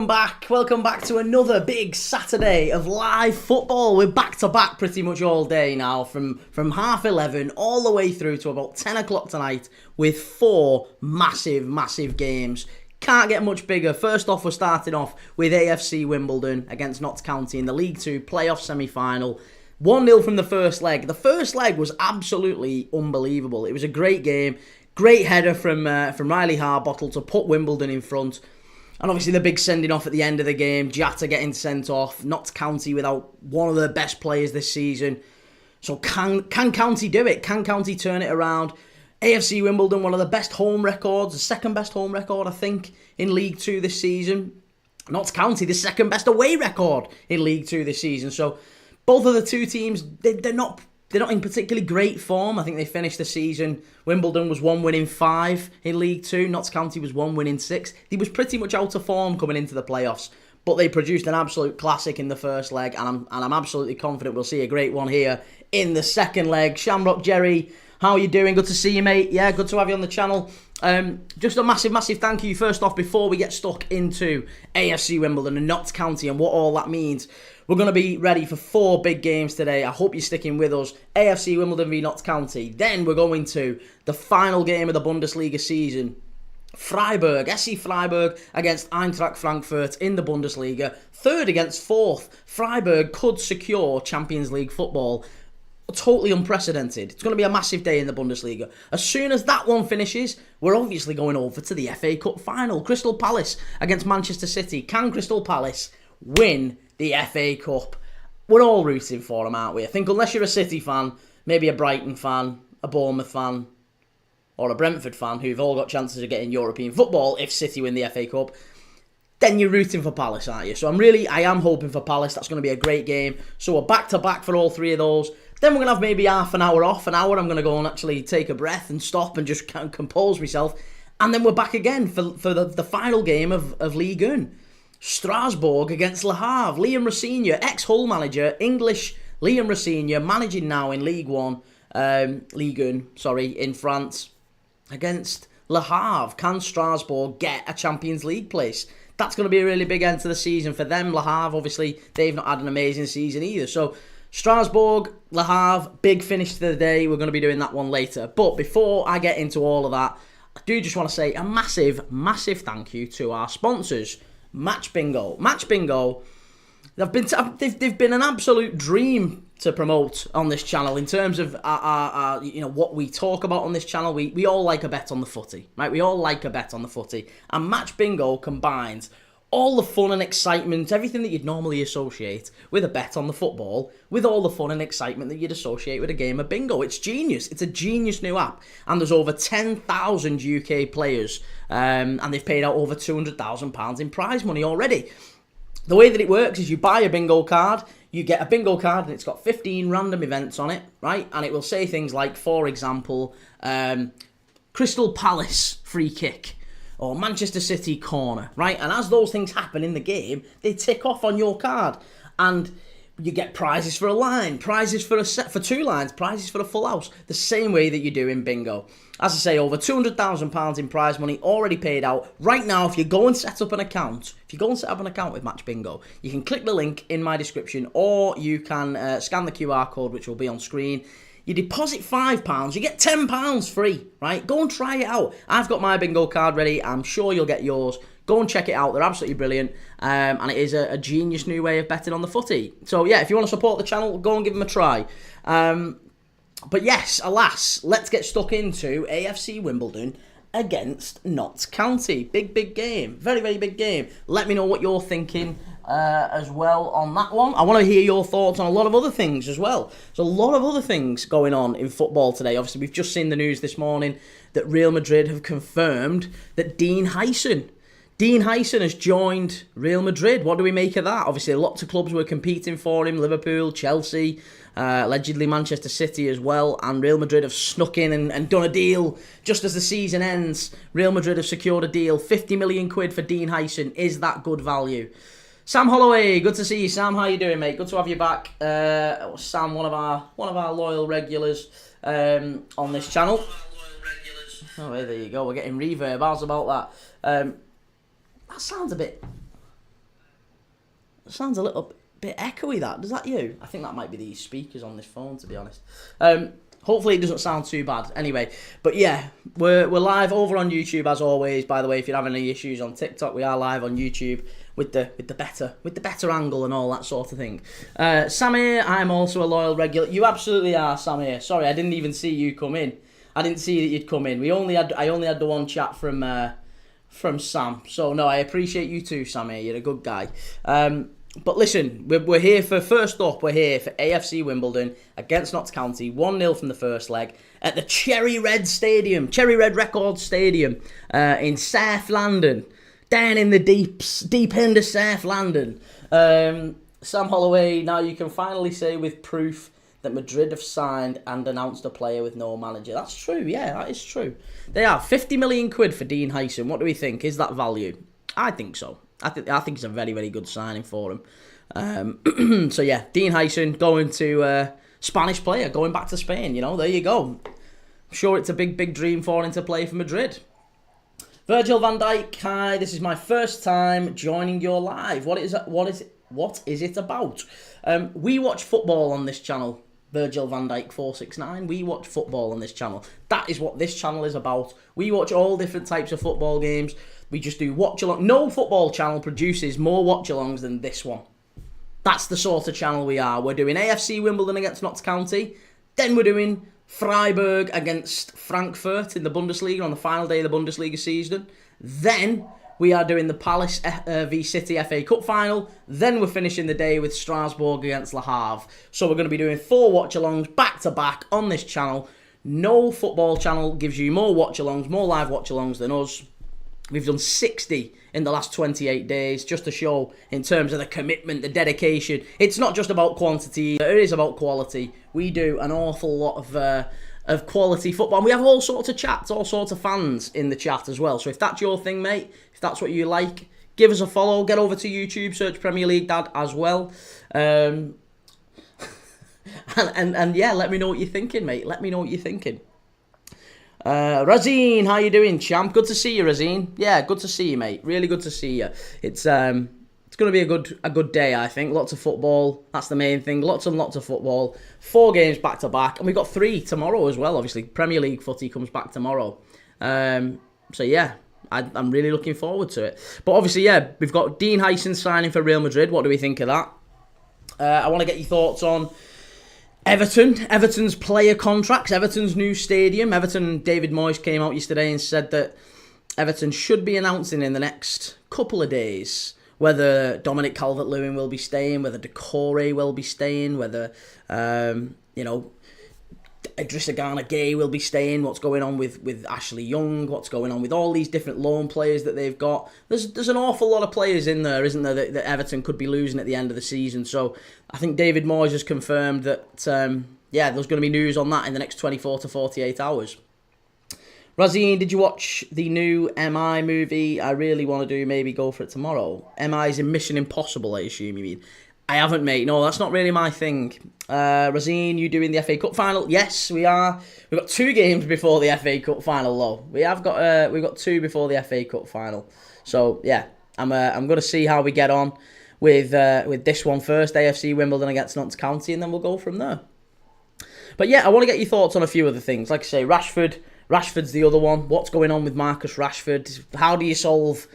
Welcome back to another big Saturday of live football. We're back to back pretty much all day now, from 11:30 all the way through to about 10 o'clock tonight, with four massive games. Can't get much bigger. First off, we're starting off with AFC Wimbledon against Notts County in the League 2 playoff semi-final. 1-0 from the first leg. The first leg was absolutely unbelievable. It was a great game. Great header from Riley Harbottle to put Wimbledon in front. And obviously the big sending off at the end of the game, Jatta getting sent off, Notts County without one of their best players this season. So can County do it? Can County turn it around? AFC Wimbledon, one of the best home records, the second best home record, I think, in League 2 this season. Notts County, the second best away record in League 2 this season. So both of the two teams, they're not in particularly great form. I think they finished the season. Wimbledon was 1 win in 5 in League 2. Notts County was 1 win in 6. He was pretty much out of form coming into the playoffs. But they produced an absolute classic in the first leg. And I'm absolutely confident we'll see a great one here in the second leg. Shamrock Jerry, how are you doing? Good to see you, mate. Yeah, good to have you on the channel. Just a massive thank you first off before we get stuck into AFC Wimbledon and Notts County and what all that means. We're going to be ready for 4 big games today. I hope you're sticking with us. AFC Wimbledon v Notts County. Then we're going to the final game of the Bundesliga season. SC Freiburg against Eintracht Frankfurt in the Bundesliga. 3rd against 4th. Freiburg could secure Champions League football. Totally unprecedented. It's going to be a massive day in the Bundesliga. As soon as that one finishes, we're obviously going over to the FA Cup final. Crystal Palace against Manchester City. Can Crystal Palace win the FA Cup? We're all rooting for them, aren't we? I think unless you're a City fan, maybe a Brighton fan, a Bournemouth fan, or a Brentford fan, who've all got chances of getting European football if City win the FA Cup, then you're rooting for Palace, aren't you? So I am hoping for Palace. That's going to be a great game. So we're back-to-back for all 3 of those. Then we're going to have maybe half an hour off. An hour I'm going to go and actually take a breath and stop and just compose myself. And then we're back again for the final game of Ligue 1. Strasbourg against Le Havre. Liam Rossigna, ex-Hull manager, English Liam Rossigna, managing now in Ligue 1, in France, against Le Havre. Can Strasbourg get a Champions League place? That's going to be a really big end to the season for them. Le Havre, obviously, they've not had an amazing season either. So Strasbourg, Le Havre, big finish to the day. We're going to be doing that one later. But before I get into all of that, I do just want to say a massive thank you to our sponsors. Match Bingo. Match Bingo, they've been an absolute dream to promote on this channel in terms of our what we talk about on this channel. We all like a bet on the footy, right? We all like a bet on the footy. And Match Bingo combines all the fun and excitement, everything that you'd normally associate with a bet on the football, with all the fun and excitement that you'd associate with a game of bingo. It's genius. It's a genius new app. And there's over 10,000 UK players, and they've paid out over £200,000 in prize money already. The way that it works is you buy a bingo card, you get a bingo card and it's got 15 random events on it, right? And it will say things like, for example, Crystal Palace free kick, or Manchester City corner, right? And as those things happen in the game, they tick off on your card. And you get prizes for a line, prizes for for 2 lines, prizes for a full house, the same way that you do in bingo. As I say, over £200,000 in prize money already paid out. Right now, if you go and set up an account, with Match Bingo, you can click the link in my description, or you can scan the QR code, which will be on screen. You deposit £5, you get £10 free, right? Go and try it out. I've got my bingo card ready. I'm sure you'll get yours. Go and check it out. They're absolutely brilliant. And it is a genius new way of betting on the footy. So, yeah, if you want to support the channel, go and give them a try. But yes, alas, let's get stuck into AFC Wimbledon against Notts County. Big game. Very big game. Let me know what you're thinking as well on that one. I want to hear your thoughts on a lot of other things as well. There's a lot of other things going on in football today. Obviously, we've just seen the news this morning that Real Madrid have confirmed that Dean Hyson has joined Real Madrid. What do we make of that? Obviously, lots of clubs were competing for him. Liverpool, Chelsea, allegedly Manchester City as well. And Real Madrid have snuck in and done a deal just as the season ends. Real Madrid have secured a deal. 50 million quid for Dean Hyson. Is that good value? Sam Holloway, good to see you, Sam. How you doing, mate? Good to have you back. Sam, one of our loyal regulars on this channel. Oh, there you go. We're getting reverb. How's about that? That sounds a bit sounds a little bit echoey, that. Does that you? I think that might be these speakers on this phone, to be honest. Hopefully it doesn't sound too bad. Anyway, but yeah, we're live over on YouTube as always. By the way, if you're having any issues on TikTok, we are live on YouTube with the better angle and all that sort of thing. Samir, I'm also a loyal regular. You absolutely are, Samir. Sorry, I didn't even see you come in. I didn't see that you'd come in. I only had the one chat from Sam. So no, I appreciate you too, Samir. You're a good guy. But listen, we're here for, first up, we're here for AFC Wimbledon against Notts County, 1-0 from the first leg at the Cherry Red Records Stadium in South London, down in the deep end of South London. Sam Holloway, now you can finally say with proof that Madrid have signed and announced a player with no manager. That's true, yeah, that is true. They are 50 million quid for Dean Hyson. What do we think? Is that value? I think so. I think it's a very, very good signing for him. So yeah, Dean Hyson going to Spanish player, going back to Spain. You know, there you go. I'm sure it's a big, big dream for him to play for Madrid. Virgil van Dijk, hi. This is my first time joining your live. What is it about? We watch football on this channel. Virgil van Dijk 469. We watch football on this channel. That is what this channel is about. We watch all different types of football games. We just do watch-along. No football channel produces more watch-alongs than this one. That's the sort of channel we are. We're doing AFC Wimbledon against Notts County. Then we're doing Freiburg against Frankfurt in the Bundesliga on the final day of the Bundesliga season. Then we are doing the Palace v City FA Cup final. Then we're finishing the day with Strasbourg against Le Havre. So we're going to be doing 4 watch-alongs back-to-back on this channel. No football channel gives you more watch-alongs, more live watch-alongs than us. We've done 60 in the last 28 days, just to show in terms of the commitment, the dedication. It's not just about quantity, it is about quality. We do an awful lot of quality football. And we have all sorts of chats, all sorts of fans in the chat as well. So if that's your thing, mate, if that's what you like, give us a follow. Get over to YouTube, search Premier League Dad as well. And yeah, let me know what you're thinking, mate. Let me know what you're thinking. Razine, how you doing, champ? Good to see you, Razine. Yeah, good to see you, mate. Really good to see you. It's going to be a good day, I think. Lots of football. That's the main thing. Lots and lots of football. 4 games back to back, and we've got 3 tomorrow as well. Obviously, Premier League footy comes back tomorrow. So yeah, I'm really looking forward to it. But obviously, yeah, we've got Dean Hyson signing for Real Madrid. What do we think of that? I want to get your thoughts on Everton's player contracts, Everton's new stadium. David Moyes came out yesterday and said that Everton should be announcing in the next couple of days whether Dominic Calvert-Lewin will be staying, whether Decore will be staying, whether Idrissa Gana Gueye will be staying, what's going on with Ashley Young, what's going on with all these different loan players that they've got. There's an awful lot of players in there, isn't there, that Everton could be losing at the end of the season. So I think David Moyes has confirmed that, there's going to be news on that in the next 24 to 48 hours. Razine, did you watch the new MI movie? I really want to maybe go for it tomorrow. MI's in Mission Impossible, I assume you mean. I haven't, mate. No, that's not really my thing. Razine, you doing the FA Cup final? Yes, we are. We've got 2 games before the FA Cup final, though. We've got 2 before the FA Cup final. So yeah, I'm going to see how we get on with this one first. AFC Wimbledon against Notts County, and then we'll go from there. But yeah, I want to get your thoughts on a few other things. Like I say, Rashford's the other one. What's going on with Marcus Rashford? How do you solve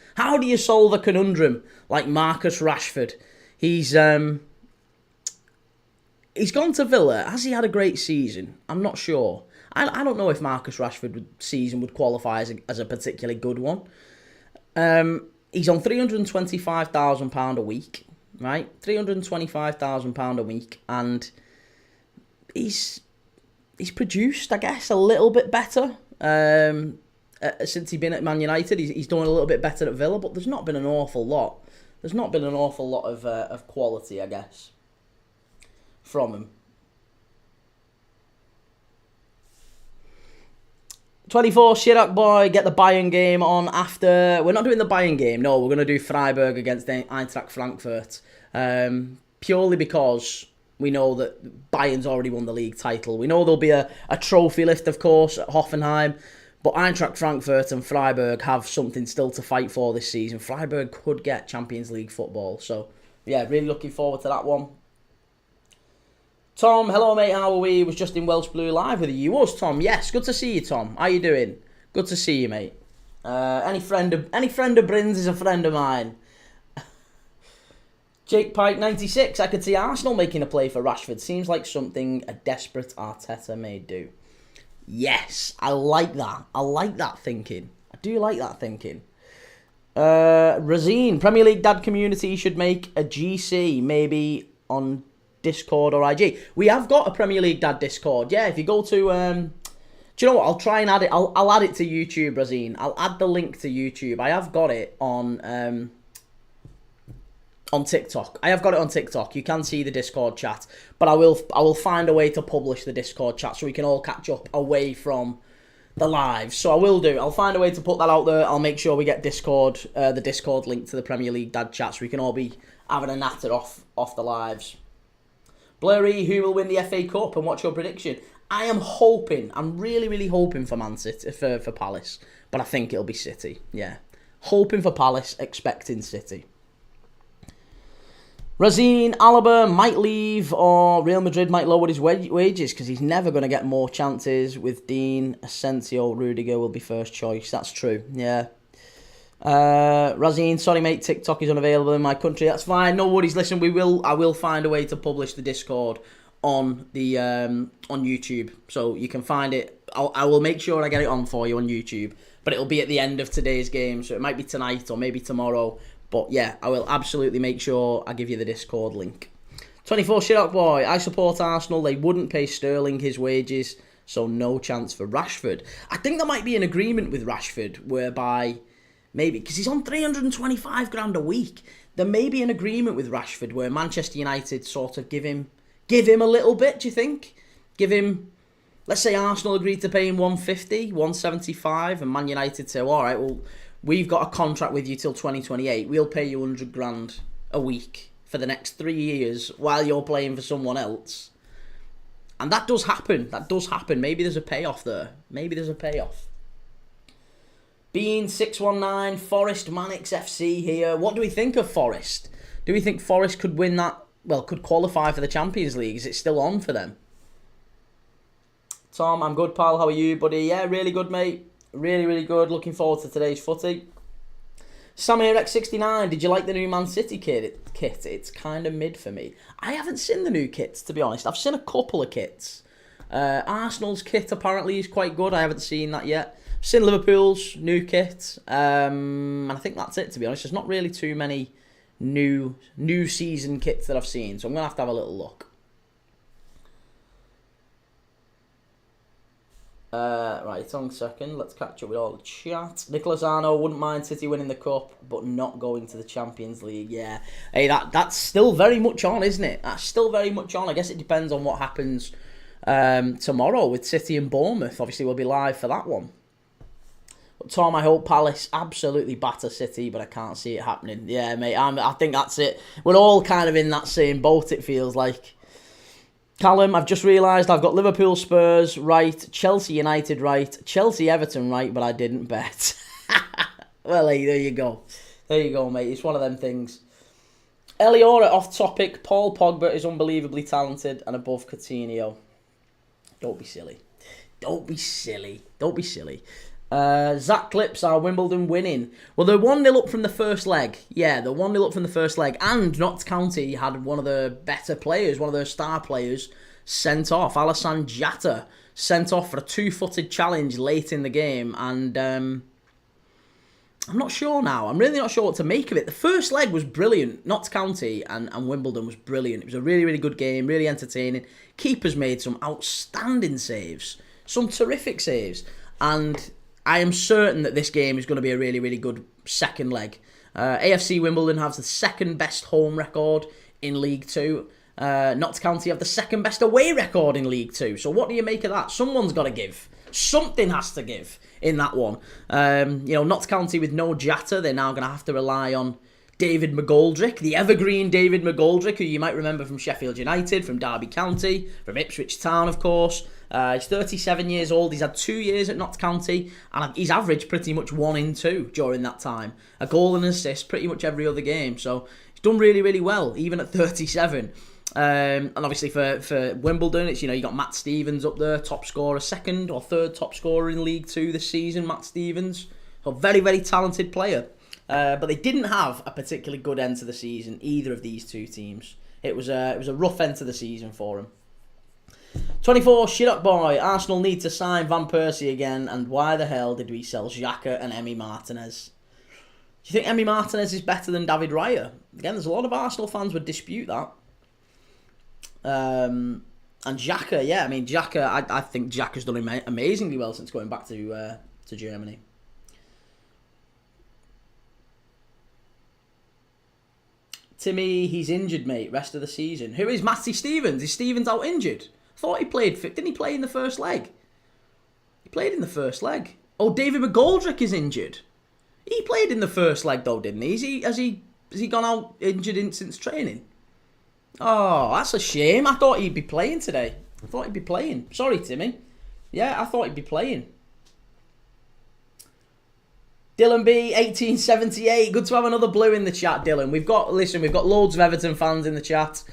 a conundrum like Marcus Rashford? He's gone to Villa. Has he had a great season? I'm not sure. I don't know if Marcus Rashford's season would qualify as a particularly good one. He's on £325,000 a week, right? £325,000 a week, and he's produced, I guess, a little bit better since he's been at Man United. He's done a little bit better at Villa, but there's not been an awful lot. There's not been an awful lot of quality, I guess, from him. 24, Chirac boy, get the Bayern game on after. We're not doing the Bayern game, no, we're going to do Freiburg against Eintracht Frankfurt. Purely because we know that Bayern's already won the league title. We know there'll be a trophy lift, of course, at Hoffenheim. But Eintracht Frankfurt and Freiburg have something still to fight for this season. Freiburg could get Champions League football, so yeah, really looking forward to that one. Tom, hello mate, how are we? Was just in Welsh Blue Live with you. You was, Tom? Yes, good to see you, Tom. How you doing? Good to see you, mate. Any friend of Bryn's is a friend of mine. Jake Pike 96. I could see Arsenal making a play for Rashford. Seems like something a desperate Arteta may do. Yes, I like that. I like that thinking. I do like that thinking. Razine, Premier League Dad community should make a GC, maybe on Discord or IG. We have got a Premier League Dad Discord. Yeah, if you go to do you know what? I'll try and add it. I'll add it to YouTube, Razine. I'll add the link to YouTube. I have got it on TikTok. I have got it on TikTok. You can see the Discord chat, but I will find a way to publish the Discord chat so we can all catch up away from the live. So I will do. I'll find a way to put that out there. I'll make sure we get Discord, the Discord link to the Premier League Dad chat, so we can all be having a natter off the lives. Blurry, who will win the FA Cup, and what's your prediction? I am hoping. I'm really, really hoping for Man City, for Palace, but I think it'll be City. Yeah, hoping for Palace, expecting City. Razine, Alaba might leave, or Real Madrid might lower his wages because he's never going to get more chances with Dean. Asensio, Rudiger will be first choice. That's true, yeah. Razine, sorry mate, TikTok is unavailable in my country. That's fine, no worries. Listen, I will find a way to publish the Discord on the on YouTube, so you can find it. I will make sure I get it on for you on YouTube, but it'll be at the end of today's game, so it might be tonight or maybe tomorrow. But yeah, I will absolutely make sure I give you the Discord link. 24 Shirok Boy, I support Arsenal. They wouldn't pay Sterling his wages, so no chance for Rashford. I think there might be an agreement with Rashford whereby maybe, because he's on 325 grand a week, there may be an agreement with Rashford where Manchester United sort of give him a little bit, do you think? Give him, let's say Arsenal agreed to pay him 150, 175, and Man United say, all right, well, we've got a contract with you till 2028. We'll pay you 100 grand a week for the next 3 years while you're playing for someone else. And that does happen. That does happen. Maybe there's a payoff there. Maybe there's a payoff. Bean 619, Forest Mannix FC here. What do we think of Forest? Do we think Forest could win that? Well, could qualify for the Champions League? Is it still on for them? Tom, I'm good, pal. How are you, buddy? Yeah, really good, mate. Really, really good. Looking forward to today's footy. Samir X69, did you like the new Man City kit? It's kind of mid for me. I haven't seen the new kits, to be honest. I've seen a couple of kits. Arsenal's kit apparently is quite good. I haven't seen that yet. I've seen Liverpool's new kit. And I think that's it, to be honest. There's not really too many new season kits that I've seen. So I'm going to have a little look. Right, on second. Let's catch up with all the chat. Nicholas Arno wouldn't mind City winning the Cup, but not going to the Champions League. Yeah. Hey, that's still very much on, isn't it? That's still very much on. I guess it depends on what happens tomorrow with City and Bournemouth. Obviously, we'll be live for that one. But Tom, I hope Palace absolutely batter City, but I can't see it happening. Yeah, mate, I think that's it. We're all kind of in that same boat, it feels like. Callum, I've just realised I've got Liverpool Spurs right, Chelsea United right, Chelsea Everton right, but I didn't bet. Well, hey, there you go. There you go, mate. It's one of them things. Eliora, off topic. Paul Pogba is unbelievably talented and above Coutinho. Don't be silly. Don't be silly. Don't be silly. Zach Clips are Wimbledon winning. Well, they're 1-0 up from the first leg. Yeah, they're 1-0 up from the first leg. And Notts County had one of the better players, one of their star players, sent off. Alassane Jatta sent off for a two-footed challenge late in the game. And I'm not sure now. I'm really not sure what to make of it. The first leg was brilliant. Notts County and Wimbledon was brilliant. It was a really, really good game, really entertaining. Keepers made some outstanding saves, some terrific saves. And I am certain that this game is going to be a really, really good second leg. AFC Wimbledon has the second best home record in League 2. Notts County have the second best away record in League 2. So what do you make of that? Someone's got to give. Something has to give in that one. Notts County with no Jatta, they're now going to have to rely on David McGoldrick, the evergreen David McGoldrick, who you might remember from Sheffield United, from Derby County, from Ipswich Town, of course. He's 37 years old. He's had 2 years at Notts County, and he's averaged pretty much 1 in 2 during that time. A goal and an assist pretty much every other game. So he's done really, really well, even at 37. And obviously for Wimbledon, it's, you got Matt Stevens up there, top scorer, second or third top scorer in League Two this season, Matt Stevens. So very, very talented player. But they didn't have a particularly good end to the season, either of these two teams. It was a rough end to the season for them. 24, shit up boy. Arsenal need to sign Van Persie again, and why the hell did we sell Xhaka and Emi Martinez? Do you think Emi Martinez is better than David Raya? Again, there's a lot of Arsenal fans would dispute that. And Xhaka, yeah, I mean, Xhaka, I think Xhaka's done amazingly well since going back to Germany. Timmy, he's injured, mate, rest of the season. Who is Matty Stevens? Is Stevens out injured? I thought he played. Didn't he play in the first leg? He played in the first leg. Oh, David McGoldrick is injured. He played in the first leg though, didn't he? Has he gone out injured since training? Oh, that's a shame. I thought he'd be playing today. I thought he'd be playing. Sorry, Timmy. Yeah, I thought he'd be playing. Dylan B, 1878. Good to have another blue in the chat, Dylan. We've got loads of Everton fans in the chat.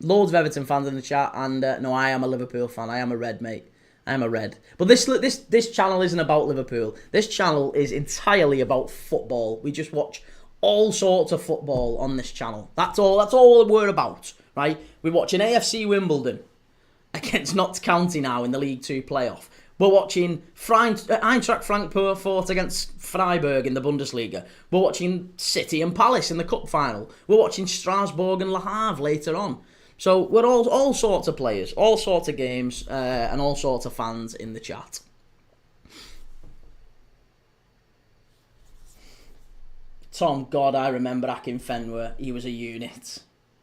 Loads of Everton fans in the chat, and no, I am a Liverpool fan. I am a red, mate. I am a red. But this channel isn't about Liverpool. This channel is entirely about football. We just watch all sorts of football on this channel. That's all we're about, right? We're watching AFC Wimbledon against Notts County now in the League Two playoff. We're watching Eintracht Frankfurt against Freiburg in the Bundesliga. We're watching City and Palace in the Cup final. We're watching Strasbourg and Le Havre later on. So we're all sorts of players, all sorts of games, and all sorts of fans in the chat. Tom, God, I remember Akin Fenwer. He was a unit.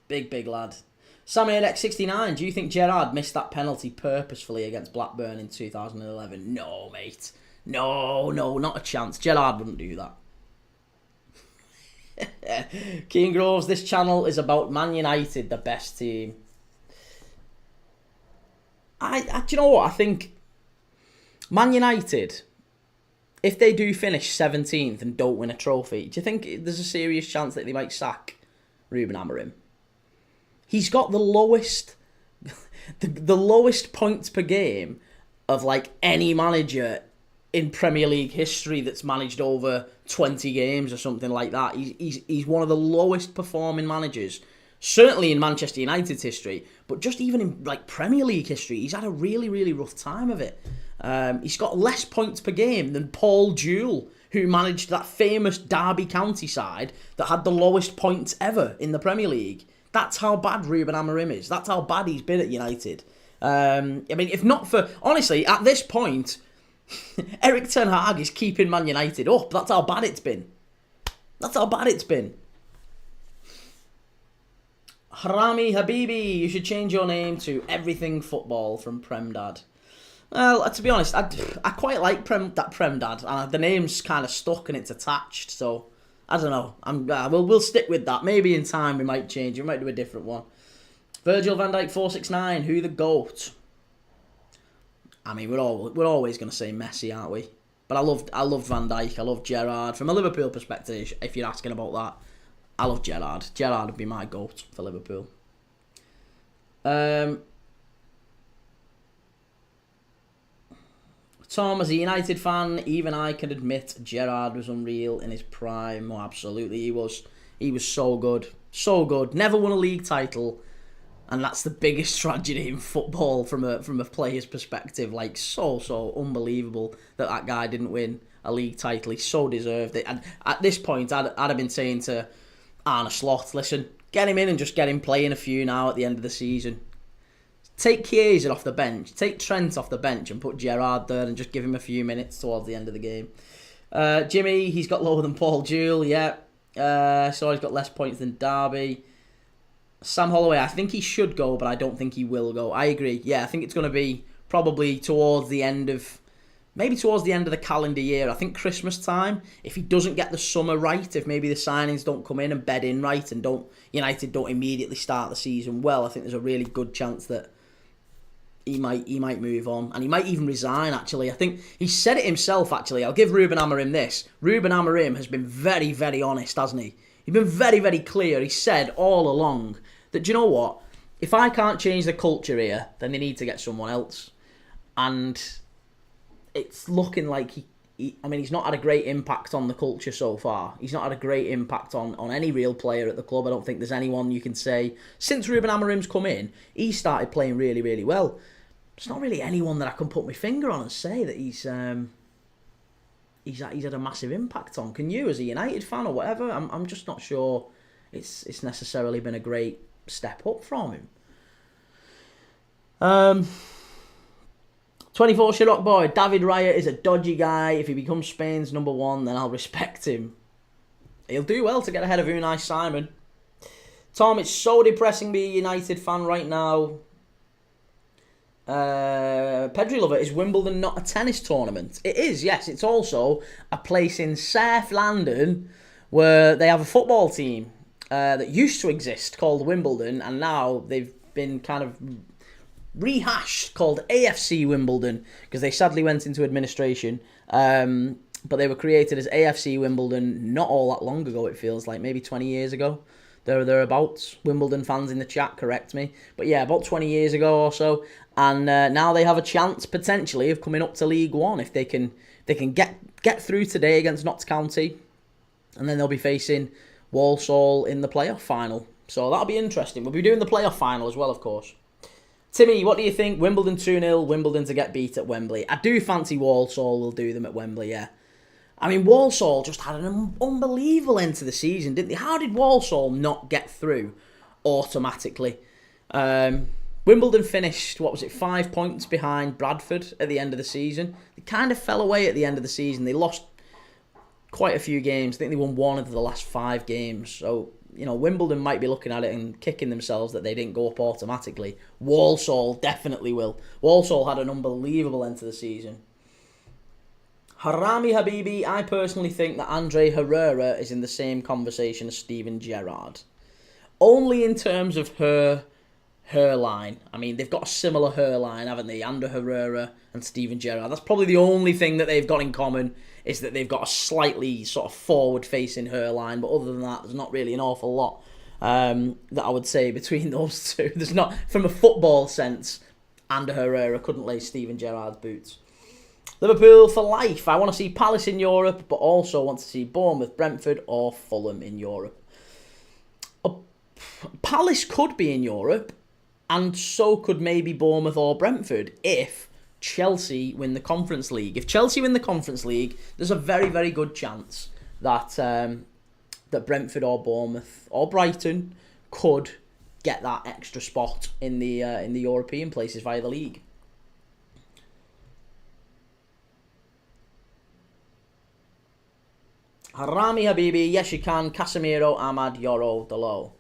Big lad. Sam X69, do you think Gerrard missed that penalty purposefully against Blackburn in 2011? No, mate. No, not a chance. Gerrard wouldn't do that. Keane Groves, this channel is about Man United, the best team. Do you know what? I think Man United, if they do finish 17th and don't win a trophy, do you think there's a serious chance that they might sack Ruben Amorim? He's got the lowest, the lowest points per game of like any manager in Premier League history that's managed over 20 games or something like that. He's one of the lowest performing managers, certainly in Manchester United's history, but just even in like Premier League history, he's had a really, really rough time of it. He's got less points per game than Paul Jewell, who managed that famous Derby County side that had the lowest points ever in the Premier League. That's how bad Ruben Amorim is. That's how bad he's been at United. I mean, if not for... Honestly, at this point, Erik ten Hag is keeping Man United up. That's how bad it's been. That's how bad it's been. Harami Habibi, you should change your name to Everything Football from Prem Dad. Well, to be honest, I quite like that Prem Dad. The name's kind of stuck and it's attached, so... I don't know. We'll stick with that. Maybe in time we might change. We might do a different one. Virgil van Dijk 469. Who the GOAT? I mean, we're always going to say Messi, aren't we? But I loved Van Dijk. I loved Gerrard. From a Liverpool perspective, if you're asking about that, I love Gerrard. Gerrard would be my GOAT for Liverpool. Tom, as a United fan, even I can admit Gerrard was unreal in his prime. Oh, absolutely, he was. He was so good. So good. Never won a league title. And that's the biggest tragedy in football from a player's perspective. Like, so unbelievable that guy didn't win a league title. He so deserved it. And at this point, I'd have been saying to Arne Slot, listen, get him in and just get him playing a few now at the end of the season. Take Chiesa off the bench, take Trent off the bench and put Gerrard there and just give him a few minutes towards the end of the game. Jimmy, he's got lower than Paul Jewell, yeah. So he's got less points than Derby. Sam Holloway, I think he should go, but I don't think he will go. I agree. Yeah, I think it's going to be probably towards the end of the calendar year. I think Christmas time, if he doesn't get the summer right, if maybe the signings don't come in and bed in right and United don't immediately start the season well, I think there's a really good chance that he might move on, and he might even resign, actually. I think he said it himself, actually. I'll give Ruben Amorim this. Ruben Amorim has been very, very honest, hasn't he? He's been very, very clear. He said all along that, do you know what? If I can't change the culture here, then they need to get someone else. And it's looking like he's not had a great impact on the culture so far. He's not had a great impact on any real player at the club. I don't think there's anyone you can say. Since Ruben Amorim's come in, he started playing really, really well. There's not really anyone that I can put my finger on and say that he's had a massive impact on. Can you, as a United fan or whatever? I'm just not sure it's necessarily been a great step up from him. 24 Sherlock Boy, David Raya is a dodgy guy. If he becomes Spain's number one, then I'll respect him. He'll do well to get ahead of Unai Simon. Tom, it's so depressing being a United fan right now. Pedri Lover, is Wimbledon not a tennis tournament? It is, yes. It's also a place in South London where they have a football team that used to exist called Wimbledon, and now they've been kind of rehashed called AFC Wimbledon because they sadly went into administration. But they were created as AFC Wimbledon not all that long ago, it feels like, maybe 20 years ago. Thereabouts. Wimbledon fans in the chat, correct me. But yeah, about 20 years ago or so. And now they have a chance, potentially, of coming up to League One if they can get through today against Notts County. And then they'll be facing Walsall in the playoff final. So that'll be interesting. We'll be doing the playoff final as well, of course. Timmy, what do you think? Wimbledon 2-0, Wimbledon to get beat at Wembley. I do fancy Walsall will do them at Wembley, yeah. I mean, Walsall just had an unbelievable end to the season, didn't they? How did Walsall not get through automatically? Wimbledon finished, 5 points behind Bradford at the end of the season. They kind of fell away at the end of the season. They lost quite a few games. I think they won one of the last 5 games. So, Wimbledon might be looking at it and kicking themselves that they didn't go up automatically. Walsall definitely will. Walsall had an unbelievable end to the season. Harami Habibi, I personally think that Andre Herrera is in the same conversation as Steven Gerrard. Only in terms of her hairline. I mean, they've got a similar hairline, haven't they? Andre Herrera and Steven Gerrard. That's probably the only thing that they've got in common, is that they've got a slightly sort of forward-facing hairline. But other than that, there's not really an awful lot that I would say between those two. There's not, from a football sense, Andre Herrera couldn't lay Steven Gerrard's boots. Liverpool for life. I want to see Palace in Europe, but also want to see Bournemouth, Brentford or Fulham in Europe. Palace could be in Europe, and so could maybe Bournemouth or Brentford if Chelsea win the Conference League. If Chelsea win the Conference League, there's a very, very good chance that that Brentford or Bournemouth or Brighton could get that extra spot in the European places via the league. Harami Habibi, yes you can. Casemiro, Ahmad, Yoro, Delo.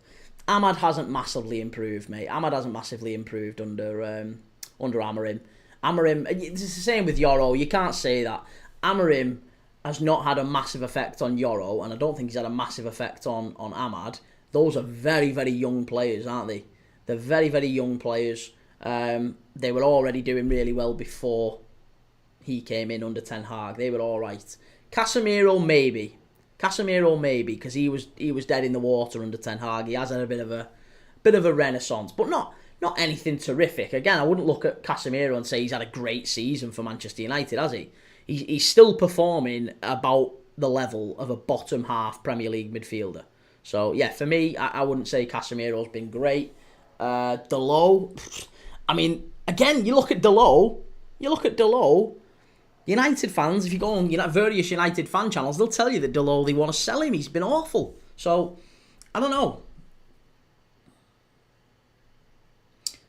Ahmad hasn't massively improved, mate. Ahmad hasn't massively improved under Amorim. Amorim, it's the same with Yoro. You can't say that. Amorim has not had a massive effect on Yoro, and I don't think he's had a massive effect on Ahmad. Those are very, very young players, aren't they? They're very, very young players. They were already doing really well before he came in under Ten Hag. They were all right. Casemiro, maybe, because he was dead in the water under Ten Hag. He has had a bit of a renaissance, but not anything terrific. Again, I wouldn't look at Casemiro and say he's had a great season for Manchester United, has he? He's still performing about the level of a bottom half Premier League midfielder. So yeah, for me, I wouldn't say Casemiro's been great. Delo, I mean, again, you look at Delo. United fans, if you go on various United fan channels, they'll tell you that Delo, they want to sell him. He's been awful. So, I don't know.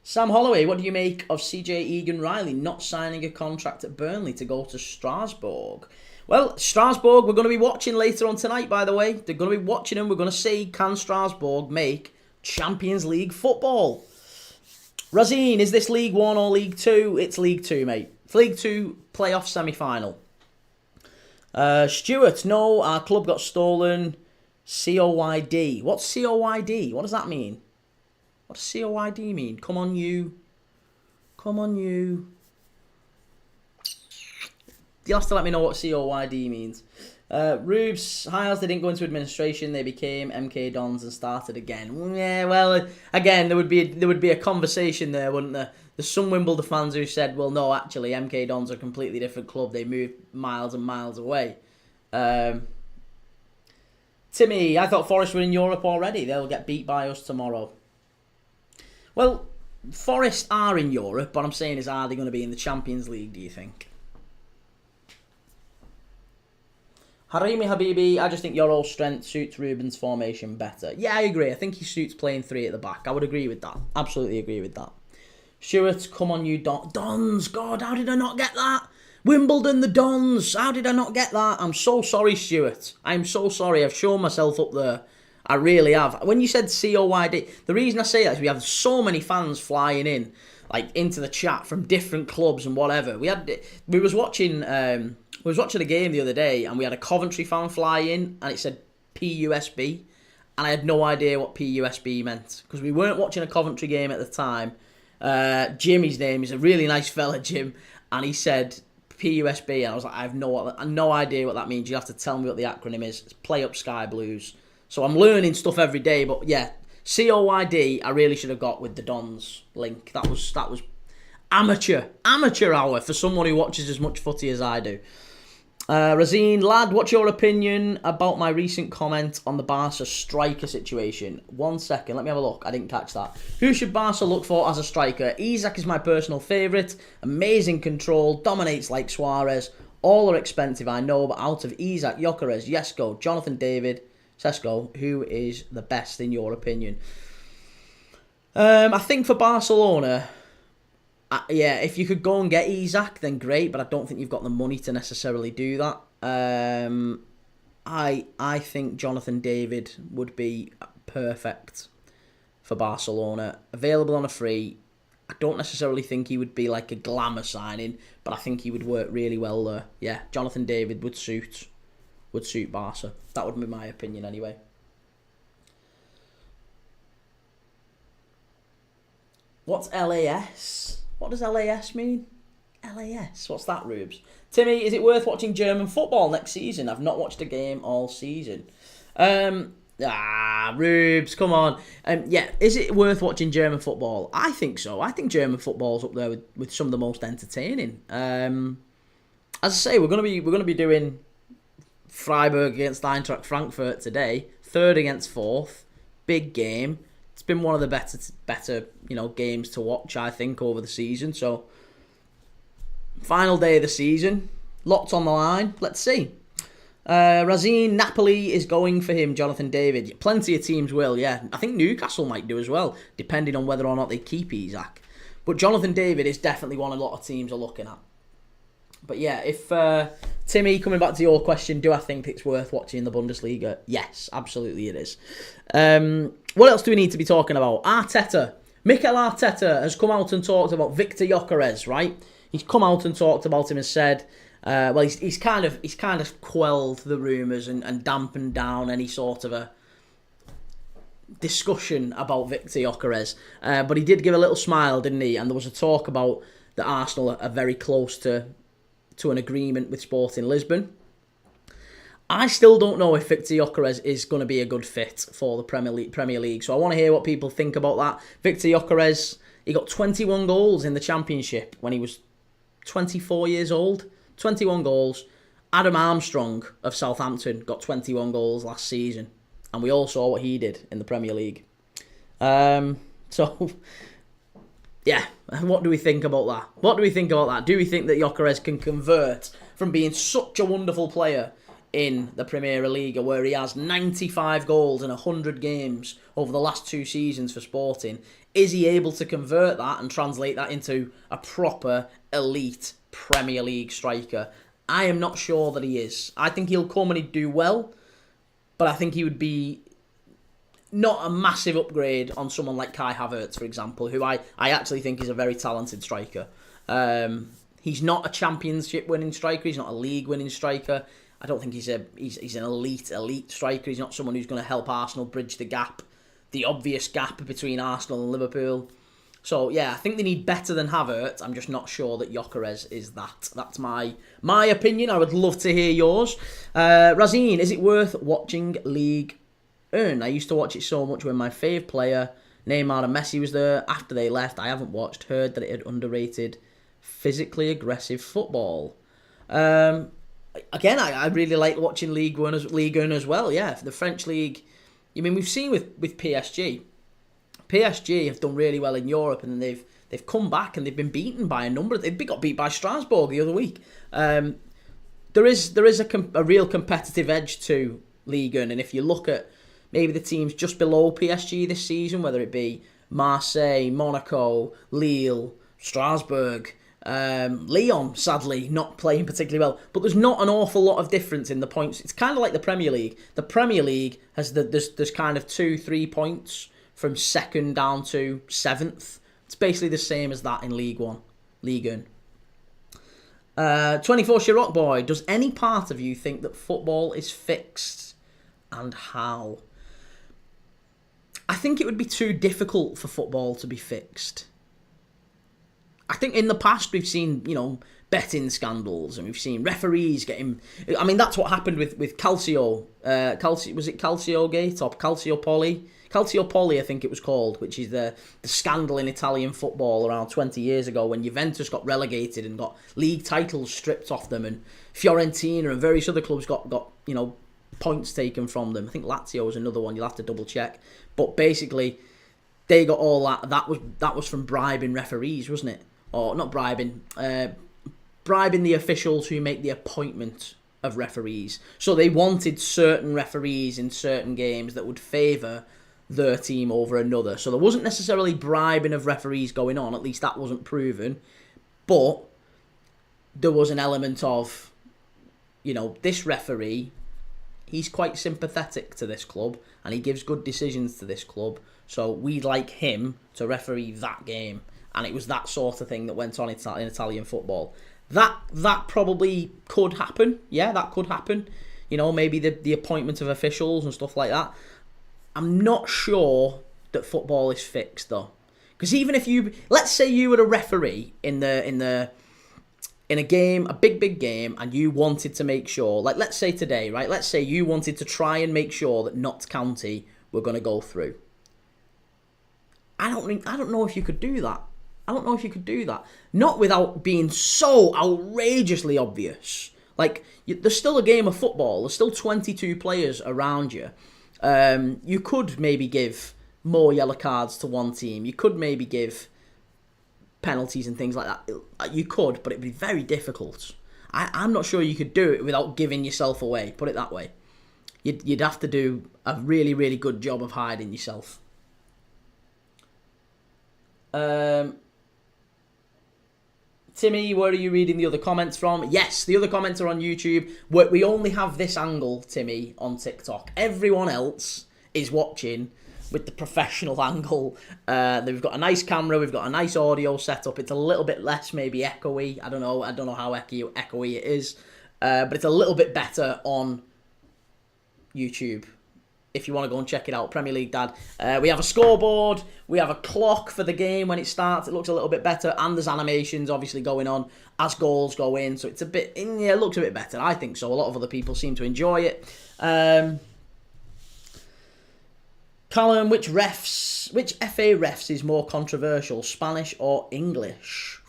Sam Holloway, what do you make of CJ Egan-Riley not signing a contract at Burnley to go to Strasbourg? Well, Strasbourg, we're going to be watching later on tonight, by the way. They're going to be watching him. We're going to see, can Strasbourg make Champions League football? Razine, is this League 1 or League 2? It's League 2, mate. It's League 2 playoff semi-final. Stuart, no, our club got stolen. COYD. What's COYD? What does that mean? What does COYD mean? Come on, you. You'll have to let me know what COYD means. Rubes, Hiles, they didn't go into administration. They became MK Dons and started again. Yeah, well, again, there would be a conversation there, wouldn't there? There's some Wimbledon fans who said, well, no, actually, MK Dons are a completely different club. They moved miles and miles away. Timmy, I thought Forest were in Europe already. They'll get beat by us tomorrow. Well, Forest are in Europe, but I'm saying is, are they going to be in the Champions League, do you think? Harimi Habibi, I just think your old strength suits Ruben's formation better. Yeah, I agree. I think he suits playing 3 at the back. I would agree with that. Absolutely agree with that. Stuart, come on, you Dons. God, how did I not get that? Wimbledon, the Dons. How did I not get that? I'm so sorry, Stuart. I'm so sorry. I've shown myself up there. I really have. When you said COYD, the reason I say that is we have so many fans flying in, like into the chat from different clubs and whatever. We was watching a game the other day, and we had a Coventry fan fly in, and it said PUSB, and I had no idea what PUSB meant because we weren't watching a Coventry game at the time. Jim, his name, is a really nice fella, Jim, and he said PUSB, and I was like, I have no idea what that means. You have to tell me what the acronym is. It's Play Up Sky Blues. So I'm learning stuff every day, but yeah, COYD, I really should have got with the Dons link. That was amateur hour for someone who watches as much footy as I do. Razine, lad, what's your opinion about my recent comment on the Barca striker situation? 1 second, let me have a look. I didn't catch that. Who should Barca look for as a striker? Isak is my personal favourite. Amazing control, dominates like Suarez. All are expensive, I know, but out of Isak, Gyökeres, Jesko, Jonathan David, Sesko, who is the best in your opinion? I think for Barcelona, if you could go and get Isak, then great, but I don't think you've got the money to necessarily do that. I think Jonathan David would be perfect for Barcelona. Available on a free. I don't necessarily think he would be like a glamour signing, but I think he would work really well there. Yeah, Jonathan David would suit Barca. That would be my opinion anyway. What's LAS? What does LAS mean? LAS. What's that, Rubes? Timmy, is it worth watching German football next season? I've not watched a game all season. Rubes, come on. Is it worth watching German football? I think so. I think German football's up there with some of the most entertaining. As I say, we're gonna be doing Freiburg against Eintracht Frankfurt today. 3rd against 4th. Big game. It's been one of the better games to watch, I think, over the season. So, final day of the season. Lots on the line. Let's see. Razine, Napoli is going for him, Jonathan David. Plenty of teams will, yeah. I think Newcastle might do as well, depending on whether or not they keep Isak. But Jonathan David is definitely one a lot of teams are looking at. But yeah, if Timmy, coming back to your question, do I think it's worth watching the Bundesliga? Yes, absolutely it is. What else do we need to be talking about? Arteta. Mikel Arteta has come out and talked about Victor Gyökeres, right? He's come out and talked about him and said, he's kind of quelled the rumours and dampened down any sort of a discussion about Victor Gyökeres. But he did give a little smile, didn't he? And there was a talk about that Arsenal are very close to an agreement with Sporting Lisbon. I still don't know if Victor Gyökeres is going to be a good fit for the Premier League. So I want to hear what people think about that. Victor Gyökeres, he got 21 goals in the Championship when he was 24 years old. 21 goals. Adam Armstrong of Southampton got 21 goals last season. And we all saw what he did in the Premier League. Yeah, what do we think about that? Do we think that Gyökeres can convert from being such a wonderful player in the Premier League, where he has 95 goals in 100 games over the last 2 seasons for Sporting? Is he able to convert that and translate that into a proper elite Premier League striker? I am not sure that he is. I think he'll come and he'd do well, but I think he would be not a massive upgrade on someone like Kai Havertz, for example, who I actually think is a very talented striker. He's not a championship winning striker. He's not a league winning striker. I don't think he's an elite striker. He's not someone who's going to help Arsenal bridge the obvious gap between Arsenal and Liverpool. So yeah, I think they need better than Havertz. I'm just not sure that Gyökeres is that. That's my opinion. I would love to hear yours. Razine, is it worth watching League One? I used to watch it so much when my fave player Neymar and Messi was there. After they left, I haven't watched. Heard that it had underrated physically aggressive football. Again, I really like watching League One as well. Yeah, for the French league. I mean, we've seen with PSG. PSG have done really well in Europe, and then they've come back and they've been beaten by a number. They got beat by Strasbourg the other week. There is a real competitive edge to Ligue 1, and if you look at maybe the teams just below PSG this season, whether it be Marseille, Monaco, Lille, Strasbourg, Lyon, sadly, not playing particularly well. But there's not an awful lot of difference in the points. It's kind of like the Premier League. The Premier League has there's kind of 2-3 points from second down to seventh. It's basically the same as that in League 1. Ligue 1. 24 Chirac Boy, does any part of you think that football is fixed? And how? I think it would be too difficult for football to be fixed. I think in the past we've seen, betting scandals, and we've seen referees getting... I mean, that's what happened with Calcio. Was it Calcio Gate or Calcio Poli? Calcio Poli, I think it was called, which is the scandal in Italian football around 20 years ago when Juventus got relegated and got league titles stripped off them, and Fiorentina and various other clubs got points taken from them. I think Lazio was another one. You'll have to double check. But basically, they got all that. That was from bribing referees, wasn't it? Or not bribing, bribing the officials who make the appointment of referees. So they wanted certain referees in certain games that would favour their team over another. So there wasn't necessarily bribing of referees going on. At least that wasn't proven. But there was an element of, this referee, he's quite sympathetic to this club and he gives good decisions to this club. So we'd like him to referee that game. And it was that sort of thing that went on in Italian football. That probably could happen. Yeah, that could happen. Maybe the appointment of officials and stuff like that. I'm not sure that football is fixed though, because even if let's say you were a referee in a game, a big game, and you wanted to make sure, like let's say today, right? Let's say you wanted to try and make sure that Notts County were going to go through. I don't know if you could do that. Not without being so outrageously obvious. Like, there's still a game of football. There's still 22 players around you. You could maybe give more yellow cards to one team. You could maybe give penalties and things like that. You could, but it'd be very difficult. I'm not sure you could do it without giving yourself away. Put it that way. You'd have to do a really, really good job of hiding yourself. Timmy, where are you reading the other comments from? Yes, the other comments are on YouTube. We only have this angle, Timmy, on TikTok. Everyone else is watching with the professional angle. We've got a nice camera, we've got a nice audio setup. It's a little bit less maybe echoey. I don't know how echoey it is. But it's a little bit better on YouTube. If you want to go and check it out, Premier League Dad. We have a scoreboard, we have a clock for the game when it starts. It looks a little bit better, and there's animations obviously going on as goals go in. So it's it looks a bit better. I think so. A lot of other people seem to enjoy it. Callum, which FA refs is more controversial, Spanish or English?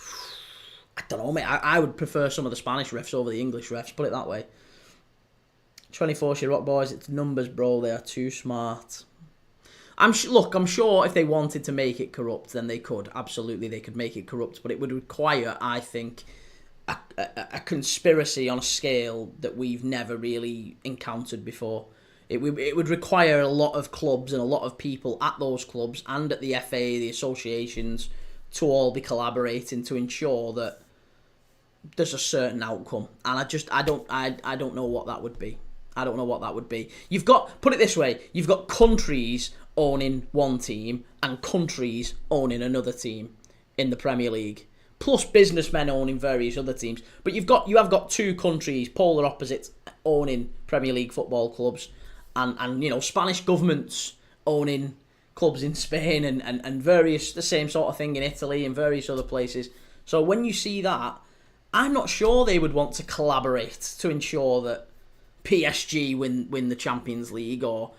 I don't know, mate. I would prefer some of the Spanish refs over the English refs. Put it that way. 24 Chirac Boys, it's numbers, bro. They are too smart. I'm sure if they wanted to make it corrupt, then they could. Absolutely, they could make it corrupt. But it would require, I think, a conspiracy on a scale that we've never really encountered before. It would require a lot of clubs and a lot of people at those clubs and at the FA, the associations, to all be collaborating to ensure that there's a certain outcome. And I don't know what that would be. I don't know what that would be. Put it this way, you've got countries owning one team and countries owning another team in the Premier League, plus businessmen owning various other teams. But you have got two countries, polar opposites, owning Premier League football clubs, and Spanish governments owning clubs in Spain and various, the same sort of thing in Italy and various other places. So when you see that, I'm not sure they would want to collaborate to ensure that PSG win the Champions League, or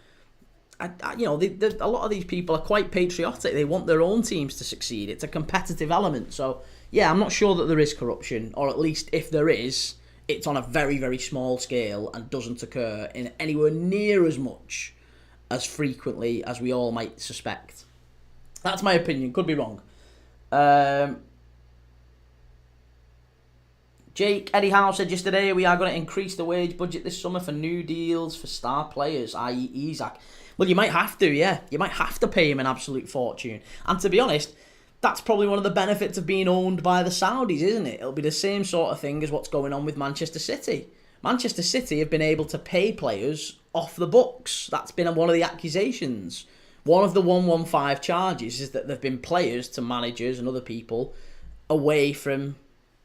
a lot of these people are quite patriotic. They want their own teams to succeed. It's a competitive element. So yeah, I'm not sure that there is corruption, or at least if there is, it's on a very, very small scale and doesn't occur in anywhere near as much as frequently as we all might suspect. That's my opinion. Could be wrong. Jake, Eddie Howe said yesterday we are going to increase the wage budget this summer for new deals for star players, i.e. Isaac. Well, you might have to, yeah. You might have to pay him an absolute fortune. And to be honest, that's probably one of the benefits of being owned by the Saudis, isn't it? It'll be the same sort of thing as what's going on with Manchester City. Manchester City have been able to pay players off the books. That's been one of the accusations. One of the 115 charges is that there have been players to managers and other people away from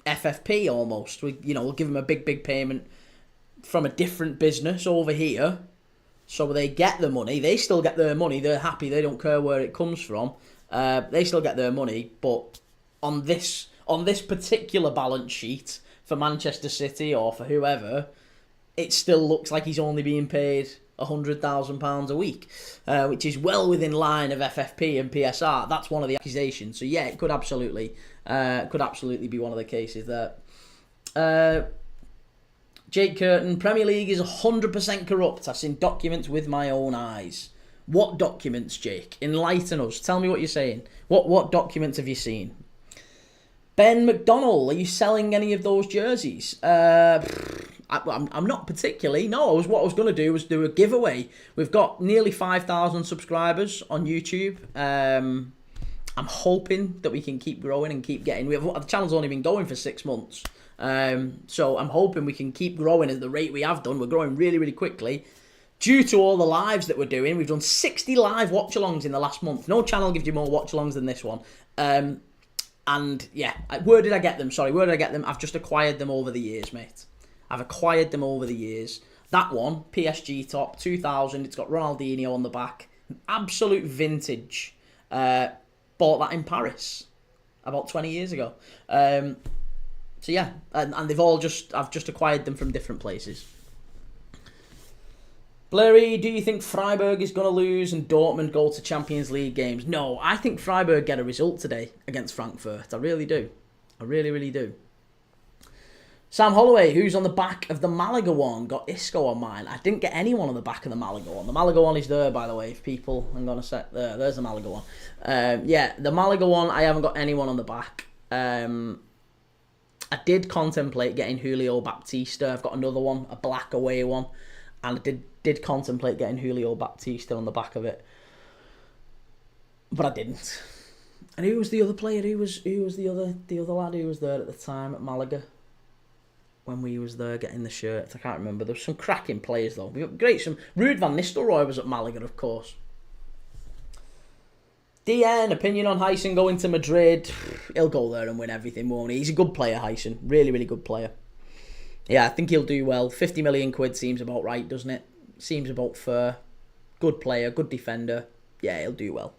FFP almost. We'll give them a big payment from a different business over here, so they get the money. They still get their money. They're happy. They don't care where it comes from. They still get their money, but on this particular balance sheet for Manchester City or for whoever, it still looks like he's only being paid £100,000 a week, which is well within line of FFP and PSR. That's one of the accusations. So yeah, it could absolutely be one of the cases there. Jake Curtin, Premier League is 100% corrupt. I've seen documents with my own eyes. What documents, Jake? Enlighten us. Tell me what you're saying. What documents have you seen? Ben McDonnell, are you selling any of those jerseys? I'm not particularly. No, what I was going to do was do a giveaway. We've got nearly 5,000 subscribers on YouTube. I'm hoping that we can keep growing and keep getting. The channel's only been going for 6 months. So I'm hoping we can keep growing at the rate we have done. We're growing really, really quickly. Due to all the lives that we're doing, we've done 60 live watch-alongs in the last month. No channel gives you more watch-alongs than this one. And yeah, where did I get them? I've just acquired them over the years, mate. I've acquired them over the years. That one, PSG top, 2000. It's got Ronaldinho on the back. Absolute vintage. Bought that in Paris about 20 years ago. So yeah, and I've just acquired them from different places. Blurry, do you think Freiburg is going to lose and Dortmund go to Champions League games? No, I think Freiburg get a result today against Frankfurt. I really do. I really, really do. Sam Holloway, who's on the back of the Malaga one, got Isco on mine. I didn't get anyone on the back of the Malaga one. The Malaga one is there, by the way, if people... I'm going to set there. There's the Malaga one. Yeah, the Malaga one, I haven't got anyone on the back. I did contemplate getting Julio Baptista. I've got another one, a black away one. And I did contemplate getting Julio Baptista on the back of it. But I didn't. And who was the other player? Who was the other lad who was there at the time at Malaga? When we was there getting the shirts, I can't remember. There was some cracking players though. We got great. Ruud van Nistelrooy was at Malaga, of course. DN, opinion on Heisen going to Madrid. He'll go there and win everything, won't he? He's a good player, Heisen. Really, really good player. Yeah, I think he'll do well. 50 million quid seems about right, doesn't it? Seems about fair. Good player, good defender. Yeah, he'll do well.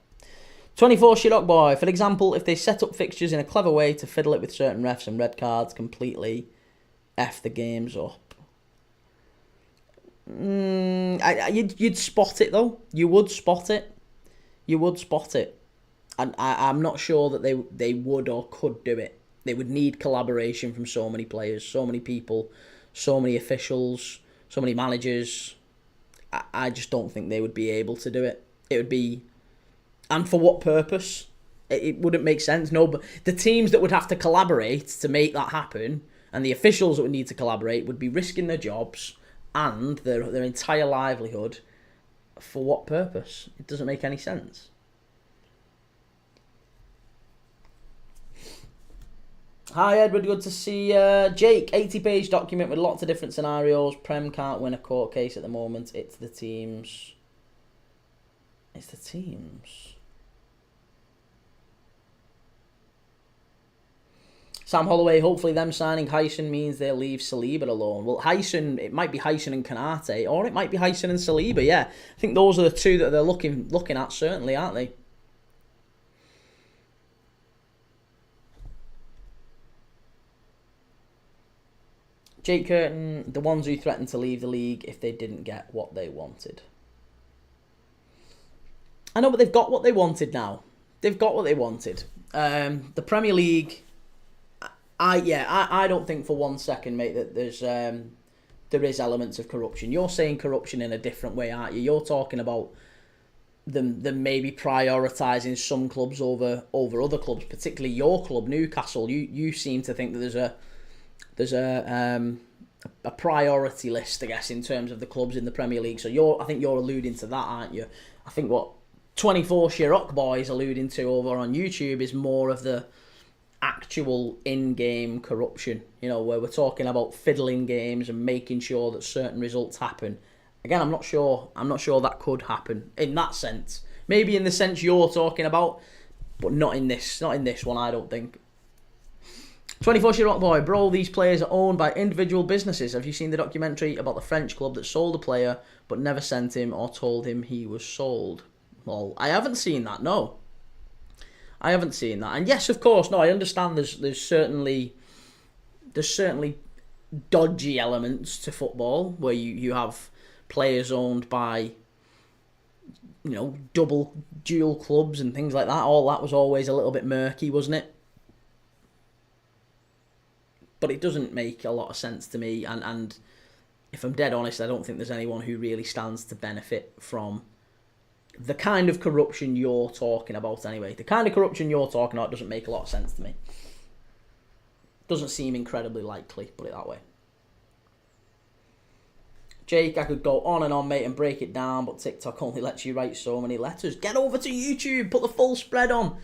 24 Shidok Boy. For example, if they set up fixtures in a clever way to fiddle it with certain refs and red cards, completely F the games up. You'd spot it, though. You would spot it. And I'm not sure that they would or could do it. They would need collaboration from so many players, so many people, so many officials, so many managers. I just don't think they would be able to do it. It would be... And for what purpose? It wouldn't make sense. No, but the teams that would have to collaborate to make that happen, and the officials that would need to collaborate, would be risking their jobs and their entire livelihood. For what purpose? It doesn't make any sense. Hi Edward, good to see Jake. 80-page document with lots of different scenarios. Prem can't win a court case at the moment. It's the teams. Sam Holloway, hopefully them signing Hyson means they'll leave Saliba alone. Well, Hyson, it might be Hyson and Kanate, or it might be Hyson and Saliba, yeah. I think those are the two that they're looking at, certainly, aren't they? Jake Curtin, the ones who threatened to leave the league if they didn't get what they wanted. I know, but they've got what they wanted now. They've got what they wanted. The Premier League... I don't think for 1 second, mate, that there is elements of corruption. You're saying corruption in a different way, aren't you? You're talking about them maybe prioritising some clubs over other clubs, particularly your club, Newcastle. You seem to think that there's a priority list, I guess, in terms of the clubs in the Premier League. So I think you're alluding to that, aren't you? I think what 24 Chirac Boy is alluding to over on YouTube is more of the actual in-game corruption, where we're talking about fiddling games and making sure that certain results happen. Again, I'm not sure that could happen in that sense. Maybe in the sense you're talking about, but not in this one, I don't think. 24 Chirac Boy, bro, these players are owned by individual businesses. Have you seen the documentary about the French club that sold a player but never sent him or told him he was sold? Well, I haven't seen that, no. I haven't seen that. And yes, of course, no, I understand there's certainly dodgy elements to football where you have players owned by dual clubs and things like that. All that was always a little bit murky, wasn't it? But it doesn't make a lot of sense to me, and if I'm dead honest, I don't think there's anyone who really stands to benefit from the kind of corruption you're talking about anyway. The kind of corruption you're talking about doesn't make a lot of sense to me. Doesn't seem incredibly likely, put it that way. Jake, I could go on and on, mate, and break it down, but TikTok only lets you write so many letters. Get over to YouTube, put the full spread on.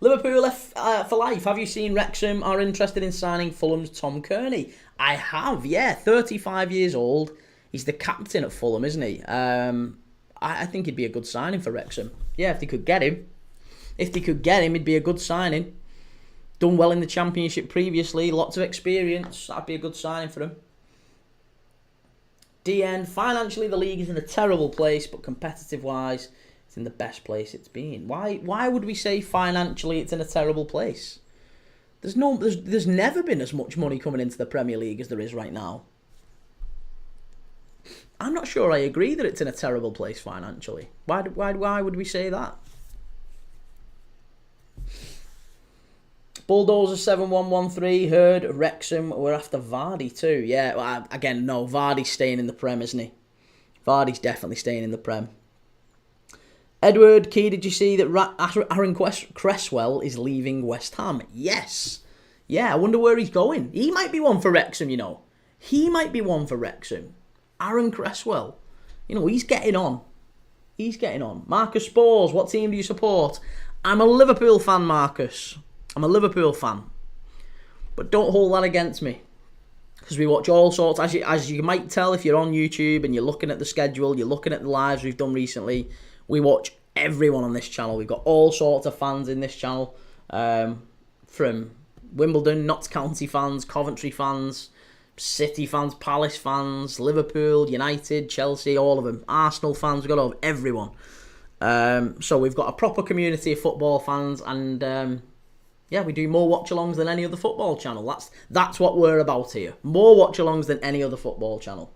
Liverpool for life. Have you seen Wrexham are interested in signing Fulham's Tom Kearney? I have, yeah. 35 years old. He's the captain at Fulham, isn't he? I think he'd be a good signing for Wrexham. Yeah, if they could get him. If they could get him, he'd be a good signing. Done well in the Championship previously. Lots of experience. That'd be a good signing for him. DN, financially the league is in a terrible place, but competitive-wise, it's in the best place it's been. Why would we say financially it's in a terrible place? There's never been as much money coming into the Premier League as there is right now. I'm not sure I agree that it's in a terrible place financially. Why would we say that? Bulldozer 7113 heard Wrexham were after Vardy too. Yeah, well, again, no, Vardy's staying in the Prem, isn't he? Vardy's definitely staying in the Prem. Edward Key, did you see that Aaron Cresswell is leaving West Ham? Yes. Yeah, I wonder where he's going. He might be one for Wrexham, He might be one for Wrexham. Aaron Cresswell. He's getting on. He's getting on. Marcus Spores, what team do you support? I'm a Liverpool fan, Marcus. I'm a Liverpool fan. But don't hold that against me. Because we watch all sorts. As you might tell if you're on YouTube and you're looking at the schedule, you're looking at the lives we've done recently, we watch everyone on this channel. We've got all sorts of fans in this channel. From Wimbledon, Notts County fans, Coventry fans, City fans, Palace fans, Liverpool, United, Chelsea, all of them. Arsenal fans, we've got all of everyone. So we've got a proper community of football fans, and we do more watch-alongs than any other football channel. That's what we're about here. More watch-alongs than any other football channel.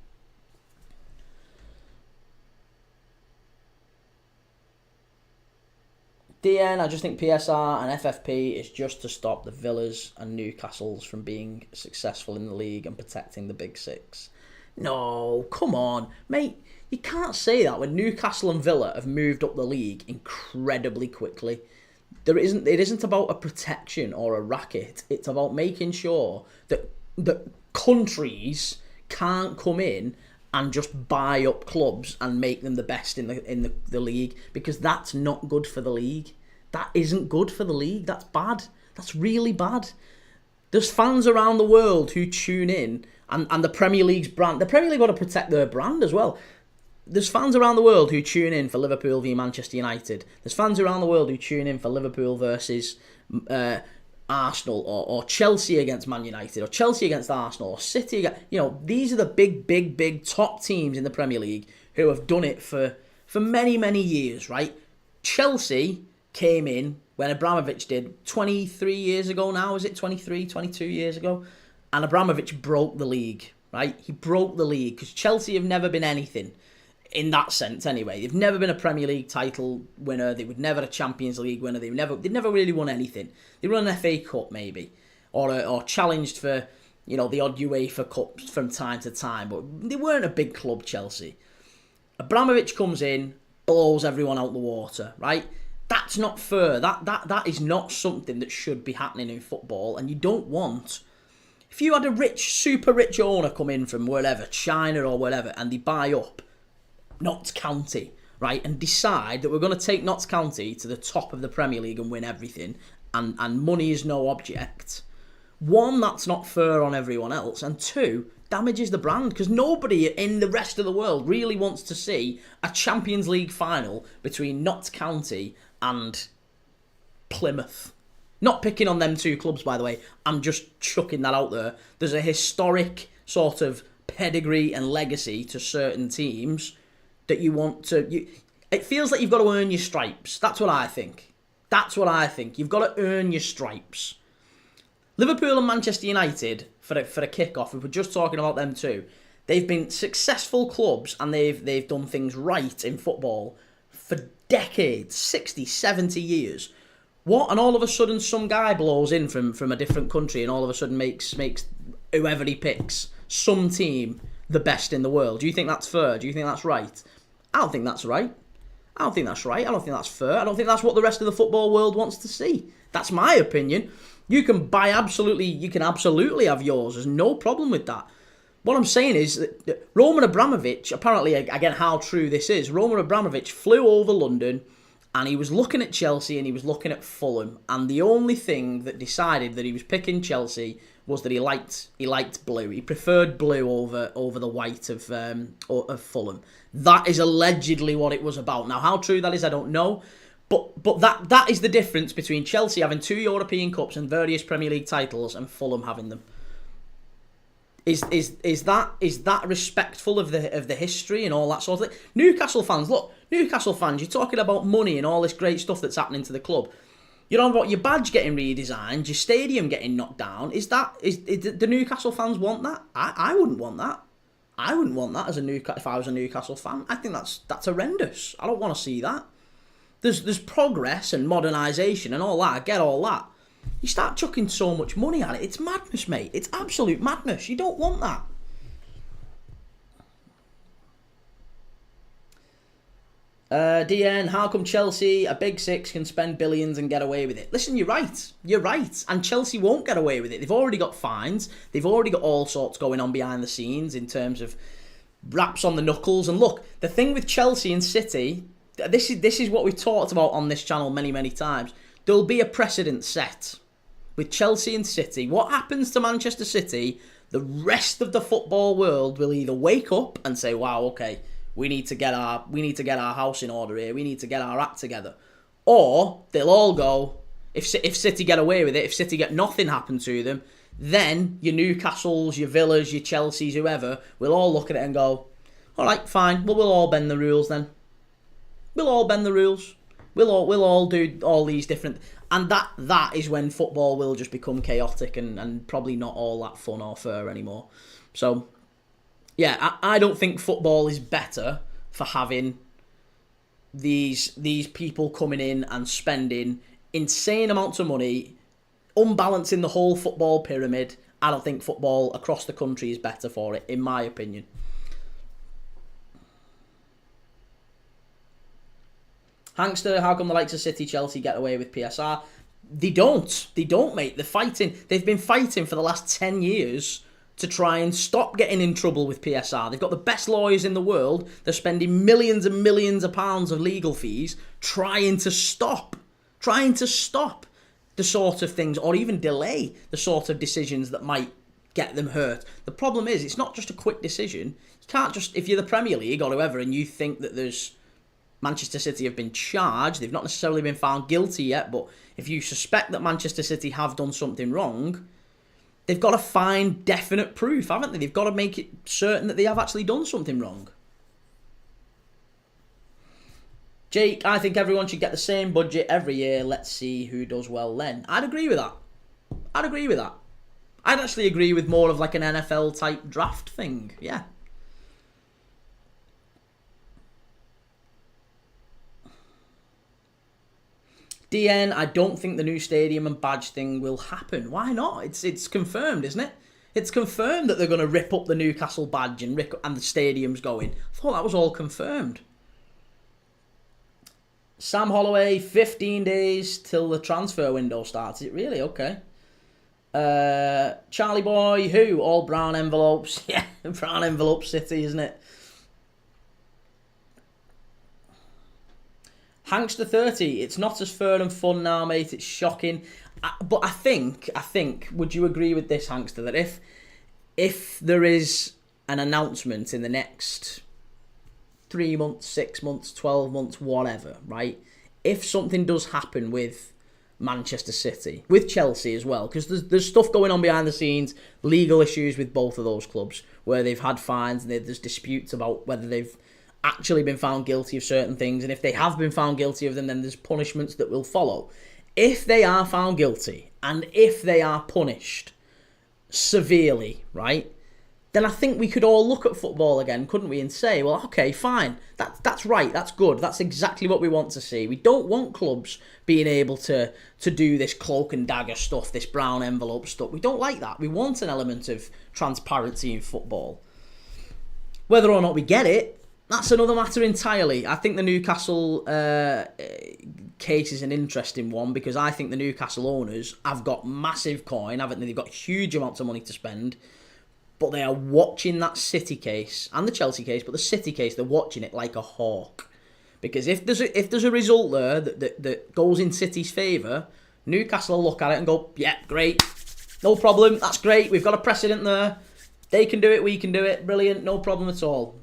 DN, I just think PSR and FFP is just to stop the Villas and Newcastles from being successful in the league and protecting the Big Six. No, come on, mate. You can't say that when Newcastle and Villa have moved up the league incredibly quickly. It isn't about a protection or a racket. It's about making sure that countries can't come in and just buy up clubs and make them the best in the league, because that's not good for the league. That isn't good for the league. That's bad. That's really bad. There's fans around the world who tune in, and the Premier League's brand. The Premier League want to protect their brand as well. There's fans around the world who tune in for Liverpool v Manchester United. There's fans around the world who tune in for Liverpool versus Arsenal or Chelsea against Man United or Chelsea against Arsenal or City against, these are the big top teams in the Premier League who have done it for many years, right? Chelsea came in when Abramovich did 23 years ago now, is it 23, 22 years ago? And Abramovich broke the league, right? He broke the league because Chelsea have never been anything in that sense anyway. They've never been a Premier League title winner. They were never a Champions League winner. They've never really won anything. They won an FA Cup maybe, or challenged for the odd UEFA Cups from time to time, but they weren't a big club, Chelsea. Abramovich comes in, blows everyone out the water, right? That's not fair. That is not something that should be happening in football, and you don't want. If you had a super rich owner come in from wherever, China or wherever, and they buy up Notts County, right, and decide that we're going to take Notts County to the top of the Premier League and win everything, and money is no object. One, that's not fair on everyone else, and two, damages the brand, because nobody in the rest of the world really wants to see a Champions League final between Notts County and Plymouth. Not picking on them two clubs, by the way, I'm just chucking that out there. There's a historic sort of pedigree and legacy to certain teams that you want to. It feels like you've got to earn your stripes. That's what I think. You've got to earn your stripes. Liverpool and Manchester United, for the kick-off, we were just talking about them too. They've been successful clubs and they've done things right in football for decades, 60, 70 years. What? And all of a sudden some guy blows in from a different country and all of a sudden makes whoever he picks, some team, the best in the world. Do you think that's fair? Do you think that's right? I don't think that's right. I don't think that's fair. I don't think that's what the rest of the football world wants to see. That's my opinion. You can absolutely have yours. There's no problem with that. What I'm saying is that Roman Abramovich, apparently, again, how true this is, Roman Abramovich flew over London and he was looking at Chelsea and he was looking at Fulham, and the only thing that decided that he was picking Chelsea was that he liked blue. He preferred blue over the white of Fulham. That is allegedly what it was about. Now, how true that is, I don't know. But that is the difference between Chelsea having 2 European Cups and various Premier League titles and Fulham having them. Is that respectful of the history and all that sort of thing? Newcastle fans, you're talking about money and all this great stuff that's happening to the club. You're on about your badge getting redesigned, your stadium getting knocked down. Do Newcastle fans want that? I wouldn't want that. I wouldn't want that if I was a Newcastle fan. I think that's horrendous. I don't want to see that. There's progress and modernisation and all that. I get all that. You start chucking so much money at it. It's madness, mate. It's absolute madness. You don't want that. DN, how come Chelsea, a big six, can spend billions and get away with it? Listen, you're right. And Chelsea won't get away with it. They've already got fines. They've already got all sorts going on behind the scenes in terms of raps on the knuckles. And look, the thing with Chelsea and City, this is what we've talked about on this channel many times. There'll be a precedent set with Chelsea and City. What happens to Manchester City, the rest of the football world will either wake up and say, wow, okay, we need to get our house in order here. We need to get our act together. Or they'll all go, if City get away with it, if City get nothing happen to them, then your Newcastles, your Villas, your Chelseas, whoever, will all look at it and go, all right, fine, well, we'll all bend the rules then. We'll all bend the rules. We'll all do all these different... And that is when football will just become chaotic and probably not all that fun or fair anymore. So... yeah, I don't think football is better for having these people coming in and spending insane amounts of money, unbalancing the whole football pyramid. I don't think football across the country is better for it, in my opinion. Hankster, how come the likes of City, Chelsea get away with PSR? They don't, mate. They're fighting. They've been fighting for the last 10 years to try and stop getting in trouble with PSR. They've got the best lawyers in the world. They're spending millions and millions of pounds of legal fees trying to stop the sort of things, or even delay the sort of decisions that might get them hurt. The problem is, it's not just a quick decision. You can't just, if you're the Premier League or whoever, and you think that there's Manchester City have been charged. They've not necessarily been found guilty yet, but if you suspect that Manchester City have done something wrong, they've got to find definite proof, haven't they? They've got to make it certain that they have actually done something wrong. Jake, I think everyone should get the same budget every year. Let's see who does well then. I'd agree with that. I'd actually agree with more of like an NFL type draft thing. Yeah. DN, I don't think the new stadium and badge thing will happen. Why not? It's confirmed, isn't it? It's confirmed that they're going to rip up the Newcastle badge and the stadium's going. I thought that was all confirmed. Sam Holloway, 15 days till the transfer window starts. Is it really? Okay. Charlie Boy, who? All brown envelopes. Yeah, brown envelope city, isn't it? Hankster 30, it's not as fair and fun now, mate. It's shocking. But I think, would you agree with this, Hankster, that if there is an announcement in the next 3 months, 6 months, 12 months, whatever, right? If something does happen with Manchester City, with Chelsea as well, because there's stuff going on behind the scenes, legal issues with both of those clubs, where they've had fines and there's disputes about whether they've actually been found guilty of certain things, and if they have been found guilty of them, then there's punishments that will follow. If they are found guilty, and if they are punished severely, right, then I think we could all look at football again, couldn't we, and say, well, okay, fine, that's right, that's good, that's exactly what we want to see. We don't want clubs being able to do this cloak and dagger stuff, this brown envelope stuff. We don't like that. We want an element of transparency in football. Whether or not we get it, that's another matter entirely. I think the Newcastle case is an interesting one, because I think the Newcastle owners have got massive coin, haven't they? They've got huge amounts of money to spend, but they are watching that City case and the Chelsea case, but the City case, they're watching it like a hawk. Because if there's a result there that goes in City's favour, Newcastle will look at it and go, yeah, great, no problem, that's great, we've got a precedent there, they can do it, we can do it, brilliant, no problem at all.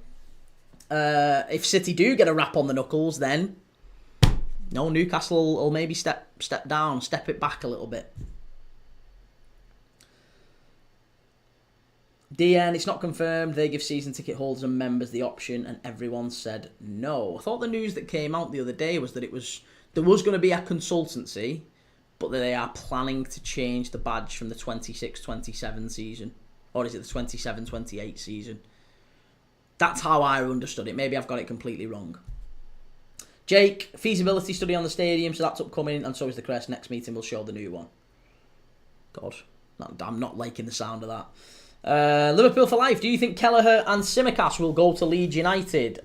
If City do get a rap on the knuckles, then no, Newcastle will maybe step down, step it back a little bit. DN, it's not confirmed. They give season ticket holders and members the option, and everyone said no. I thought the news that came out the other day was that there was going to be a consultancy, but that they are planning to change the badge from the 26-27 season, or is it the 27-28 season? That's how I understood it. Maybe I've got it completely wrong. Jake, feasibility study on the stadium, so that's upcoming, and so is the crest. Next meeting will show the new one. God, I'm not liking the sound of that. Liverpool for life. Do you think Kelleher and Tsimikas will go to Leeds United?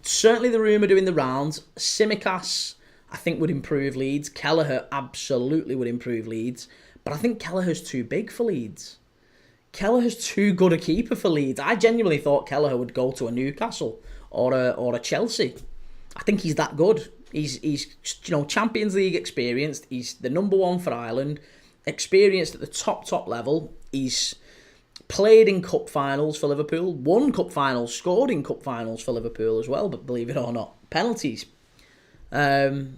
Certainly the rumour doing the rounds. Tsimikas, I think, would improve Leeds. Kelleher absolutely would improve Leeds. But I think Kelleher's too big for Leeds. Kelleher's too good a keeper for Leeds. I genuinely thought Kelleher would go to a Newcastle or a Chelsea. I think he's that good. He's Champions League experienced. He's the number one for Ireland. Experienced at the top level. He's played in cup finals for Liverpool. Won cup finals. Scored in cup finals for Liverpool as well. But believe it or not, penalties. So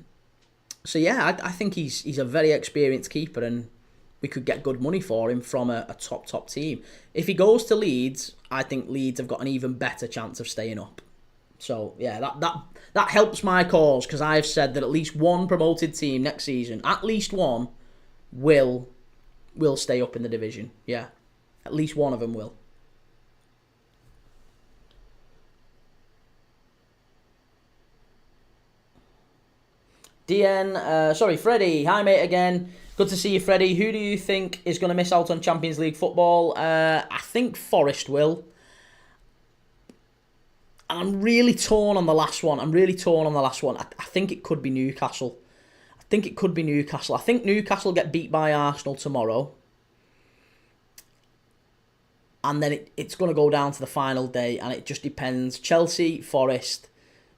yeah, I think he's a very experienced keeper, and we could get good money for him from a top team. If he goes to Leeds, I think Leeds have got an even better chance of staying up. So yeah, that helps my cause, because I've said that at least one promoted team next season, at least one, will stay up in the division. Yeah, at least one of them will. Freddie. Hi, mate, again. Good to see you, Freddie. Who do you think is going to miss out on Champions League football? I think Forest will. And I'm really torn on the last one. I think it could be Newcastle. I think Newcastle get beat by Arsenal tomorrow. And then it's going to go down to the final day, and it just depends. Chelsea, Forest,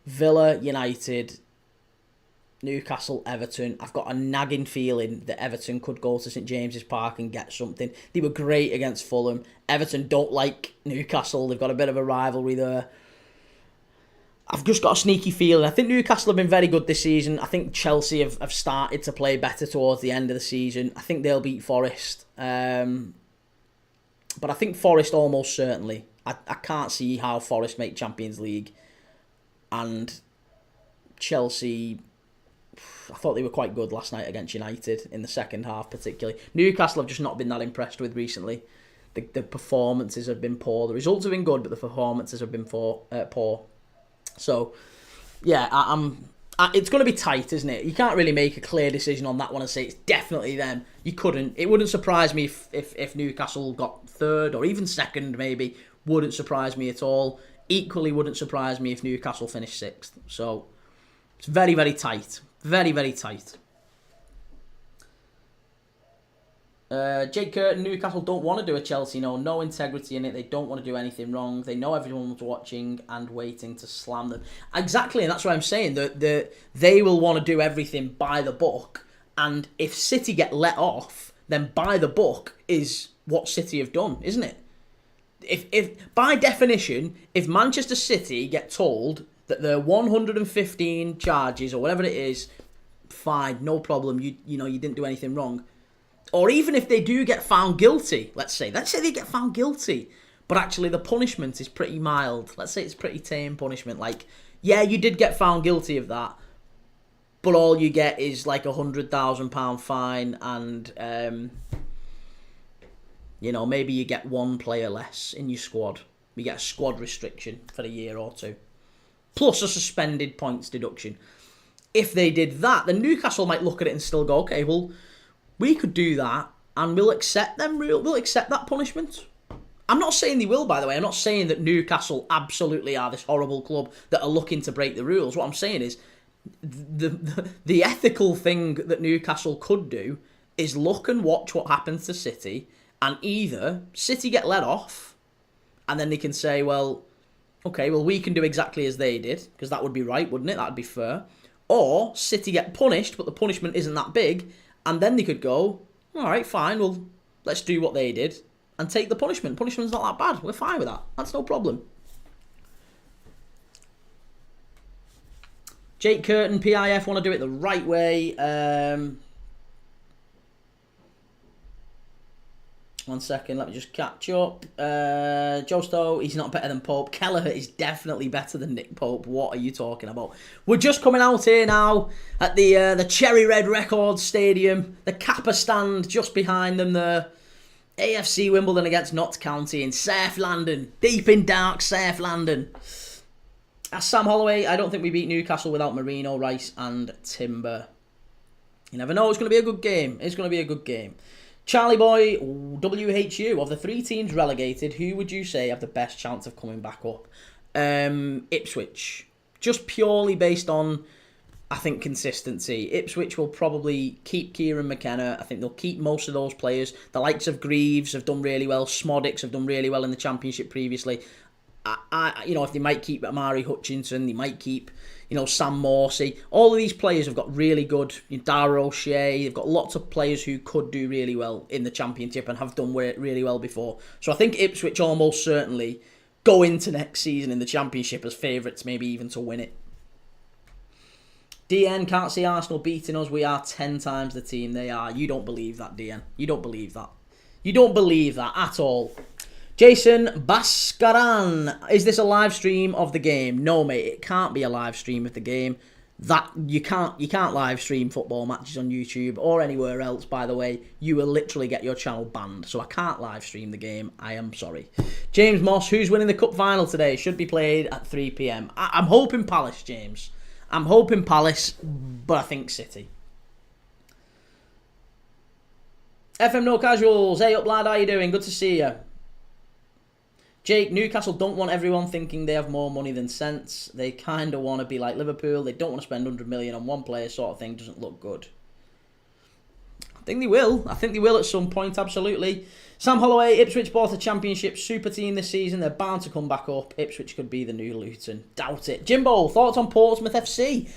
Villa, United, Newcastle, Everton. I've got a nagging feeling that Everton could go to St James's Park and get something. They were great against Fulham. Everton don't like Newcastle. They've got a bit of a rivalry there. I've just got a sneaky feeling. I think Newcastle have been very good this season. I think Chelsea have started to play better towards the end of the season. I think they'll beat Forest. But I think Forest almost certainly. I can't see how Forest make Champions League. And Chelsea, I thought they were quite good last night against United in the second half particularly. Newcastle have just not been that impressed with recently. The performances have been poor. The results have been good, but the performances have been poor. So, yeah, it's going to be tight, isn't it? You can't really make a clear decision on that one and say it's definitely them. You couldn't. It wouldn't surprise me if Newcastle got third or even second, maybe. Wouldn't surprise me at all. Equally wouldn't surprise me if Newcastle finished sixth. So, it's very, very tight. Very, very tight. Jake Curtin, Newcastle don't want to do a Chelsea, no integrity in it. They don't want to do anything wrong. They know everyone's watching and waiting to slam them. Exactly, and that's what I'm saying. They will want to do everything by the book, and if City get let off, then by the book is what City have done, isn't it? If by definition, if Manchester City get told that their 115 charges or whatever it is, fine, no problem. You didn't do anything wrong. Or even if they do get found guilty, let's say they get found guilty, but actually the punishment is pretty mild. Let's say it's pretty tame punishment. Like, yeah, you did get found guilty of that, but all you get is like £100,000 fine and, maybe you get one player less in your squad. You get a squad restriction for a year or two, plus a suspended points deduction. If they did that, then Newcastle might look at it and still go, okay, well, we could do that, and we'll accept them. We'll accept that punishment. I'm not saying they will, by the way. I'm not saying that Newcastle absolutely are this horrible club that are looking to break the rules. What I'm saying is the ethical thing that Newcastle could do is look and watch what happens to City, and either City get let off, and then they can say, well, okay, well, we can do exactly as they did, because that would be right, wouldn't it? That would be fair. Or City get punished, but the punishment isn't that big, and then they could go, all right, fine, well, let's do what they did and take the punishment. Punishment's not that bad. We're fine with that. That's no problem. Jake Curtin, PIF, want to do it the right way. One second, let me just catch up. Josto, he's not better than Pope. Kelleher is definitely better than Nick Pope. What are you talking about? We're just coming out here now at the Cherry Red Records Stadium. The Kappa stand just behind them there. AFC Wimbledon against Notts County in South London. Deep in dark South London. As Sam Holloway, I don't think we beat Newcastle without Marino, Rice and Timber. You never know, it's going to be a good game. It's going to be a good game. Charlie Boy, WHU, of the three teams relegated, who would you say have the best chance of coming back up? Ipswich. Just purely based on, I think, consistency. Ipswich will probably keep Kieran McKenna. I think they'll keep most of those players. The likes of Greaves have done really well. Smodics have done really well in the Championship previously. If they might keep Amari Hutchinson, they might keep, Sam Morsey. All of these players have got really good, Dara O'Shea. They've got lots of players who could do really well in the Championship and have done really well before. So I think Ipswich almost certainly go into next season in the Championship as favourites, maybe even to win it. DN, can't see Arsenal beating us. We are 10 times the team they are. You don't believe that, DN. You don't believe that. You don't believe that at all. Jason Baskaran, is this a live stream of the game? No, mate, it can't be a live stream of the game. That you can't live stream football matches on YouTube or anywhere else, by the way. You will literally get your channel banned. So I can't live stream the game. I am sorry. James Moss, who's winning the cup final today? Should be played at 3 p.m. I'm hoping Palace, James. I'm hoping Palace, but I think City. FM No Casuals, hey up lad, how you doing? Good to see you. Jake, Newcastle don't want everyone thinking they have more money than sense. They kind of want to be like Liverpool. They don't want to spend 100 million on one player, sort of thing. Doesn't look good. I think they will. I think they will at some point, absolutely. Sam Holloway, Ipswich bought a Championship super team this season. They're bound to come back up. Ipswich could be the new Luton. Doubt it. Jimbo, thoughts on Portsmouth FC?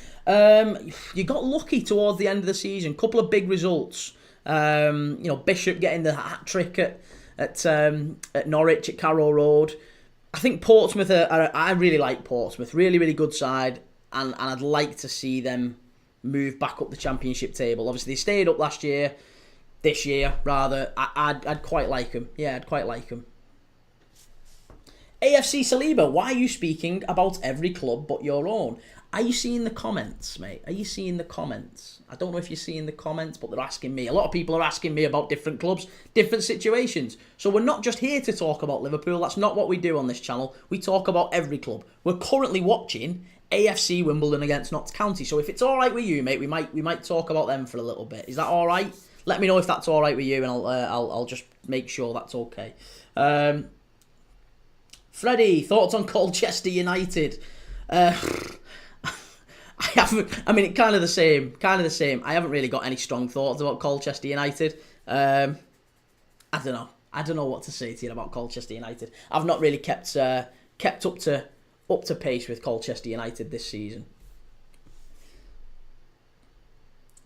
You got lucky towards the end of the season. Couple of big results. Bishop getting the hat-trick at Norwich at Carrow Road. I think Portsmouth I really like Portsmouth. Really, really good side. And I'd like to see them move back up the Championship table. Obviously, they stayed up last year. This year, rather. I'd quite like them. Yeah, I'd quite like them. AFC Saliba, why are you speaking about every club but your own? Are you seeing the comments, mate? Are you seeing the comments? I don't know if you're seeing the comments, but they're asking me. A lot of people are asking me about different clubs, different situations. So we're not just here to talk about Liverpool. That's not what we do on this channel. We talk about every club. We're currently watching AFC Wimbledon against Notts County. So if it's all right with you, mate, we might talk about them for a little bit. Is that all right? Let me know if that's all right with you, and I'll just make sure that's okay. Freddie, thoughts on Colchester United? I haven't. I mean, kind of the same. I haven't really got any strong thoughts about Colchester United. I don't know. I don't know what to say to you about Colchester United. I've not really kept up to pace with Colchester United this season.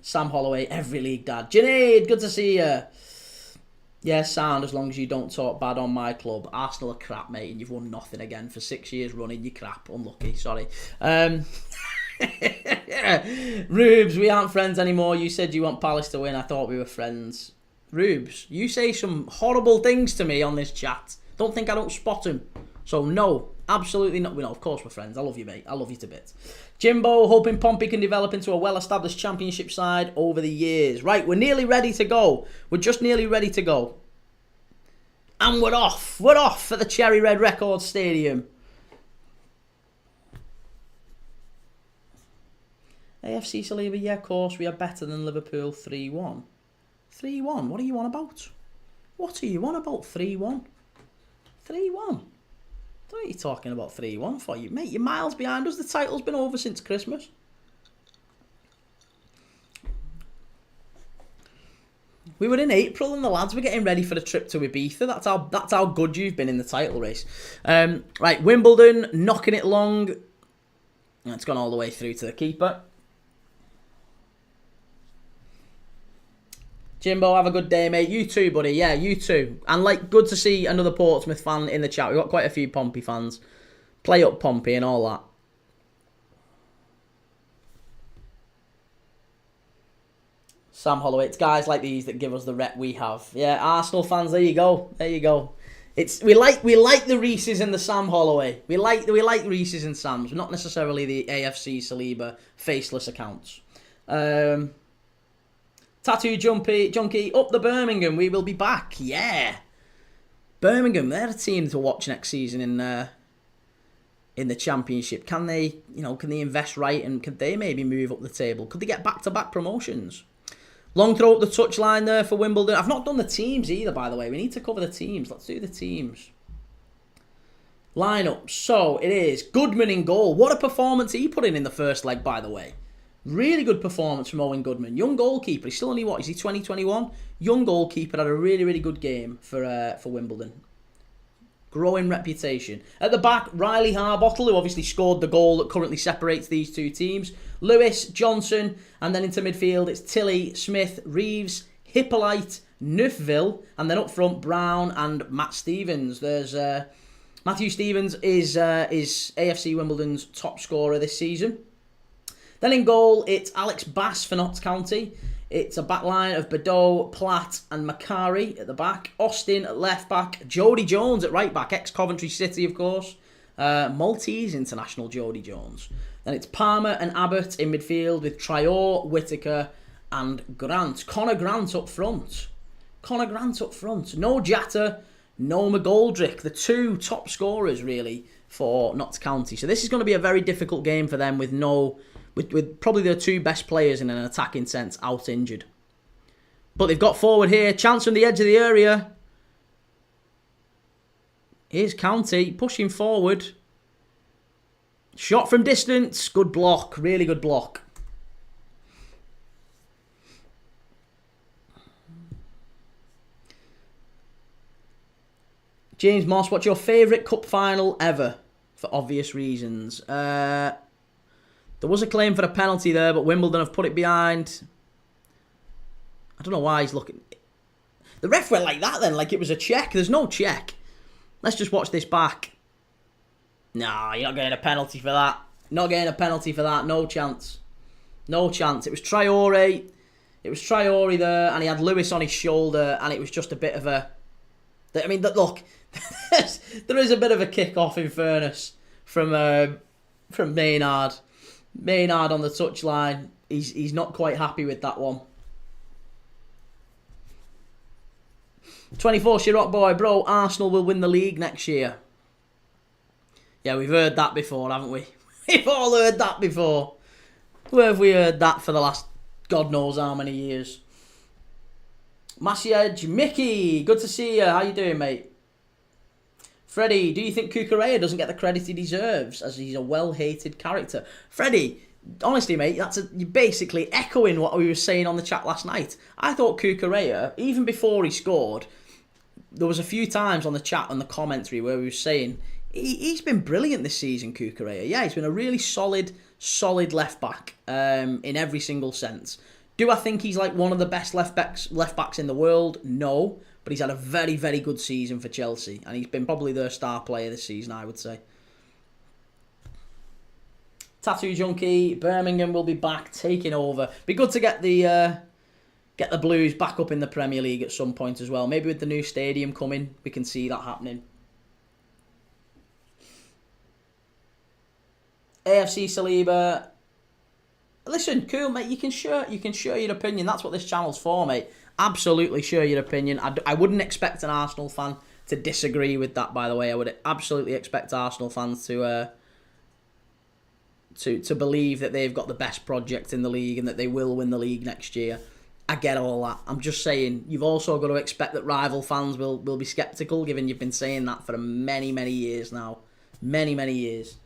Sam Holloway, every league dad. Junaid, good to see you. Yeah, sound, as long as you don't talk bad on my club. Arsenal are crap, mate, and you've won nothing again for 6 years running. You're crap. Unlucky, sorry. Rubes, we aren't friends anymore. You said you want Palace to win. I thought we were friends. Rubes, you say some horrible things to me on this chat. Don't think I don't spot him. So, no, absolutely not. Well, no, of course we're friends. I love you, mate. I love you to bits. Jimbo, hoping Pompey can develop into a well-established Championship side over the years. Right, we're nearly ready to go. We're just nearly ready to go. And we're off. We're off at the Cherry Red Records Stadium. AFC Saliba, yeah, of course, we are better than Liverpool 3-1. 3-1, what are you on about? What are you on about, 3-1? 3-1. What are you talking about 3-1 for? You, mate, you're miles behind us. The title's been over since Christmas. We were in April and the lads were getting ready for the trip to Ibiza. That's how good you've been in the title race. Right, Wimbledon, knocking it long. It's gone all the way through to the keeper. Jimbo, have a good day, mate. You too, buddy. Yeah, you too. And, good to see another Portsmouth fan in the chat. We've got quite a few Pompey fans. Play up Pompey and all that. Sam Holloway. It's guys like these that give us the rep we have. Yeah, Arsenal fans, there you go. There you go. We like the Reeses and the Sam Holloway. We like Reeses and Sams, not necessarily the AFC Saliba faceless accounts. Tattoo Junkie, up the Birmingham. We will be back. Yeah. Birmingham, they're a team to watch next season in the Championship. Can they invest right, and could they maybe move up the table? Could they get back-to-back promotions? Long throw up the touchline there for Wimbledon. I've not done the teams either, by the way. We need to cover the teams. Let's do the teams. Lineup. So it is Goodman in goal. What a performance he put in the first leg, by the way. Really good performance from Owen Goodman. Young goalkeeper. He's still only, is he 2021? Young goalkeeper, had a really, really good game for Wimbledon. Growing reputation. At the back, Riley Harbottle, who obviously scored the goal that currently separates these two teams. Lewis, Johnson, and then into midfield, it's Tilly, Smith, Reeves, Hippolyte, Neufville, and then up front, Brown and Matt Stevens. There's Matthew Stevens is AFC Wimbledon's top scorer this season. Then in goal, it's Alex Bass for Notts County. It's a back line of Badeau, Platt and Macari at the back. Austin at left back. Jody Jones at right back. Ex-Coventry City, of course. Maltese international Jody Jones. Then it's Palmer and Abbott in midfield with Traore, Whittaker and Grant. Connor Grant up front. No Jatta, no McGoldrick. The two top scorers, really, for Notts County. So this is going to be a very difficult game for them with probably their two best players in an attacking sense out injured. But they've got forward here. Chance from the edge of the area. Here's County pushing forward. Shot from distance. Good block. Really good block. James Moss, what's your favourite cup final ever? For obvious reasons. There was a claim for a penalty there, but Wimbledon have put it behind. I don't know why he's looking. The ref went like that then, like it was a check. There's no check. Let's just watch this back. Nah, you're not getting a penalty for that. Not getting a penalty for that. No chance. No chance. It was Traore. It was Traore there, and he had Lewis on his shoulder, and it was just a bit of a... I mean, look, there is a bit of a kick-off, in fairness, from Maynard. Maynard on the touchline. He's not quite happy with that one. 24 Shirok boy, bro, Arsenal will win the league next year. Yeah, we've heard that before, haven't we? We've all heard that before. Where have we heard that for the last God knows how many years? Massey Edge, Mickey, good to see you. How you doing, mate? Freddie, do you think Cucurella doesn't get the credit he deserves, as he's a well-hated character? Freddie, honestly, mate, you're basically echoing what we were saying on the chat last night. I thought Cucurella, even before he scored, there was a few times on the chat and the commentary where we were saying he's been brilliant this season, Cucurella. Yeah, he's been a really solid left-back in every single sense. Do I think he's like one of the best left-backs in the world? No. But he's had a very, very good season for Chelsea. And he's been probably their star player this season, I would say. Tattoo Junkie, Birmingham will be back, taking over. Be good to get the Blues back up in the Premier League at some point as well. Maybe with the new stadium coming, we can see that happening. AFC Saliba. Listen, cool, mate. You can share your opinion. That's what this channel's for, mate. Absolutely share your opinion. I wouldn't expect an Arsenal fan to disagree with that, by the way. I would absolutely expect Arsenal fans to believe that they've got the best project in the league and that they will win the league next year. I get all that. I'm just saying, you've also got to expect that rival fans will be sceptical, given you've been saying that for many, many years now. Many, many years.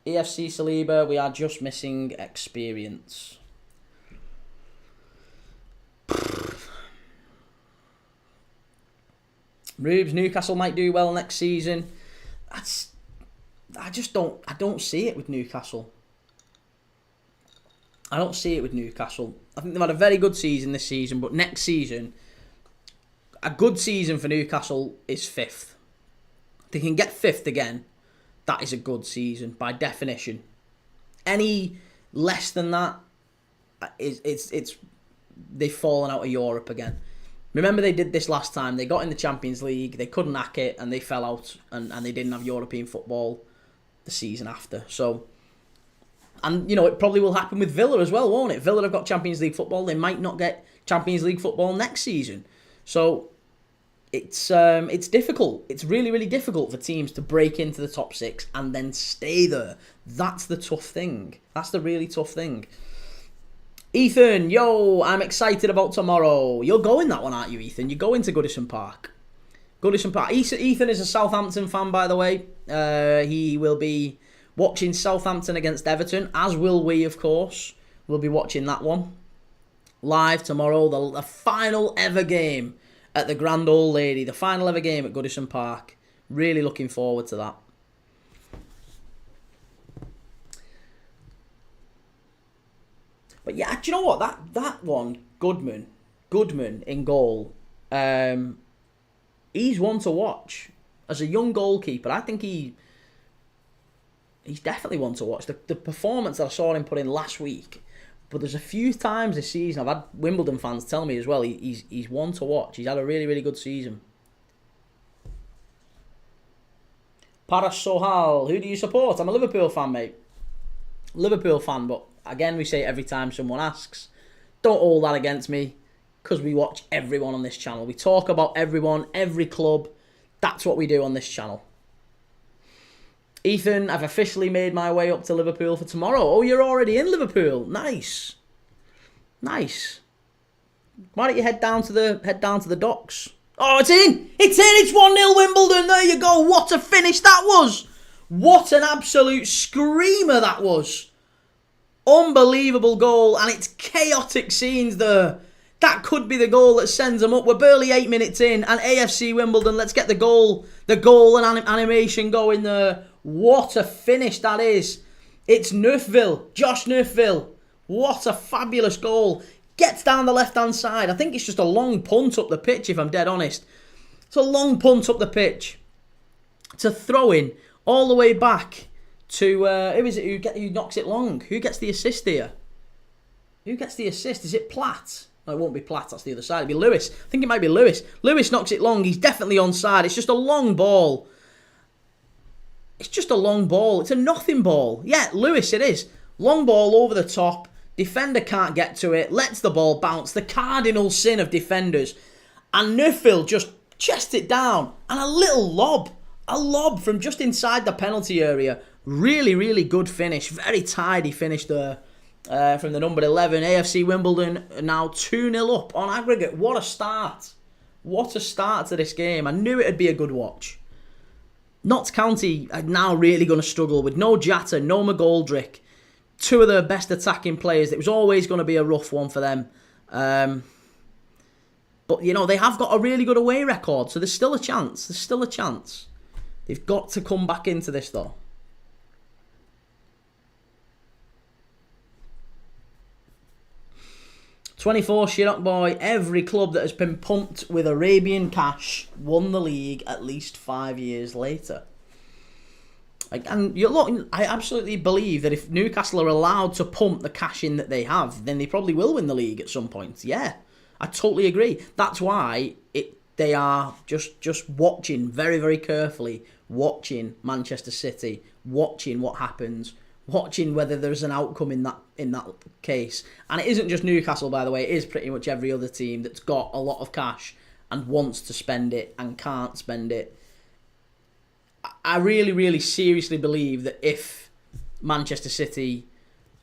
EFC Saliba, we are just missing experience. Rubes, Newcastle might do well next season. I don't see it with Newcastle. I don't see it with Newcastle. I think they've had a very good season this season, but next season, a good season for Newcastle is 5th. If they can get 5th again, that is a good season by definition. Any less than that, they've fallen out of Europe again. Remember they did this last time. They got in the Champions League, they couldn't hack it, and they fell out, and they didn't have European football the season after. So, and it probably will happen with Villa as well, won't it? Villa have got Champions League football. They might not get Champions League football next season. So it's difficult. It's really, really difficult for teams to break into the top 6 and then stay there. That's the tough thing. That's the really tough thing. Ethan, yo, I'm excited about tomorrow. You're going that one, aren't you, Ethan? You're going to Goodison Park. Goodison Park. Ethan is a Southampton fan, by the way. He will be watching Southampton against Everton, as will we, of course. We'll be watching that one live tomorrow. The final ever game at the Grand Old Lady. The final ever game at Goodison Park. Really looking forward to that. But yeah, do you know what? That one, Goodman in goal, he's one to watch. As a young goalkeeper, I think he's definitely one to watch. The performance that I saw him put in last week, but there's a few times this season I've had Wimbledon fans tell me as well, he's one to watch. He's had a really, really good season. Paras Sohal, who do you support? I'm a Liverpool fan, mate. Liverpool fan, but again, we say it every time someone asks. Don't hold that against me, because we watch everyone on this channel. We talk about everyone, every club. That's what we do on this channel. Ethan, I've officially made my way up to Liverpool for tomorrow. Oh, you're already in Liverpool. Nice. Nice. Why don't you head down to the docks? Oh, it's in! It's in! It's 1-0 Wimbledon! There you go! What a finish that was! What an absolute screamer that was! Unbelievable goal, and it's chaotic scenes there. That could be the goal that sends them up. We're barely 8 minutes in, and AFC Wimbledon, let's get the goal and animation going there. What a finish that is. It's Neufville, Josh Neufville. What a fabulous goal. Gets down the left-hand side. I think it's just a long punt up the pitch, if I'm dead honest. It's a long punt up the pitch to throw in all the way back to who is it who knocks it long? Who gets the assist here? Who gets the assist? Is it Platt? No, it won't be Platt. That's the other side. It'll be Lewis. I think it might be Lewis. Lewis knocks it long. He's definitely onside. It's just a long ball. It's just a long ball. It's a nothing ball. Yeah, Lewis it is. Long ball over the top. Defender can't get to it. Lets the ball bounce. The cardinal sin of defenders. And Neufville just chests it down. And a little lob. A lob from just inside the penalty area. Really, really good finish. Very tidy finish there. From the number 11. AFC Wimbledon now 2-0 up on aggregate. What a start. What a start to this game. I knew it'd be a good watch. Notts County are now really going to struggle with no Jatta, no McGoldrick. Two of their best attacking players. It was always going to be a rough one for them. But, you know, they have got a really good away record. So there's still a chance. There's still a chance. They've got to come back into this, though. "24 Chinook boy, every club that has been pumped with Arabian cash won the league at least 5 years later." And you look, I absolutely believe that if Newcastle are allowed to pump the cash in that they have, then they probably will win the league at some point. Yeah, I totally agree. That's why they are just watching very, very carefully, watching Manchester City, watching what happens, watching whether there's an outcome in that case. And it isn't just Newcastle, by the way. It is pretty much every other team that's got a lot of cash and wants to spend it and can't spend it. I really, really seriously believe that if Manchester City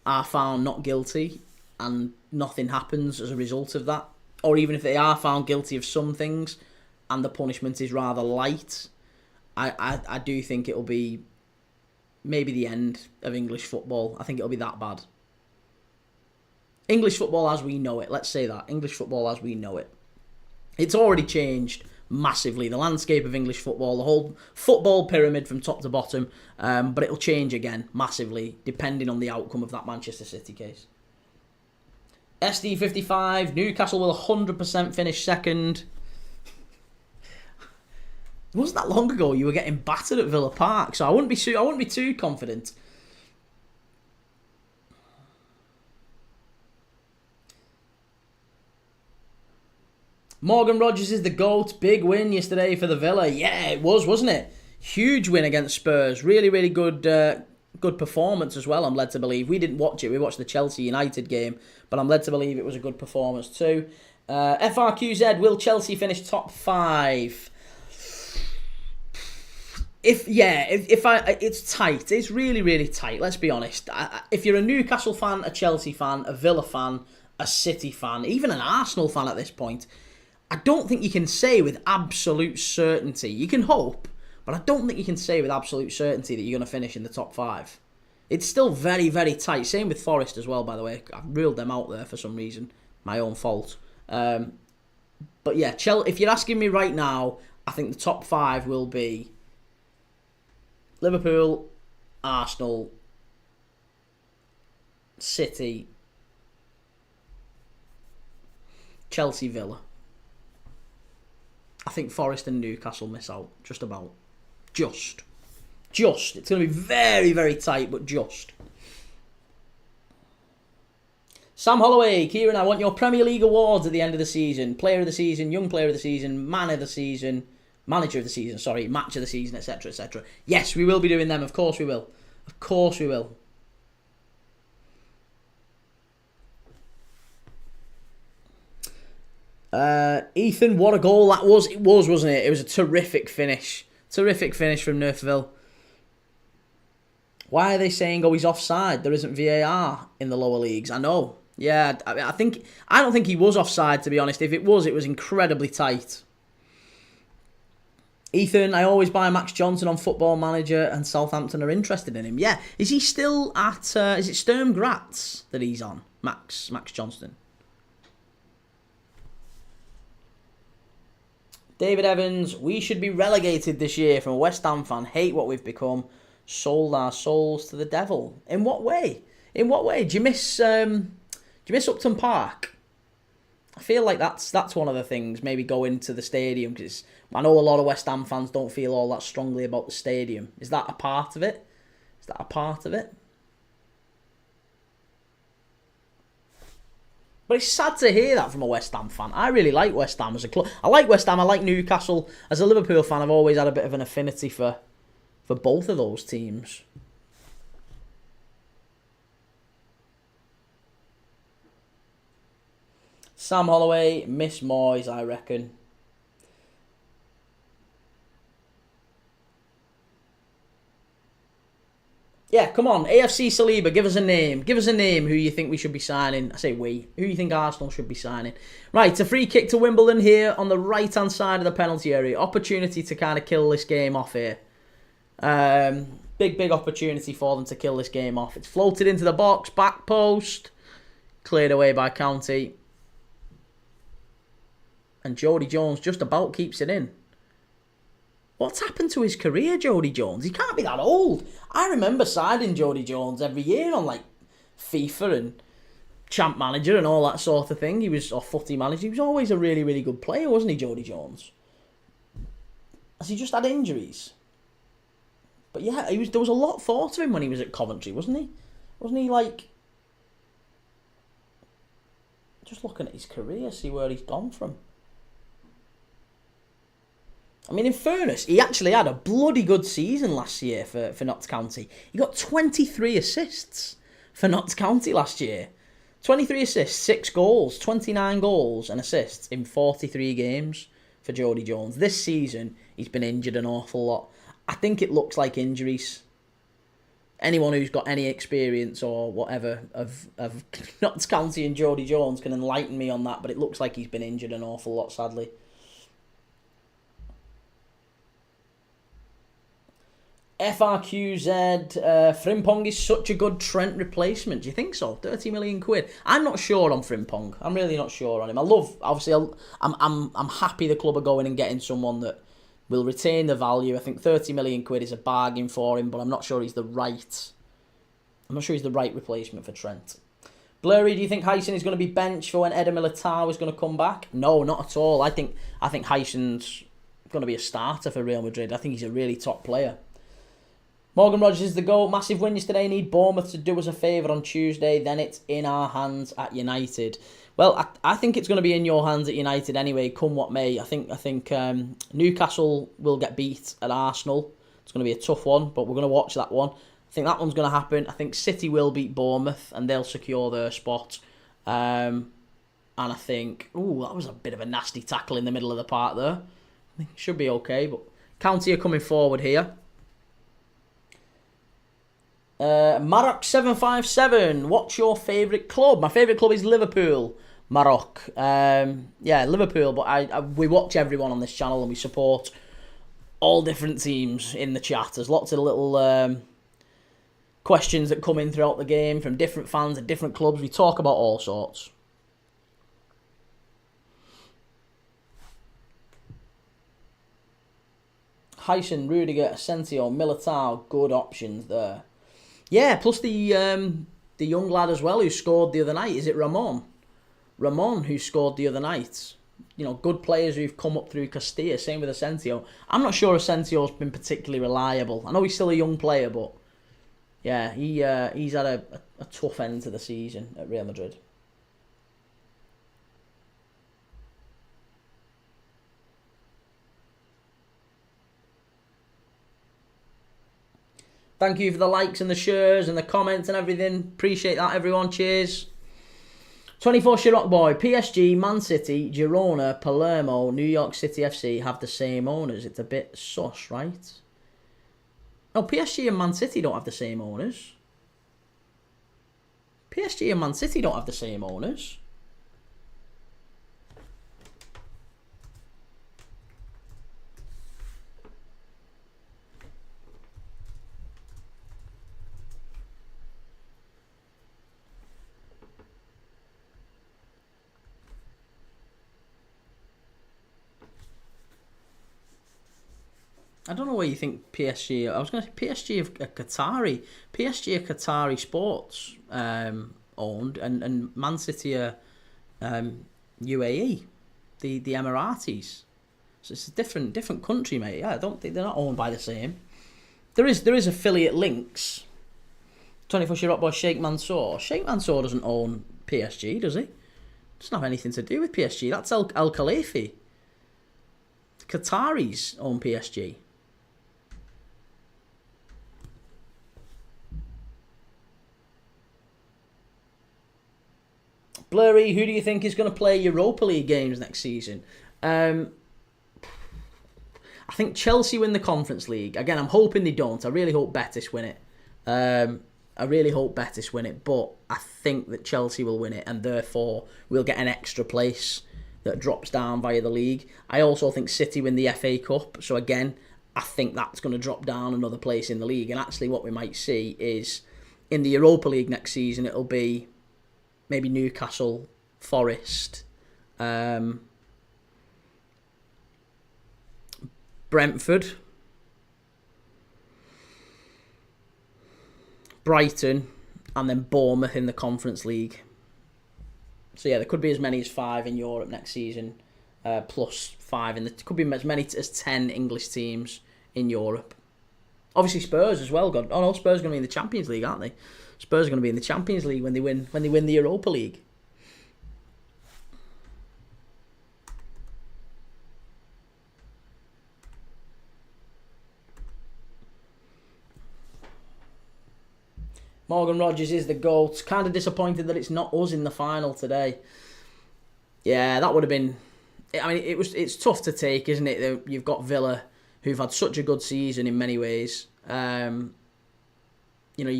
are found not guilty and nothing happens as a result of that, or even if they are found guilty of some things and the punishment is rather light, I do think it'll be maybe the end of English football. I think it'll be that bad. English football as we know it, let's say that. English football as we know it. It's already changed massively. The landscape of English football, the whole football pyramid from top to bottom, but it'll change again massively depending on the outcome of that Manchester City case. SD55, Newcastle will 100% finish second. It wasn't that long ago you were getting battered at Villa Park, so I wouldn't be too confident. Morgan Rogers is the GOAT. Big win yesterday for the Villa. Yeah, it was, wasn't it? Huge win against Spurs. Really, really good performance as well, I'm led to believe. We didn't watch it. We watched the Chelsea United game, but I'm led to believe it was a good performance too. FRQZ, will Chelsea finish top 5? It's tight. It's really, really tight. Let's be honest. If you're a Newcastle fan, a Chelsea fan, a Villa fan, a City fan, even an Arsenal fan at this point, I don't think you can say with absolute certainty. You can hope, but I don't think you can say with absolute certainty that you're going to finish in the top 5. It's still very, very tight. Same with Forest as well, by the way. I've ruled them out there for some reason. My own fault. But yeah, if you're asking me right now, I think the top 5 will be Liverpool, Arsenal, City, Chelsea, Villa. I think Forest and Newcastle miss out. Just about. Just. It's going to be very, very tight, but just. Sam Holloway, Kieran, I want your Premier League awards at the end of the season. Player of the season, young player of the season, man of the season, manager of the season, match of the season, etc., etc. Yes, we will be doing them. Of course we will. Of course we will. Ethan, what a goal that was. It was, wasn't it? It was a terrific finish. Terrific finish from Neufville. Why are they saying, he's offside? There isn't VAR in the lower leagues. I know. Yeah, I don't think he was offside, to be honest. If it was incredibly tight. Ethan, I always buy Max Johnson on Football Manager and Southampton are interested in him. Yeah. Is he still at, is it Sturm Graz that he's on? Max Johnston. David Evans, we should be relegated this year from a West Ham fan. Hate what we've become. Sold our souls to the devil. In what way? In what way? Do you miss Upton Park? I feel like that's one of the things. Maybe go into the stadium, because I know a lot of West Ham fans don't feel all that strongly about the stadium. Is that a part of it? Is that a part of it? But it's sad to hear that from a West Ham fan. I really like West Ham as a club. I like West Ham. I like Newcastle. As a Liverpool fan, I've always had a bit of an affinity for both of those teams. Sam Holloway, Miss Moyes, I reckon. Yeah, come on. AFC Saliba, give us a name. Give us a name who you think we should be signing. I say we. Who you think Arsenal should be signing. Right, a free kick to Wimbledon here on the right-hand side of the penalty area. Opportunity to kind of kill this game off here. Big opportunity for them to kill this game off. It's floated into the box, back post. Cleared away by County. And Jody Jones just about keeps it in. What's happened to his career, Jody Jones? He can't be that old. I remember siding Jody Jones every year on like FIFA and Champ Manager and all that sort of thing. Or Footy Manager. He was always a really, really good player, wasn't he, Jody Jones? Has he just had injuries? But yeah, there was a lot thought of him when he was at Coventry, wasn't he? Wasn't he like... Just looking at his career, see where he's gone from. I mean, in fairness, he actually had a bloody good season last year for Notts County. He got 23 assists for Notts County last year. 23 assists, 6 goals, 29 goals and assists in 43 games for Jody Jones. This season, he's been injured an awful lot. I think it looks like injuries. Anyone who's got any experience or whatever of Notts County and Jody Jones can enlighten me on that, but it looks like he's been injured an awful lot, sadly. FRQZ, Frimpong is such a good Trent replacement. Do you think so? 30 million quid. I'm not sure on Frimpong. I'm really not sure on him. I'm happy the club are going and getting someone that will retain the value. I think 30 million quid is a bargain for him, but I'm not sure he's the right replacement for Trent. Blurry, do you think Hyson is going to be benched for when Eder Militao is going to come back? No, not at all. I think Hyson's going to be a starter for Real Madrid. I think he's a really top player. Morgan Rogers is the goal. Massive win yesterday. Need Bournemouth to do us a favour on Tuesday. Then it's in our hands at United. Well, I think it's going to be in your hands at United anyway, come what may. I think Newcastle will get beat at Arsenal. It's going to be a tough one, but we're going to watch that one. I think that one's going to happen. I think City will beat Bournemouth and they'll secure their spot. And I think, that was a bit of a nasty tackle in the middle of the park there. I think it should be okay, but County are coming forward here. Maroc 757. What's your favourite club? My favourite club is Liverpool. Maroc. Liverpool. But we watch everyone on this channel and we support all different teams in the chat. There's lots of little questions that come in throughout the game from different fans at different clubs. We talk about all sorts. Hyson, Rudiger, Asensio, Militao. Good options there. Yeah, plus the young lad as well who scored the other night. Is it Ramon? Ramon who scored the other night. Good players who've come up through Castilla. Same with Asensio. I'm not sure Asensio's been particularly reliable. I know he's still a young player, but yeah, he's had a tough end to the season at Real Madrid. Thank you for the likes and the shares and the comments and everything. Appreciate that, everyone. Cheers. 24 Chirac Boy. PSG, Man City, Girona, Palermo, New York City FC have the same owners. It's a bit sus, right? No, PSG and Man City don't have the same owners. PSG and Man City don't have the same owners. I don't know where you think PSG... I was going to say PSG are Qatari. PSG are Qatari sports owned, and Man City are UAE, the Emiratis. So it's a different country, mate. Yeah, I don't think they're not owned by the same. There is affiliate links. 24 Rock Boy Sheikh Mansour. Sheikh Mansour doesn't own PSG, does he? Doesn't have anything to do with PSG. That's Al Khalifi. Qataris own PSG. Blurry, who do you think is going to play Europa League games next season? I think Chelsea win the Conference League. Again, I'm hoping they don't. I really hope Betis win it. But I think that Chelsea will win it, and therefore we'll get an extra place that drops down via the league. I also think City win the FA Cup. So again, I think that's going to drop down another place in the league. And actually what we might see is in the Europa League next season, it'll be maybe Newcastle, Forest, Brentford, Brighton, and then Bournemouth in the Conference League. So yeah, there could be as many as 5 in Europe next season, plus 5 in the. Could be as many as 10 English teams in Europe. Obviously Spurs as well. Spurs are going to be in the Champions League, aren't they? Spurs are going to be in the Champions League when they win the Europa League. Morgan Rogers is the GOAT. Kind of disappointed that it's not us in the final today. Yeah, that would have been. I mean, it's tough to take, isn't it? You've got Villa, who've had such a good season in many ways. You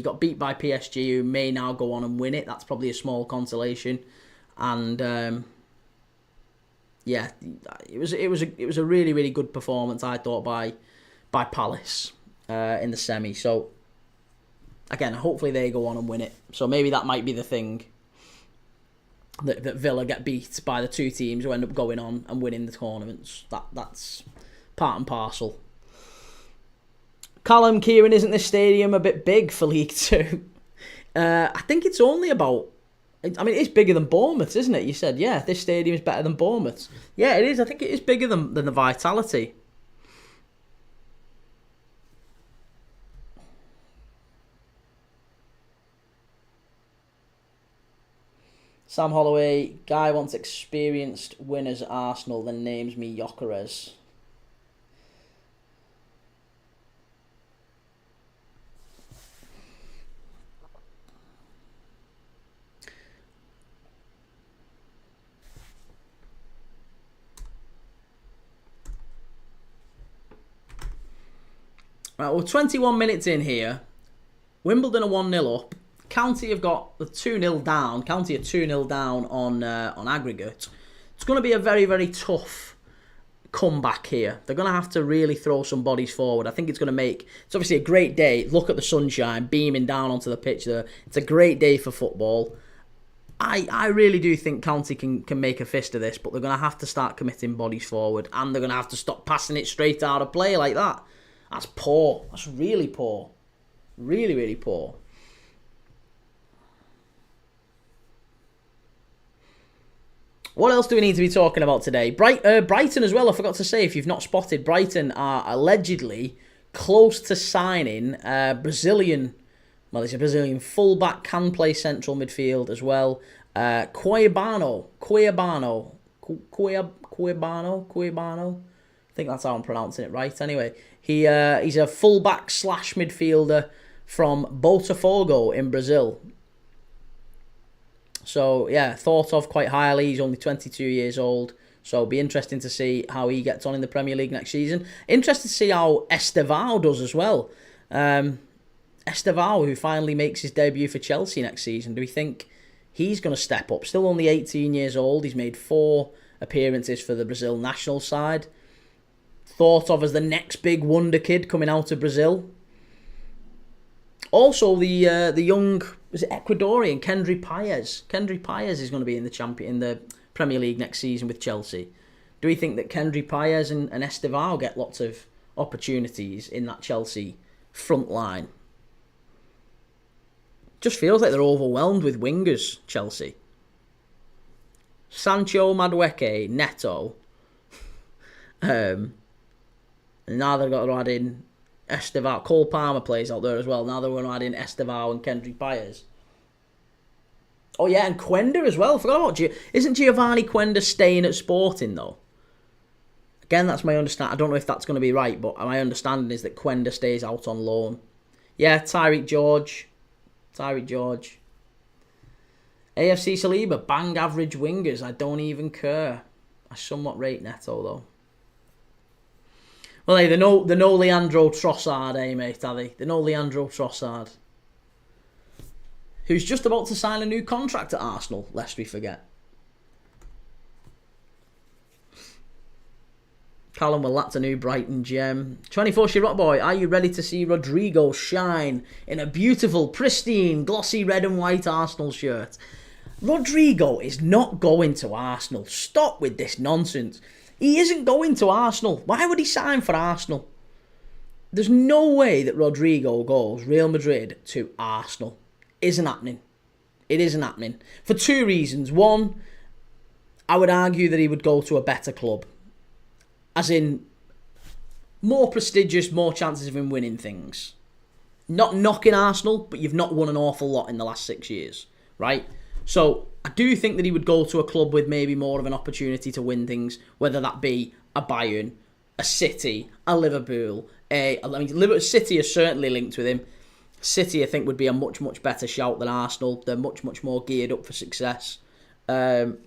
got beat by PSG, who may now go on and win it. That's probably a small consolation. And it was a really, really good performance, I thought, by Palace in the semi. So again, hopefully they go on and win it. So maybe that might be the thing, that Villa get beat by the two teams who end up going on and winning the tournaments. That's part and parcel. Callum Kieran, isn't this stadium a bit big for League Two? I think it's only about. I mean, it's bigger than Bournemouth's, isn't it? You said, yeah, this stadium is better than Bournemouth's. Yeah, it is. I think it is bigger than the Vitality. Sam Holloway, guy wants experienced winners at Arsenal, then names me Gyökeres. Right, we're 21 minutes in here. Wimbledon are 1-0 up. County have got the 2-0 down. County are 2-0 down on aggregate. It's going to be a very, very tough comeback here. They're going to have to really throw some bodies forward. I think it's going to make. It's obviously a great day. Look at the sunshine beaming down onto the pitch there. It's a great day for football. I really do think County can make a fist of this, but they're going to have to start committing bodies forward, and they're going to have to stop passing it straight out of play like that. That's poor. That's really poor. Really, really poor. What else do we need to be talking about today? Brighton as well, I forgot to say, if you've not spotted, Brighton are allegedly close to signing Brazilian. Well, he's a Brazilian fullback, can play central midfield as well. Cuiabano. I think that's how I'm pronouncing it right. Anyway, he's a fullback / midfielder from Botafogo in Brazil. So, yeah, thought of quite highly. He's only 22 years old. So, it'll be interesting to see how he gets on in the Premier League next season. Interested to see how Estevao does as well. Estevao, who finally makes his debut for Chelsea next season. Do we think he's going to step up? Still only 18 years old. He's made 4 appearances for the Brazil national side. Thought of as the next big wonder kid coming out of Brazil. Also, the young, was it Ecuadorian, Kendry Paez. Kendry Paez is going to be in the Premier League next season with Chelsea. Do we think that Kendry Paez and Estevao get lots of opportunities in that Chelsea front line? Just feels like they're overwhelmed with wingers, Chelsea. Sancho, Madueke, Neto. And now they've got to add in Estevao. Cole Palmer plays out there as well. Now they're going to add in Estevao and Kendrick Byers. Oh yeah, and Quenda as well. Forgot about Isn't Giovanni Quenda staying at Sporting though? Again, that's my understanding. I don't know if that's going to be right, but my understanding is that Quenda stays out on loan. Yeah, Tyreek George. AFC Saliba, bang average wingers. I don't even care. I somewhat rate Neto though. Well, hey, they know Leandro Trossard, mate, are they? They know Leandro Trossard, who's just about to sign a new contract at Arsenal, lest we forget. Callum, well, that's a new Brighton gem. 24 Shirot Boy, are you ready to see Rodrigo shine in a beautiful, pristine, glossy red and white Arsenal shirt? Rodrigo is not going to Arsenal. Stop with this nonsense. He isn't going to Arsenal. Why would he sign for Arsenal? There's no way that Rodrigo goes Real Madrid to Arsenal. Isn't happening. It isn't happening. For two reasons. One, I would argue that he would go to a better club. As in, more prestigious, more chances of him winning things. Not knocking Arsenal, but you've not won an awful lot in the last 6 years. Right? So, I do think that he would go to a club with maybe more of an opportunity to win things, whether that be a Bayern, a City, a Liverpool. City are certainly linked with him. City, I think, would be a much, much better shout than Arsenal. They're much, much more geared up for success. So,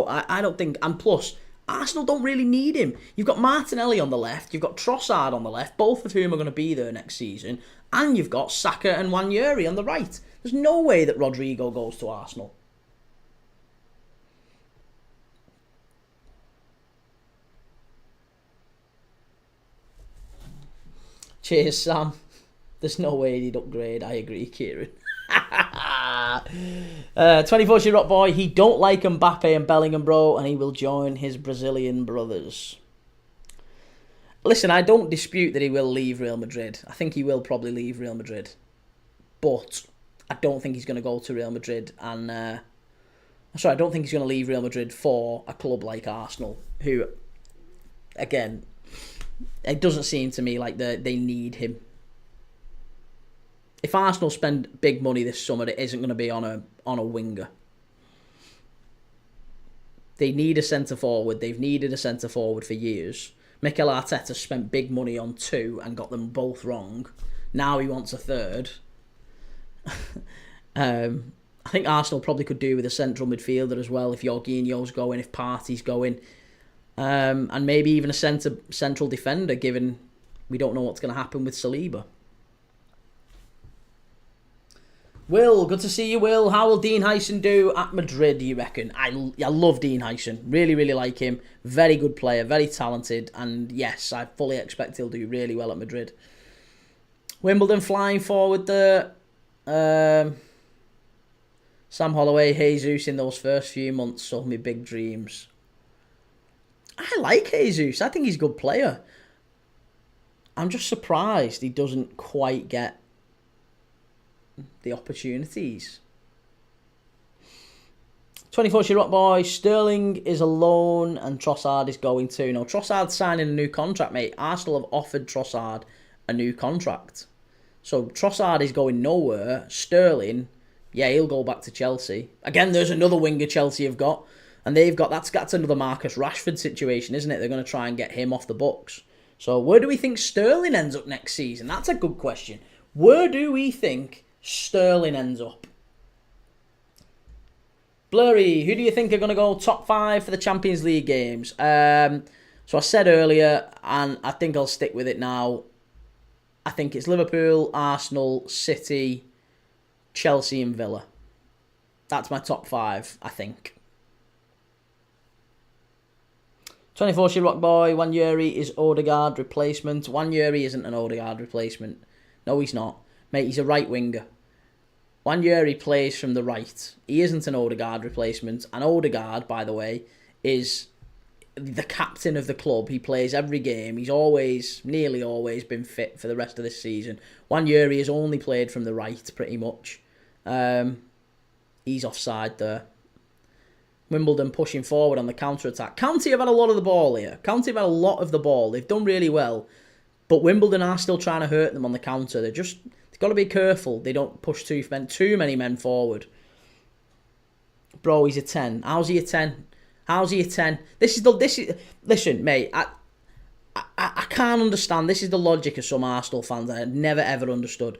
I don't think... And plus, Arsenal don't really need him. You've got Martinelli on the left, you've got Trossard on the left, both of whom are going to be there next season, and you've got Saka and Nwaneri on the right. There's no way that Rodrigo goes to Arsenal. Cheers, Sam. There's no way he'd upgrade. I agree, Kieran. 24 Rock Boy. He don't like Mbappe and Bellingham, bro, and he will join his Brazilian brothers. Listen, I don't dispute that he will leave Real Madrid. I think he will probably leave Real Madrid. But I don't think he's going to go to Real Madrid. And I don't think he's going to leave Real Madrid for a club like Arsenal, who, again, it doesn't seem to me like they need him. If Arsenal spend big money this summer, it isn't going to be on a winger. They need a centre-forward. They've needed a centre-forward for years. Mikel Arteta spent big money on two and got them both wrong. Now he wants a third. I think Arsenal probably could do with a central midfielder as well if Jorginho's going, if Partey's going. And maybe even a central defender, given we don't know what's going to happen with Saliba. Will, good to see you, Will. How will Dean Hyson do at Madrid, do you reckon? I love Dean Hyson. Really, really like him. Very good player, very talented. And yes, I fully expect he'll do really well at Madrid. Wimbledon flying forward there. Sam Holloway, Jesus in those first few months sold me big dreams. I like Jesus. I think he's a good player. I'm just surprised he doesn't quite get the opportunities. 24 Rock Boy, Sterling is alone and Trossard is going too. No, Trossard's signing a new contract, mate. Arsenal have offered Trossard a new contract. So Trossard is going nowhere. Sterling, yeah, he'll go back to Chelsea. Again, there's another winger Chelsea have got. And they've got, that's another Marcus Rashford situation, isn't it? They're going to try and get him off the books. So where do we think Sterling ends up next season? That's a good question. Where do we think Sterling ends up? Blurry, who do you think are going to go top 5 for the Champions League games? So I said earlier, and I think I'll stick with it now. I think it's Liverpool, Arsenal, City, Chelsea and Villa. That's my top 5, I think. 24 Rock Boy, Nwaneri is Odegaard replacement. Nwaneri isn't an Odegaard replacement. No, he's not. Mate, he's a right winger. Nwaneri plays from the right. He isn't an Odegaard replacement. And Odegaard, by the way, is the captain of the club. He plays every game. He's nearly always been fit for the rest of this season. Nwaneri has only played from the right, pretty much. He's offside there. Wimbledon pushing forward on the counter-attack. County have had a lot of the ball here. County have had a lot of the ball. They've done really well. But Wimbledon are still trying to hurt them on the counter. They've got to be careful they don't push too many men forward. Bro, he's a 10. How's he a 10? How's he a 10? Listen, mate, I can't understand. This is the logic of some Arsenal fans I had never ever understood.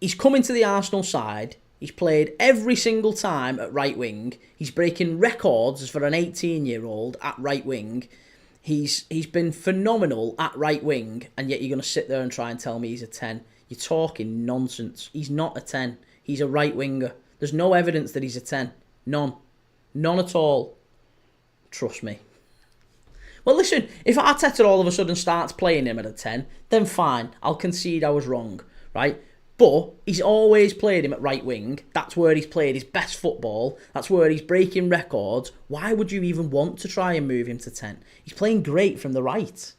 He's coming to the Arsenal side. He's played every single time at right wing. He's breaking records for an 18-year-old at right wing. He's been phenomenal at right wing, and yet you're going to sit there and try and tell me he's a 10. You're talking nonsense. He's not a 10. He's a right winger. There's no evidence that he's a 10. None. None at all. Trust me. Well, listen, if Arteta all of a sudden starts playing him at a 10, then fine. I'll concede I was wrong, right? But he's always played him at right wing. That's where he's played his best football. That's where he's breaking records. Why would you even want to try and move him to 10? He's playing great from the right.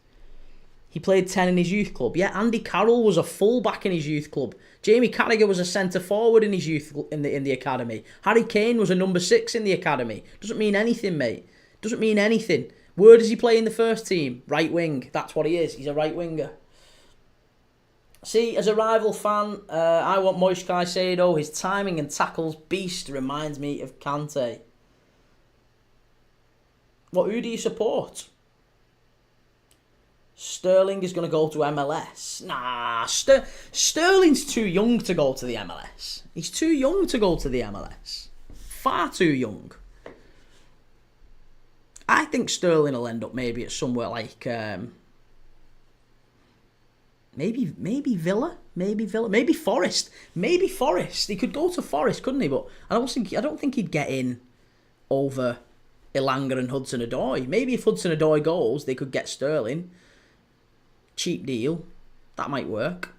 He played 10 in his youth club. Yeah, Andy Carroll was a full-back in his youth club. Jamie Carragher was a centre-forward in his youth in the academy. Harry Kane was a number 6 in the academy. Doesn't mean anything, mate. Doesn't mean anything. Where does he play in the first team? Right wing. That's what he is. He's a right winger. See, as a rival fan, I want Moise Caicedo. His timing and tackles beast reminds me of Kante. Who do you support? Sterling is going to go to MLS. Nah, Sterling's too young to go to the MLS. He's too young to go to the MLS. Far too young. I think Sterling will end up maybe at somewhere like... Maybe Villa, maybe Forest, He could go to Forest, couldn't he? But I don't think he'd get in over Elanga and Hudson-Odoi. Maybe if Hudson-Odoi goes, they could get Sterling. Cheap deal, that might work.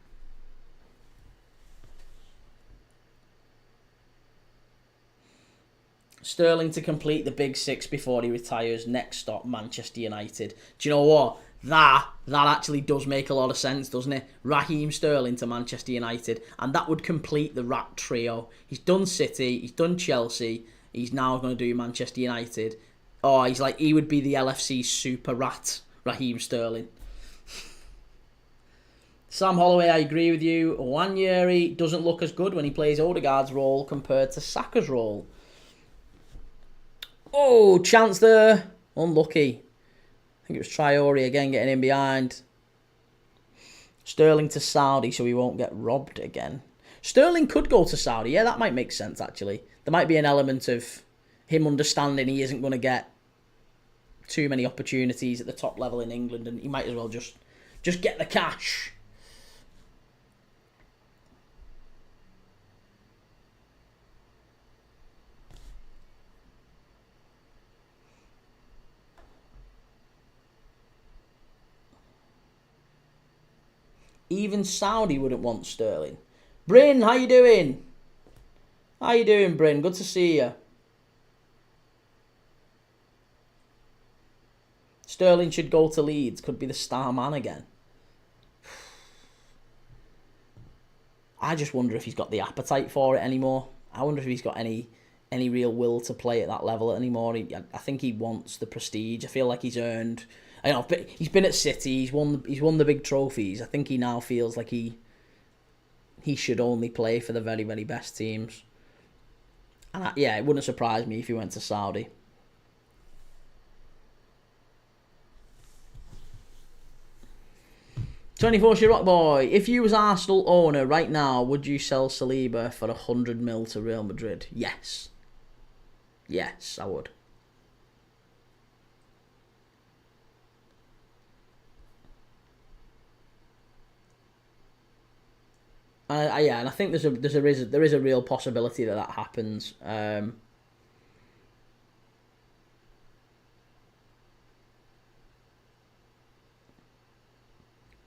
Sterling to complete the big 6 before he retires. Next stop, Manchester United. Do you know what? That actually does make a lot of sense, doesn't it? Raheem Sterling to Manchester United, and that would complete the rat trio. He's done City, he's done Chelsea, he's now going to do Manchester United. Oh, he would be the LFC super rat, Raheem Sterling. Sam Holloway, I agree with you. Wanyeri doesn't look as good when he plays Odegaard's role compared to Saka's role. Oh, chance there. Unlucky. I think it was Traore again getting in behind. Sterling to Saudi so he won't get robbed again. Sterling could go to Saudi. Yeah, that might make sense, actually. There might be an element of him understanding he isn't going to get too many opportunities at the top level in England, and he might as well just get the cash. Even Saudi wouldn't want Sterling. Bryn, how you doing? How you doing, Bryn? Good to see you. Sterling should go to Leeds. Could be the star man again. I just wonder if he's got the appetite for it anymore. I wonder if he's got any real will to play at that level anymore. I think he wants the prestige. I feel like he's earned... but he's been at City. He's won the big trophies. I think he now feels like he should only play for the very, very best teams. And it wouldn't surprise me if he went to Saudi. "24 Rock Boy, if you was Arsenal owner right now, would you sell Saliba for 100 mil to Real Madrid?" Yes. Yes, I would. And I think there is a real possibility that happens.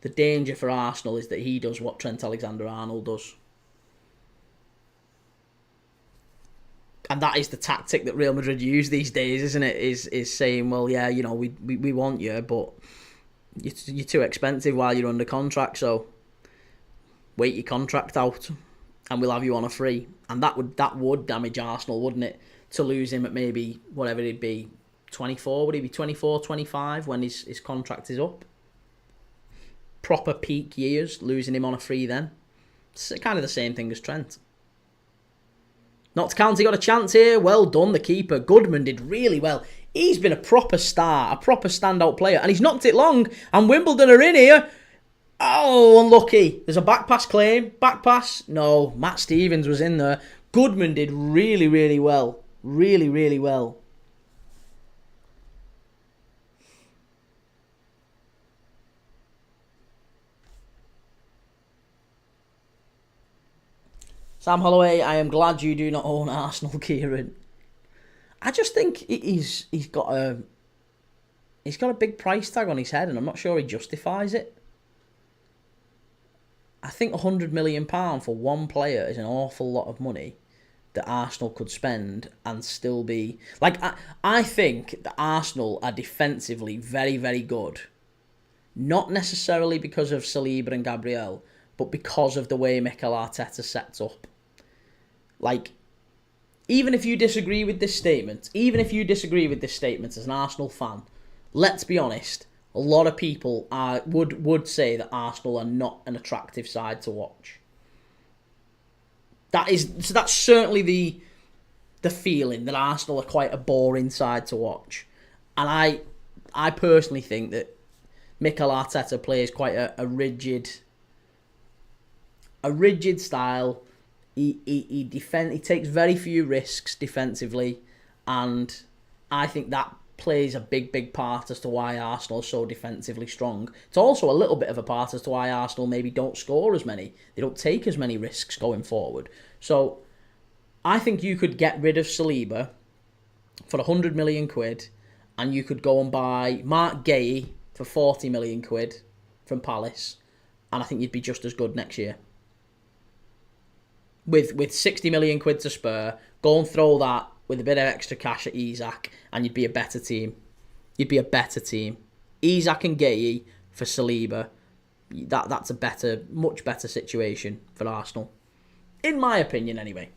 The danger for Arsenal is that he does what Trent Alexander-Arnold does, and that is the tactic that Real Madrid use these days, isn't it? Is saying, well, yeah, we want you, but you're too expensive while you're under contract, so wait your contract out and we'll have you on a free. And that would damage Arsenal, wouldn't it? to lose him at maybe whatever he'd be, 24. Would he be 24, 25 when his contract is up? Proper peak years, losing him on a free then. It's kind of the same thing as Trent. Notts County got a chance here. Well done, the keeper. Goodman did really well. He's been a proper star, a proper standout player, and he's knocked it long, and Wimbledon are in here. Oh, unlucky. There's a back pass claim. Back pass? No, Matt Stevens was in there. Goodman did really, really well. Really, really well. Sam Holloway, I am glad you do not own Arsenal, Kieran. I just think he's got a big price tag on his head, and I'm not sure he justifies it. I think £100 million for one player is an awful lot of money that Arsenal could spend and still be... Like, I think that Arsenal are defensively very, very good. Not necessarily because of Saliba and Gabriel, but because of the way Mikel Arteta sets up. Like, even if you disagree with this statement as an Arsenal fan, let's be honest, a lot of people would say that Arsenal are not an attractive side to watch. That's certainly the feeling that Arsenal are quite a boring side to watch. And I personally think that Mikel Arteta plays quite a rigid style. He takes very few risks defensively, and I think that plays a big part as to why Arsenal are so defensively strong. It's also a little bit of a part as to why Arsenal maybe don't score as many. They don't take as many risks going forward. So I think you could get rid of Saliba for 100 million quid, and you could go and buy Mark Guéhi for 40 million quid from Palace, and I think you'd be just as good next year. With 60 million quid to spare, go and throw that with a bit of extra cash at Isak, and you'd be a better team. Isak and Guéhi for Saliba. That's a much better situation for Arsenal. In my opinion, anyway.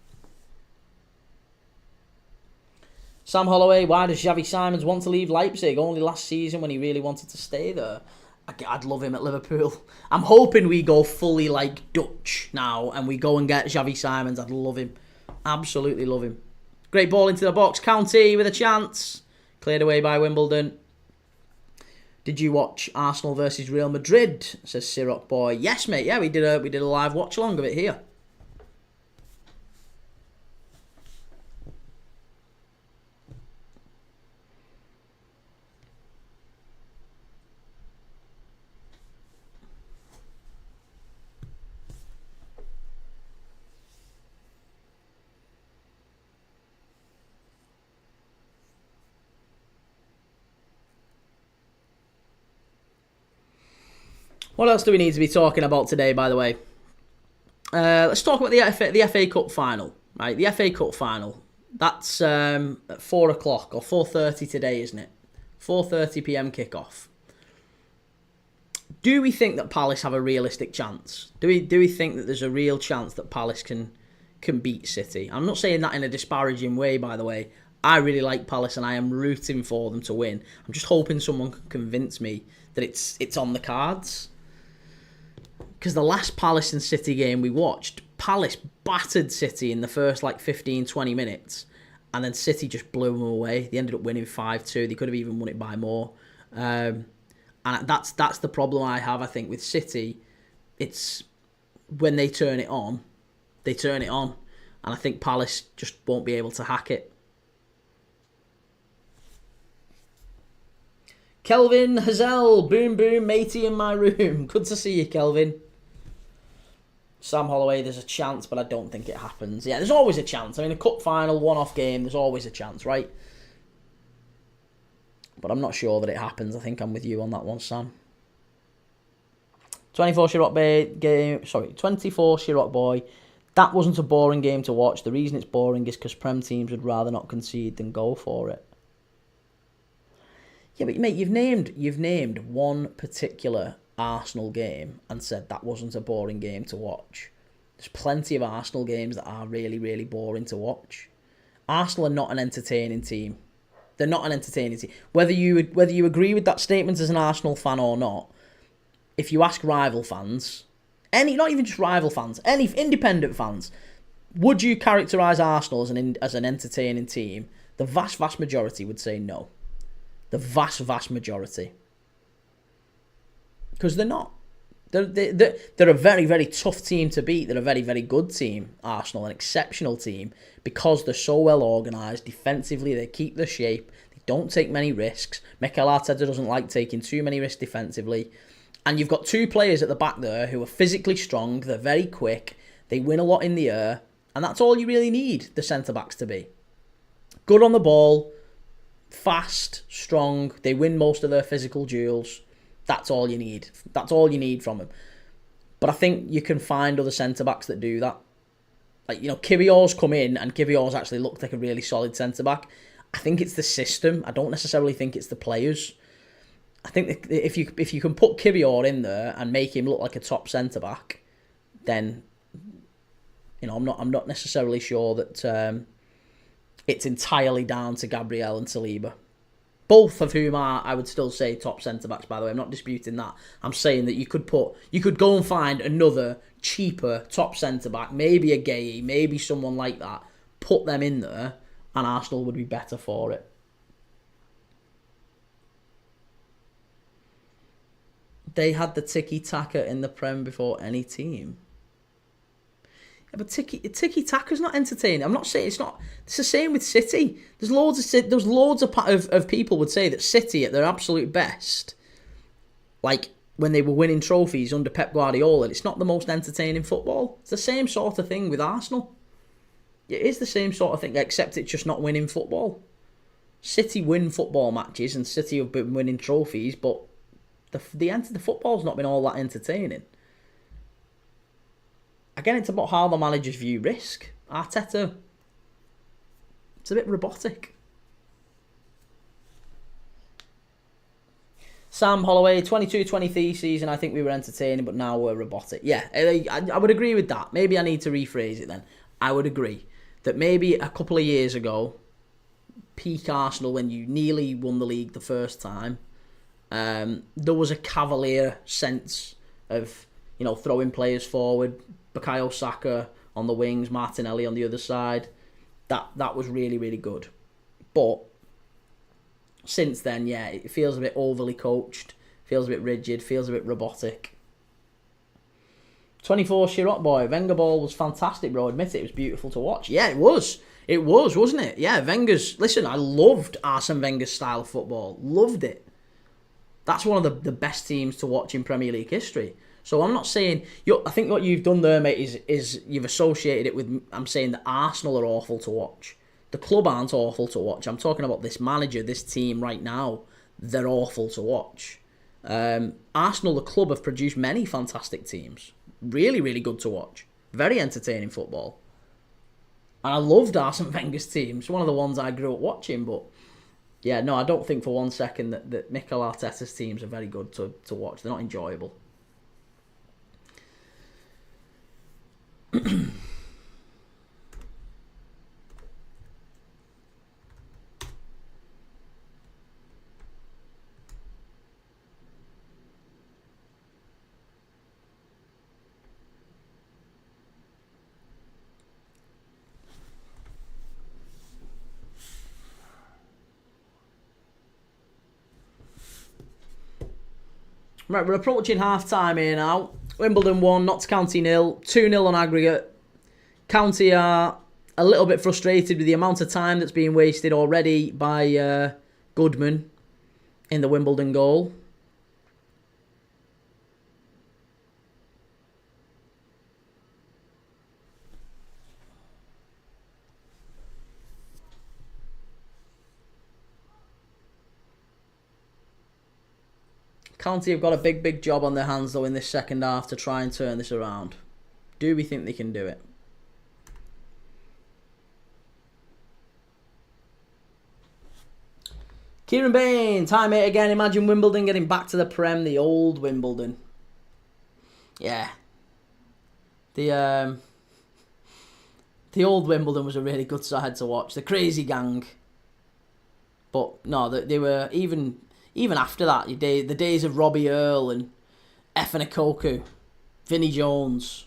Sam Holloway, why does Xavi Simons want to leave Leipzig? Only last season when he really wanted to stay there. I'd love him at Liverpool. I'm hoping we go fully like Dutch now and we go and get Xavi Simons. I'd love him. Absolutely love him. Great ball into the box. County with a chance. Cleared away by Wimbledon. Did you watch Arsenal versus Real Madrid? Says Siroc Boy. Yes, mate. Yeah, we did a live watch along of it here. What else do we need to be talking about today, by the way? Let's talk about the FA Cup final. Right, the FA Cup final. That's at 4 o'clock or 4:30 today, isn't it? 4:30 p.m. kickoff. Do we think that Palace have a realistic chance? Do we think that there's a real chance that Palace can beat City? I'm not saying that in a disparaging way, by the way. I really like Palace and I am rooting for them to win. I'm just hoping someone can convince me that it's on the cards. Because the last Palace and City game we watched, Palace battered City in the first 15-20 minutes, and then City just blew them away. They ended up winning 5-2. They could have even won it by more. And that's the problem I have, I think, with City. It's when they turn it on. And I think Palace just won't be able to hack it. Kelvin Hazel, boom boom, matey in my room. Good to see you, Kelvin. Sam Holloway, there's a chance, but I don't think it happens. Yeah, there's always a chance. I mean, a cup final, one-off game, there's always a chance, right? But I'm not sure that it happens. I think I'm with you on that one, Sam. 24 Chirac Boy. That wasn't a boring game to watch. The reason it's boring is because Prem teams would rather not concede than go for it. Yeah, but mate, you've named one particular Arsenal game and said that wasn't a boring game to watch. There's plenty of Arsenal games that are really, really boring to watch. Arsenal are not an entertaining team. They're not an entertaining team. Whether you agree with that statement as an Arsenal fan or not, if you ask rival fans, not even just rival fans, any independent fans, would you characterise Arsenal as an entertaining team? The vast majority would say no. The vast majority. Because they're not. They're a very, very tough team to beat. They're a very, very good team, Arsenal, an exceptional team, because they're so well organised. Defensively, they keep their shape. They don't take many risks. Mikel Arteta doesn't like taking too many risks defensively. And you've got two players at the back there who are physically strong. They're very quick. They win a lot in the air. And that's all you really need the centre-backs to be. Good on the ball, fast, strong. They win most of their physical duels. That's all you need. That's all you need from them. But I think you can find other centre-backs that do that. Like, Kvyat's come in, and Kvyat's actually looked like a really solid centre-back. I think it's the system. I don't necessarily think it's the players. I think if you can put Kvyat in there and make him look like a top centre-back, then I'm not necessarily sure that it's entirely down to Gabriel and Saliba. Both of whom are, I would still say, top centre-backs, by the way. I'm not disputing that. I'm saying that you could go and find another cheaper top centre-back, maybe a Gueye, maybe someone like that, put them in there, and Arsenal would be better for it. They had the tiki-taka in the Prem before any team. Yeah, but tiki-taka's not entertaining. I'm not saying it's not. It's the same with City. There's loads of people would say that City at their absolute best, like when they were winning trophies under Pep Guardiola, it's not the most entertaining football. It's the same sort of thing with Arsenal. It is the same sort of thing, except it's just not winning football. City win football matches, and City have been winning trophies, but the football's not been all that entertaining. Again, it's about how the managers view risk. Arteta, it's a bit robotic. Sam Holloway, 22-23 season, I think we were entertaining, but now we're robotic. Yeah, I would agree with that. Maybe I need to rephrase it then. I would agree that maybe a couple of years ago, peak Arsenal, when you nearly won the league the first time, there was a cavalier sense of, throwing players forward, Bukayo Saka on the wings, Martinelli on the other side. That was really, really good. But since then, yeah, it feels a bit overly coached, feels a bit rigid, feels a bit robotic. 24 Chirot boy, Wenger ball was fantastic, bro. Admit it was beautiful to watch. Yeah, it was. It was, wasn't it? Yeah, listen, I loved Arsene Wenger's style of football. Loved it. That's one of the best teams to watch in Premier League history. So I'm not saying... I think what you've done there, mate, is you've associated it with... I'm saying that Arsenal are awful to watch. The club aren't awful to watch. I'm talking about this manager, this team right now. They're awful to watch. Arsenal, the club, have produced many fantastic teams. Really, really good to watch. Very entertaining football. And I loved Arsene Wenger's team. It's one of the ones I grew up watching, but... Yeah, no, I don't think for one second that Mikel Arteta's teams are very good to watch. They're not enjoyable. Right, we're approaching half-time here now. Wimbledon 1, Notts County 0, 2-0 on aggregate. County are a little bit frustrated with the amount of time that's being wasted already by Goodman in the Wimbledon goal. County have got a big job on their hands, though, in this second half to try and turn this around. Do we think they can do it? Kieran Bain, time mate again. Imagine Wimbledon getting back to the Prem, the old Wimbledon. Yeah. The The old Wimbledon was a really good side to watch. The crazy gang. But no, they were even after that. The days of Robbie Earle and Effin Okoku, Vinnie Jones.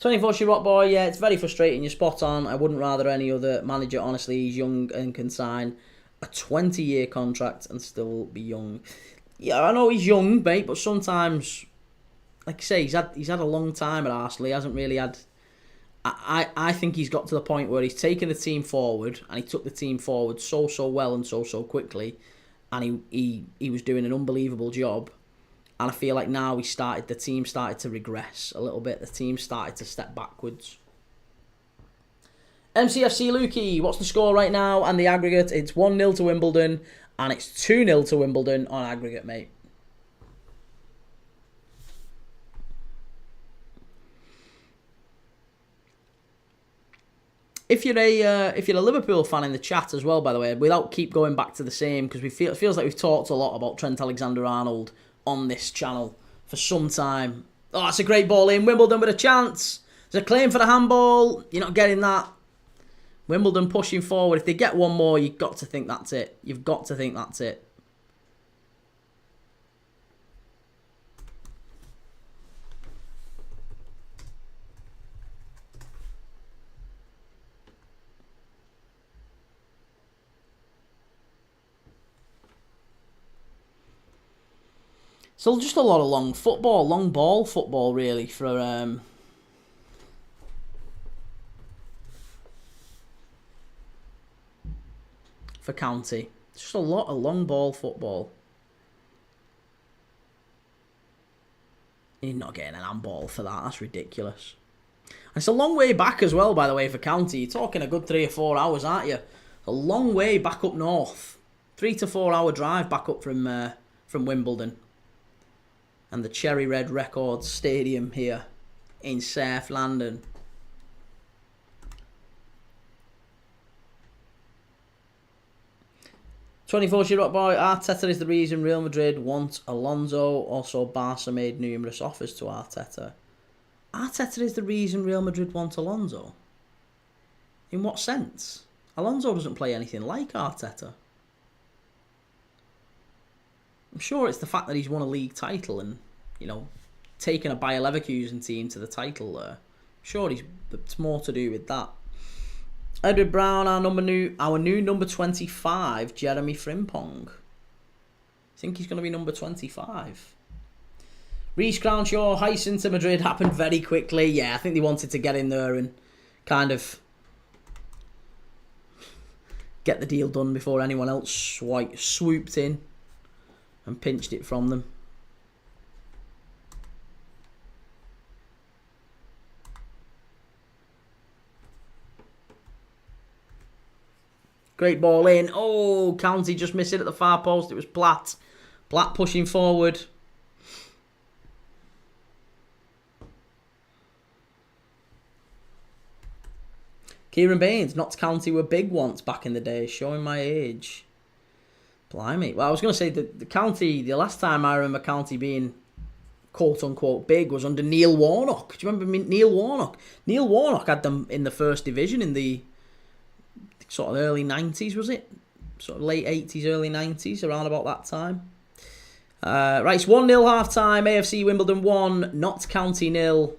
24 Rock Boy, yeah, it's very frustrating. You're spot on. I wouldn't rather any other manager. Honestly, he's young and can sign a 20-year contract and still be young. Yeah, I know he's young, mate, but sometimes, like I say, he's had a long time at Arsenal. He hasn't really had. I think he's got to the point where he's taken the team forward, and he took the team forward so well and so quickly, and he was doing an unbelievable job. And I feel like now the team started to regress a little bit. The team started to step backwards. MCFC Lukey, what's the score right now? And the aggregate, it's 1-0 to Wimbledon, and it's 2-0 to Wimbledon on aggregate, mate. If you're a Liverpool fan in the chat as well, by the way, without keep going back to the same, because it feels like we've talked a lot about Trent Alexander-Arnold on this channel for some time. Oh, it's a great ball in. Wimbledon with a chance. There's a claim for the handball. You're not getting that. Wimbledon pushing forward. If they get one more, you've got to think that's it. You've got to think that's it. So just a lot of long ball football really for County. Just a lot of long ball football. You're not getting an handball for that. That's ridiculous. And it's a long way back as well, by the way, for County. You're talking a good 3 or 4 hours, aren't you? A long way back up north. 3 to 4 hour drive back up from Wimbledon. And the Cherry Red Records Stadium here in South London. "24 Rock Boy, Arteta is the reason Real Madrid want Alonso. Also, Barca made numerous offers to Arteta. Arteta is the reason Real Madrid want Alonso? In what sense? Alonso doesn't play anything like Arteta. I'm sure it's the fact that he's won a league title and, taken a Bayer Leverkusen team to the title there. I'm sure it's more to do with that. Edward Brown, our new number 25, Jeremy Frimpong. I think he's going to be number 25. Reece Crownshaw, Heisen to Madrid happened very quickly. Yeah, I think they wanted to get in there and kind of get the deal done before anyone else swooped in and pinched it from them. Great ball in. Oh, County just missed it at the far post. It was Platt. Platt pushing forward. Kieran Baines, Notts County were big once back in the day, showing my age. Blimey. Well, I was going to say the County, the last time I remember County being quote-unquote big was under Neil Warnock. Do you remember Neil Warnock? Neil Warnock had them in the first division in the sort of early 90s, was it? Sort of late 80s, early 90s, around about that time. Right, it's 1-0 half-time. AFC Wimbledon 1, Notts County 0.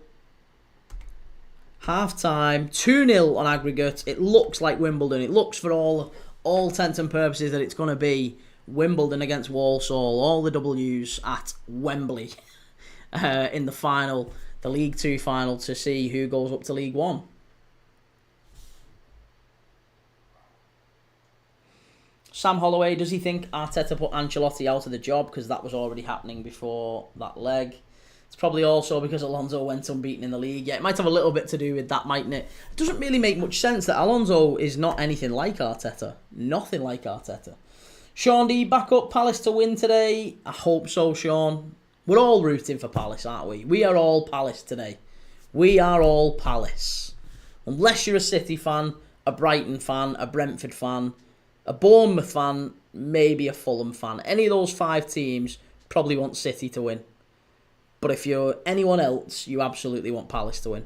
Half-time, 2-0 on aggregate. It looks like Wimbledon. It looks for all intents and purposes that it's going to be Wimbledon against Walsall. All the W's at Wembley in the final, the League 2 final, to see who goes up to League 1. Sam Holloway, does he think Arteta put Ancelotti out of the job because that was already happening before that leg? It's probably also because Alonso went unbeaten in the league. Yeah, it might have a little bit to do with that, mightn't it? It doesn't really make much sense that Alonso is not anything like Arteta. Nothing like Arteta. Sean D, back up Palace to win today. I hope so, Sean. We're all rooting for Palace, aren't we? We are all Palace today. We are all Palace. Unless you're a City fan, a Brighton fan, a Brentford fan, a Bournemouth fan, maybe a Fulham fan. Any of those 5 teams probably want City to win. But if you're anyone else, you absolutely want Palace to win.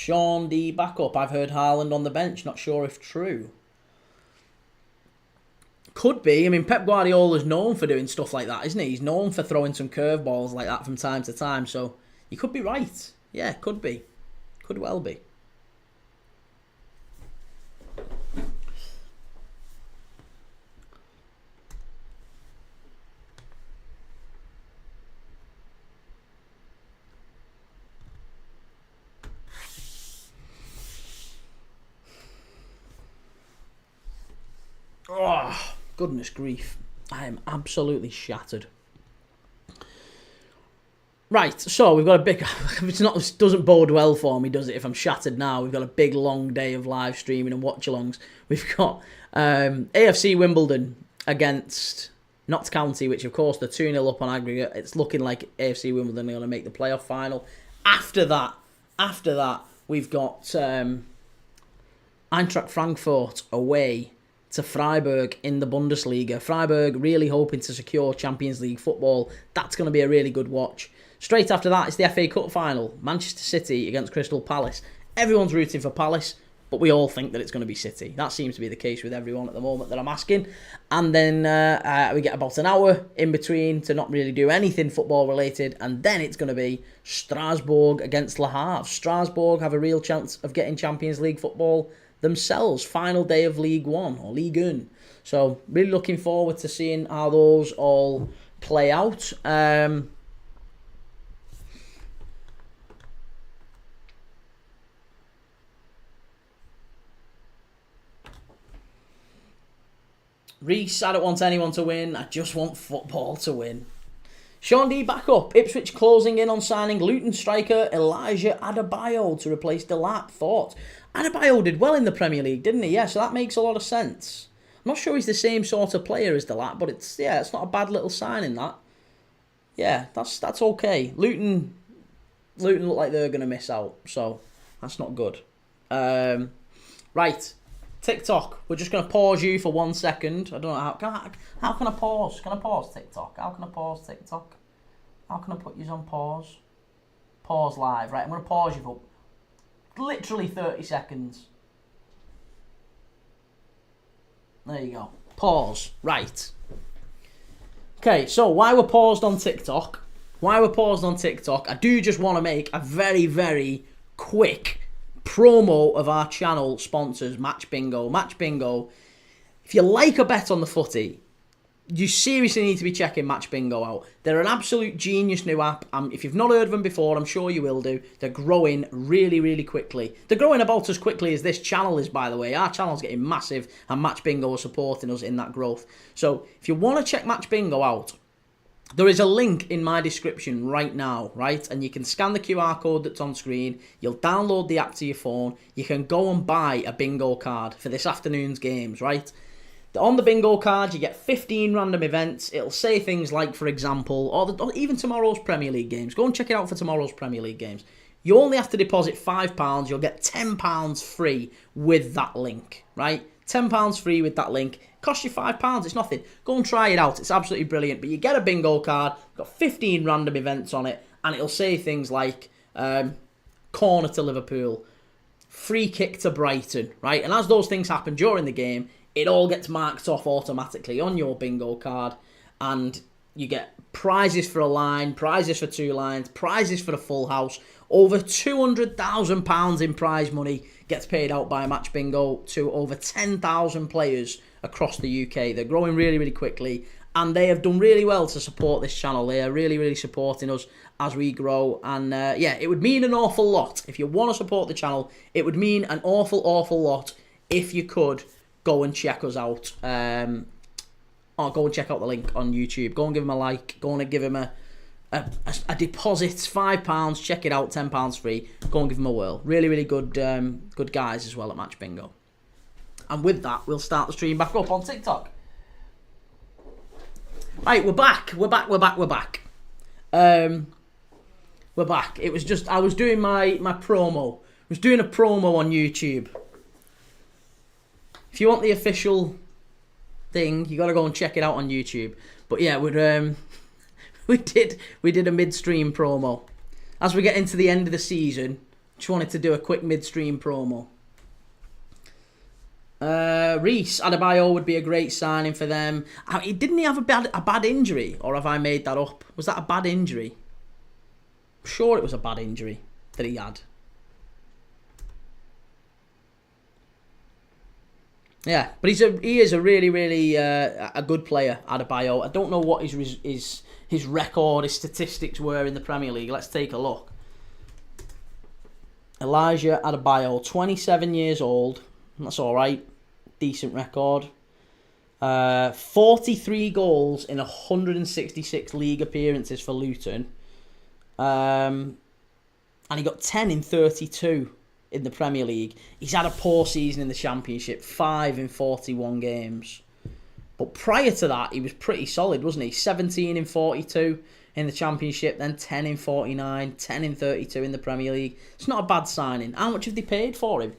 Sean D back up. I've heard Haaland on the bench. Not sure if true. Could be. I mean, Pep Guardiola's known for doing stuff like that, isn't he? He's known for throwing some curveballs like that from time to time. So you could be right. Yeah, could be. Could well be. Oh, goodness grief. I am absolutely shattered. Right, so we've got a big... it doesn't bode well for me, does it, if I'm shattered now? We've got a big, long day of live streaming and watch-alongs. We've got AFC Wimbledon against Notts County, which, of course, they're 2-0 up on aggregate. It's looking like AFC Wimbledon are going to make the playoff final. After that, we've got Eintracht Frankfurt away to Freiburg in the Bundesliga. Freiburg really hoping to secure Champions League football. That's going to be a really good watch. Straight after that, it's the FA Cup final. Manchester City against Crystal Palace. Everyone's rooting for Palace, but we all think that it's going to be City. That seems to be the case with everyone at the moment that I'm asking. And then we get about an hour in between to not really do anything football related. And then it's going to be Strasbourg against Le Havre. Strasbourg have a real chance of getting Champions League football themselves. Final day of League One or Ligue 1. So really looking forward to seeing how those all play out. Reese, I don't want anyone to win. I just want football to win. Sean D back up. Ipswich closing in on signing Luton striker Elijah Adebayo to replace Delap. Thoughts? Adebayo did well in the Premier League, didn't he? Yeah, so that makes a lot of sense. I'm not sure he's the same sort of player as Delap, but it's not a bad little signing, that. Yeah, that's okay. Luton look like they're going to miss out, so that's not good. Right. TikTok. We're just going to pause you for 1 second. I don't know how can I pause? Can I pause TikTok? How can I pause TikTok? How can I put you on pause? Pause live. Right, I'm going to pause you for literally 30 seconds. There you go. Pause. Right. Okay, so why we're paused on TikTok? I do just want to make a very, very quick promo of our channel sponsors, Match Bingo. Match Bingo. If you like a bet on the footy, you seriously need to be checking Match Bingo out. They're an absolute genius new app. If you've not heard of them before, I'm sure you will do. They're growing really, really quickly. They're growing about as quickly as this channel is, by the way. Our channel's getting massive, and Match Bingo are supporting us in that growth. So if you want to check Match Bingo out, there is a link in my description right now, right? And you can scan the QR code that's on screen. You'll download the app to your phone. You can go and buy a bingo card for this afternoon's games, right? On the bingo card, you get 15 random events. It'll say things like, for example, or even tomorrow's Premier League games. Go and check it out for tomorrow's Premier League games. You only have to deposit £5. You'll get £10 free with that link, right? £10 free with that link. Costs you £5. It's nothing. Go and try it out. It's absolutely brilliant. But you get a bingo card. Got 15 random events on it. And it'll say things like corner to Liverpool, free kick to Brighton, right? And as those things happen during the game, it all gets marked off automatically on your bingo card. And you get prizes for a line, prizes for 2 lines, prizes for the full house. Over £200,000 in prize money gets paid out by Match Bingo to over 10,000 players across the UK. They're growing really, really quickly, and they have done really well to support this channel. They are really, really supporting us as we grow, and it would mean an awful lot. If you want to support the channel, it would mean an awful, awful lot if you could go and check us out. Or go and check out the link on YouTube. Go and give them a like. Go and give them a deposit, £5. Check it out, £10 free. Go and give them a whirl. Really, really good, good guys as well at Match Bingo. And with that, we'll start the stream back up on TikTok. Right, we're back. We're back. It was just, I was doing my promo. I was doing a promo on YouTube. If you want the official thing, you got to go and check it out on YouTube. But yeah, we did a midstream promo. As we get into the end of the season, Just wanted to do a quick midstream promo. Reece Adebayo would be a great signing for them. Didn't he have a bad injury, or have I made that up? Was that a bad injury? I'm sure it was a bad injury that he had. Yeah, but he is a really, really a good player, Adebayo. I don't know what his record, his statistics were in the Premier League. Let's take a look. Elijah Adebayo, 27 years old. That's all right. Decent record. 43 goals in 166 league appearances for Luton. And he got 10 in 32 in the Premier League. He's had a poor season in the Championship, 5 in 41 games. But prior to that, he was pretty solid, wasn't he? 17 in 42 in the Championship, then 10 in 49, 10 in 32 in the Premier League. It's not a bad signing. How much have they paid for him?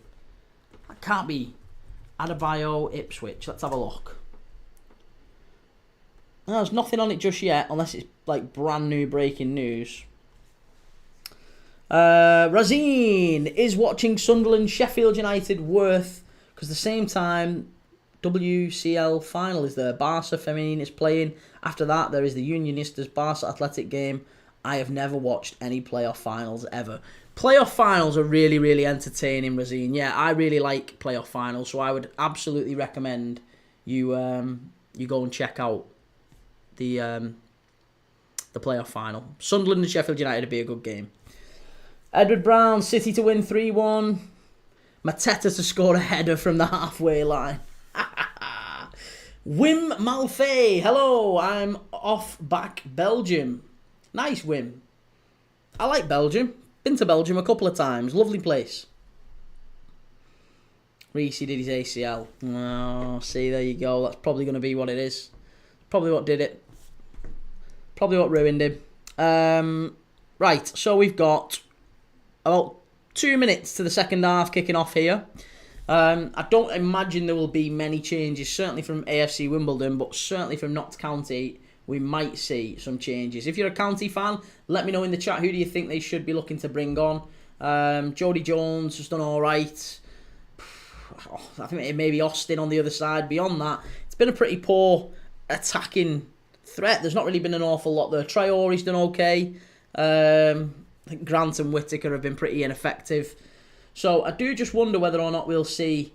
That can't be Adebayo, Ipswich. Let's have a look. No, there's nothing on it just yet, unless it's like brand new breaking news. Razine, is watching Sunderland Sheffield United worth? Because the same time WCL final is there. Barca Femenine is playing. After that, there is the Unionistas Barca Athletic game. I have never watched any playoff finals ever. Playoff finals are really, really entertaining, Razine. Yeah, I really like playoff finals, so I would absolutely recommend you go and check out the playoff final. Sunderland and Sheffield United would be a good game. Edward Brown, City to win 3-1. Mateta to score a header from the halfway line. Wim Malfay, hello, I'm off back Belgium. Nice, Wim. I like Belgium. Been to Belgium a couple of times. Lovely place. Reece did his ACL. Oh, see, there you go. That's probably going to be what it is. Probably what did it. Probably what ruined him. Right, so we've got about 2 minutes to the second half kicking off here. I don't imagine there will be many changes, certainly from AFC Wimbledon, but certainly from Notts County, we might see some changes. If you're a County fan, let me know in the chat, who do you think they should be looking to bring on? Jodie Jones has done all right. I think maybe Austin on the other side. Beyond that, it's been a pretty poor attacking threat. There's not really been an awful lot there. Traore's done okay. I think Grant and Whittaker have been pretty ineffective. So I do just wonder whether or not we'll see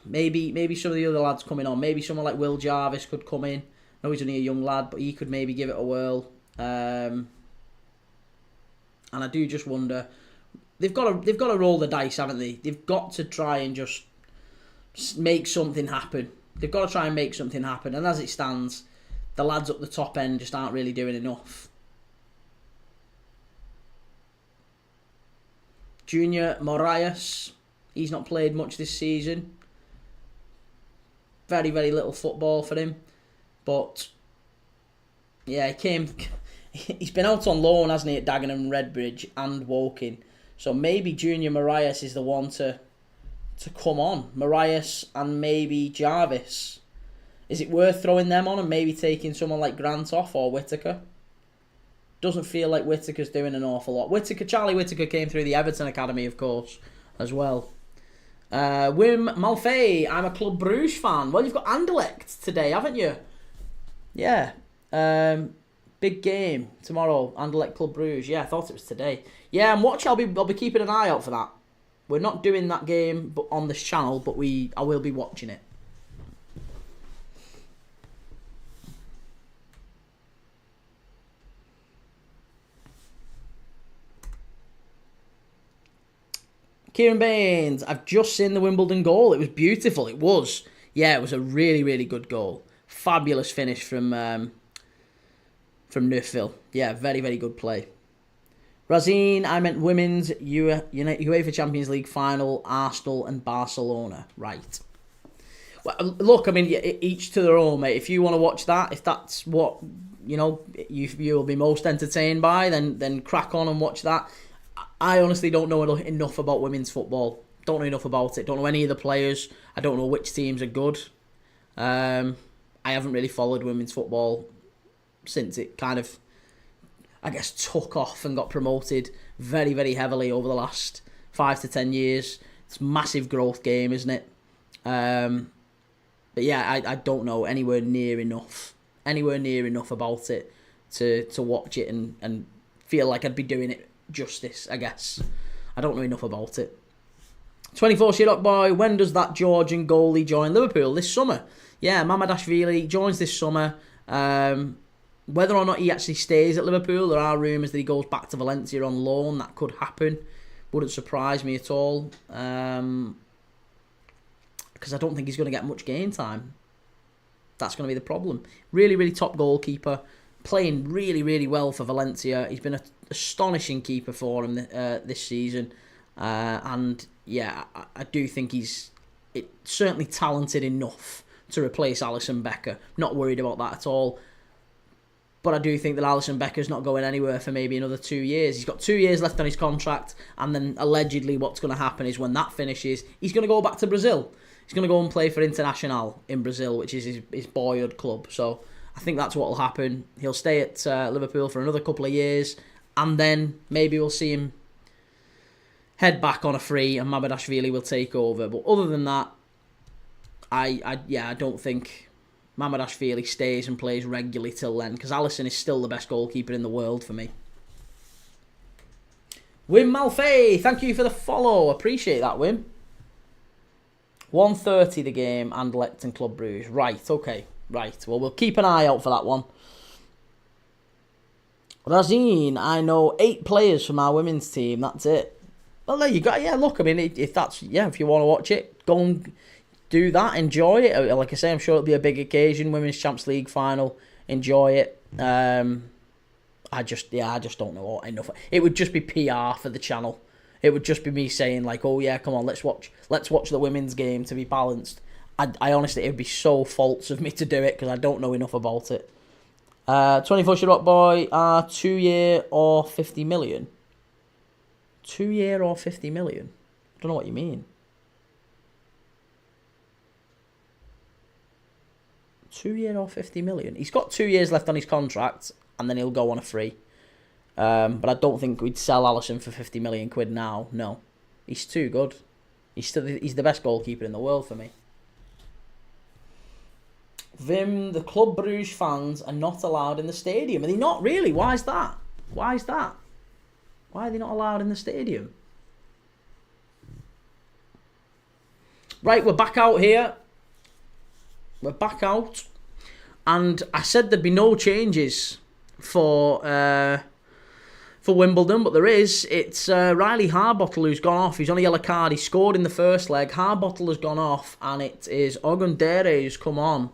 maybe some of the other lads coming on. Maybe someone like Will Jarvis could come in. I know he's only a young lad, but he could maybe give it a whirl. And I do just wonder, they've got to roll the dice, haven't they? They've got to try and just make something happen. They've got to try and make something happen. And as it stands, the lads up the top end just aren't really doing enough. Junior Moraes, he's not played much this season. Very, very little football for him. But, yeah, he's been out on loan, hasn't he, at Dagenham, Redbridge and Woking. So maybe Junior Moraes is the one to come on. Moraes and maybe Jarvis. Is it worth throwing them on and maybe taking someone like Grant off or Whittaker? Doesn't feel like Whittaker's doing an awful lot. Charlie Whittaker came through the Everton Academy, of course, as well. Wim Malfay, I'm a Club Bruges fan. Well, you've got Anderlecht today, haven't you? Yeah. Big game tomorrow, Anderlecht Club Bruges. Yeah, I thought it was today. Yeah, I'm watching. I'll be keeping an eye out for that. We're not doing that game on this channel, but I will be watching it. Kieran Baines, I've just seen the Wimbledon goal. It was beautiful. It was. Yeah, it was a really, really good goal. Fabulous finish from Neufville. Yeah, very, very good play. Razine, I meant women's UEFA Champions League final, Arsenal and Barcelona. Right. Well, look, I mean, each to their own, mate. If you want to watch that, if that's what you'll be most entertained by, then crack on and watch that. I honestly don't know enough about women's football. Don't know enough about it. Don't know any of the players. I don't know which teams are good. I haven't really followed women's football since it kind of... I guess, took off and got promoted very, very heavily over the last 5 to 10 years. It's a massive growth game, isn't it? But yeah, I don't know anywhere near enough about it to watch it and feel like I'd be doing it justice, I guess. I don't know enough about it. 24 Shirok Boy, when does that Georgian goalie join Liverpool? This summer. Yeah, Mamadashvili joins this summer. Whether or not he actually stays at Liverpool, there are rumours that he goes back to Valencia on loan. That could happen. Wouldn't surprise me at all. Because I don't think he's going to get much game time. That's going to be the problem. Really, really top goalkeeper. Playing really, really well for Valencia. He's been an astonishing keeper for him this season. And yeah, I do think he's certainly talented enough to replace Alisson Becker. Not worried about that at all. But I do think that Alisson Becker's not going anywhere for maybe another 2 years. He's got 2 years left on his contract, and then allegedly what's going to happen is when that finishes, he's going to go back to Brazil. He's going to go and play for Internacional in Brazil, which is his boyhood club. So I think that's what will happen. He'll stay at Liverpool for another couple of years, and then maybe we'll see him head back on a free, and Mamadashvili will take over. But other than that, I don't think Mamadashvili stays and plays regularly till then, because Alisson is still the best goalkeeper in the world for me. Wim Malfay, thank you for the follow. Appreciate that, Wim. 1:30 the game, Anderlecht and Club Brugge. Right, okay. Right, well, we'll keep an eye out for that one. Razine, I know 8 players from our women's team. That's it. Well, there you go. Yeah, look, I mean, if you want to watch it, go and do that. Enjoy it. Like I say, I'm sure it'll be a big occasion. Women's Champions League final. Enjoy it. I just don't know enough. It would just be PR for the channel. It would just be me saying like, oh yeah, come on, let's watch the women's game to be balanced. I honestly, it would be so false of me to do it because I don't know enough about it. 24 Shirok Boy, 2 year or 50 million? 2 year or 50 million? I don't know what you mean. 2 year or 50 million? He's got 2 years left on his contract and then he'll go on a free. But I don't think we'd sell Alisson for 50 million quid now. No. He's too good. He's the best goalkeeper in the world for me. Vim, the Club Brugge fans are not allowed in the stadium. Are they not really? Why is that? Why is that? Why are they not allowed in the stadium? Right, we're back out here. We're back out. And I said there'd be no changes for Wimbledon, but there is. It's Riley Harbottle who's gone off. He's on a yellow card. He scored in the first leg. Harbottle has gone off, and it is Ogundere who's come on.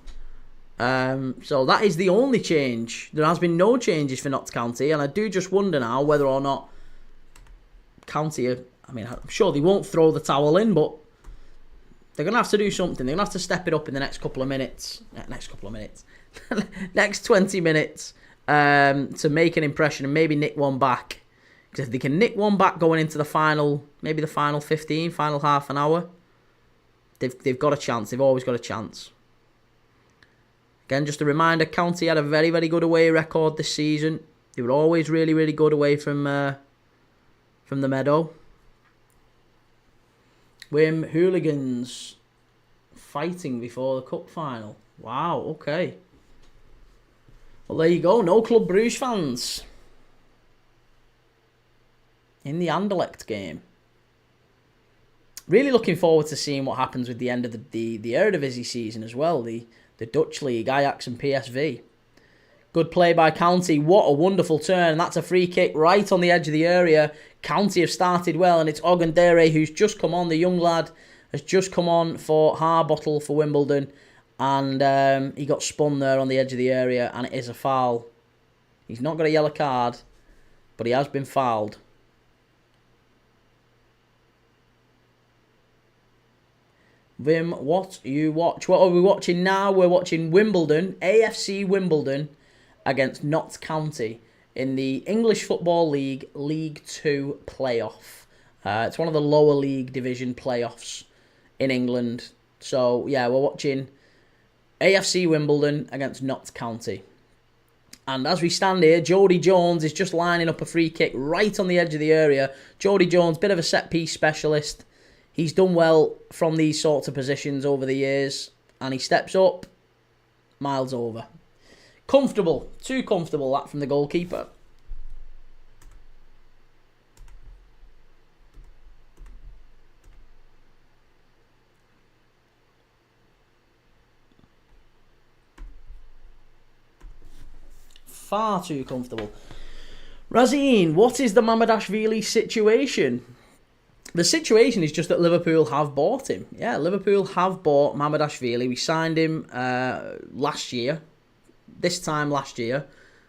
So that is the only change. There has been no changes for Notts County, and I do just wonder now whether or not County I'm sure they won't throw the towel in, but they're going to have to do something. They're going to have to step it up in the next couple of minutes. Next 20 minutes to make an impression and maybe nick one back. Because if they can nick one back going into the final, maybe the final 15, final half an hour, they've got a chance. They've always got a chance. Again, just a reminder, County had a very, very good away record this season. They were always really, really good away from the Meadow. Wim hooligans fighting before the cup final. Wow, okay. Well, there you go. No Club Brugge fans in the Anderlecht game. Really looking forward to seeing what happens with the end of the Eredivisie season as well. The Dutch League, Ajax and PSV. Good play by County. What a wonderful turn. That's a free kick right on the edge of the area. County have started well, and it's Ogundere who's just come on. The young lad has just come on for Harbottle for Wimbledon. And he got spun there on the edge of the area, and it is a foul. He's not got a yellow card, but he has been fouled. Vim, what you watch? What are we watching now? We're watching Wimbledon, AFC Wimbledon, against Notts County in the English Football League League 2 playoff. It's one of the lower league division playoffs in England. So, yeah, we're watching AFC Wimbledon against Notts County. And as we stand here, Jody Jones is just lining up a free kick right on the edge of the area. Jody Jones, bit of a set-piece specialist. He's done well from these sorts of positions over the years. And he steps up, miles over. Comfortable, too comfortable, that from the goalkeeper. Far too comfortable. Razine, what is the Mamardashvili situation? The situation is just that Liverpool have bought him. Yeah, Liverpool have bought Mamardashvili. We signed him last year. This time last year,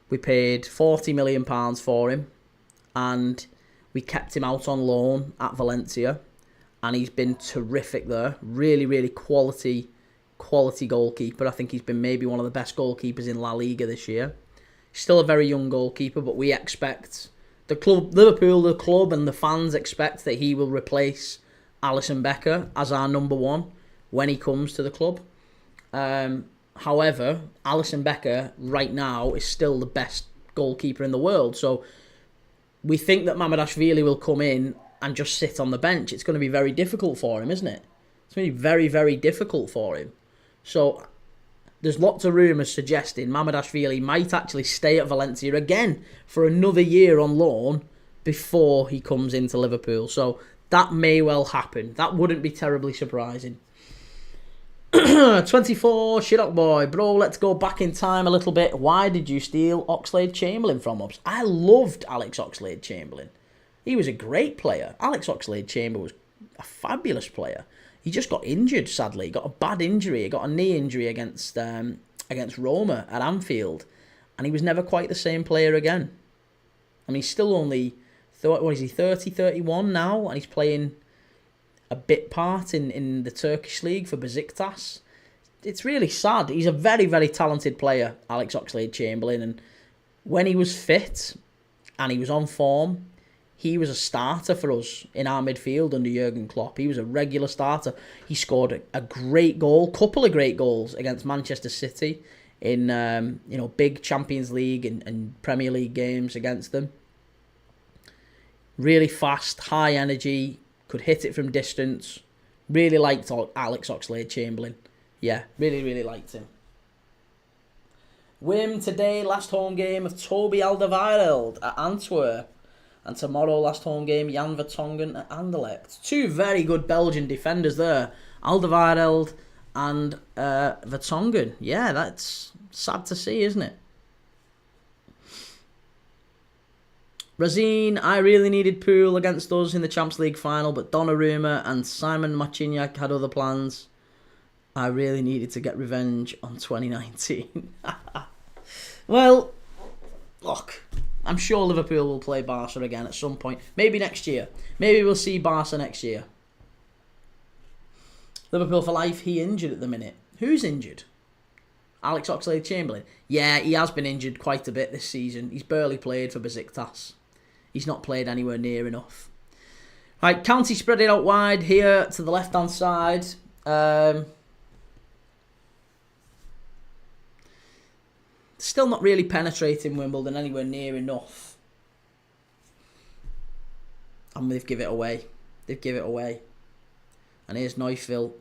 we paid £40 million for him. And we kept him out on loan at Valencia. And he's been terrific there. Really, really quality goalkeeper. I think he's been maybe one of the best goalkeepers in La Liga this year. Still a very young goalkeeper, but we expect the club, Liverpool, the club and the fans expect that he will replace Alisson Becker as our number one when he comes to the club. However, Alisson Becker right now is still the best goalkeeper in the world. So we think that Mamardashvili will come in and just sit on the bench. It's going to be very difficult for him, isn't it? It's going to be very, very difficult for him. So there's lots of rumours suggesting Mamardashvili might actually stay at Valencia again for another year on loan before he comes into Liverpool. So that may well happen. That wouldn't be terribly surprising. 24, Shiddock Boy. Bro, let's go back in time a little bit. Why did you steal Oxlade-Chamberlain from us? I loved Alex Oxlade-Chamberlain. He was a great player. Alex Oxlade-Chamberlain was a fabulous player. He just got injured, sadly. He got a bad injury. He got a knee injury against Roma at Anfield. And he was never quite the same player again. I mean, he's still only, 30, 31 now? And he's playing a bit part in the Turkish league for Besiktas. It's really sad. He's a very, very talented player, Alex Oxlade-Chamberlain. And when he was fit and he was on form, he was a starter for us in our midfield under Jurgen Klopp. He was a regular starter. He scored a great goal, couple of great goals against Manchester City in big Champions League and Premier League games against them. Really fast, high energy, could hit it from distance. Really liked Alex Oxlade-Chamberlain. Yeah, really, really liked him. Wim today, last home game of Toby Alderweireld at Antwerp. And tomorrow, last home game, Jan Vertonghen at Anderlecht. Two very good Belgian defenders there. Alderweireld and Vertonghen. Yeah, that's sad to see, isn't it? Razine, I really needed Poole against us in the Champions League final, but Donnarumma and Simon Marciniak had other plans. I really needed to get revenge on 2019. Well, look, I'm sure Liverpool will play Barca again at some point. Maybe next year. Maybe we'll see Barca next year. Liverpool for life, he injured at the minute. Who's injured? Alex Oxlade-Chamberlain. Yeah, he has been injured quite a bit this season. He's barely played for Besiktas. He's not played anywhere near enough. Right, County spread it out wide here to the left-hand side. Still not really penetrating Wimbledon anywhere near enough. And they've given it away. They've given it away. And here's Neufville.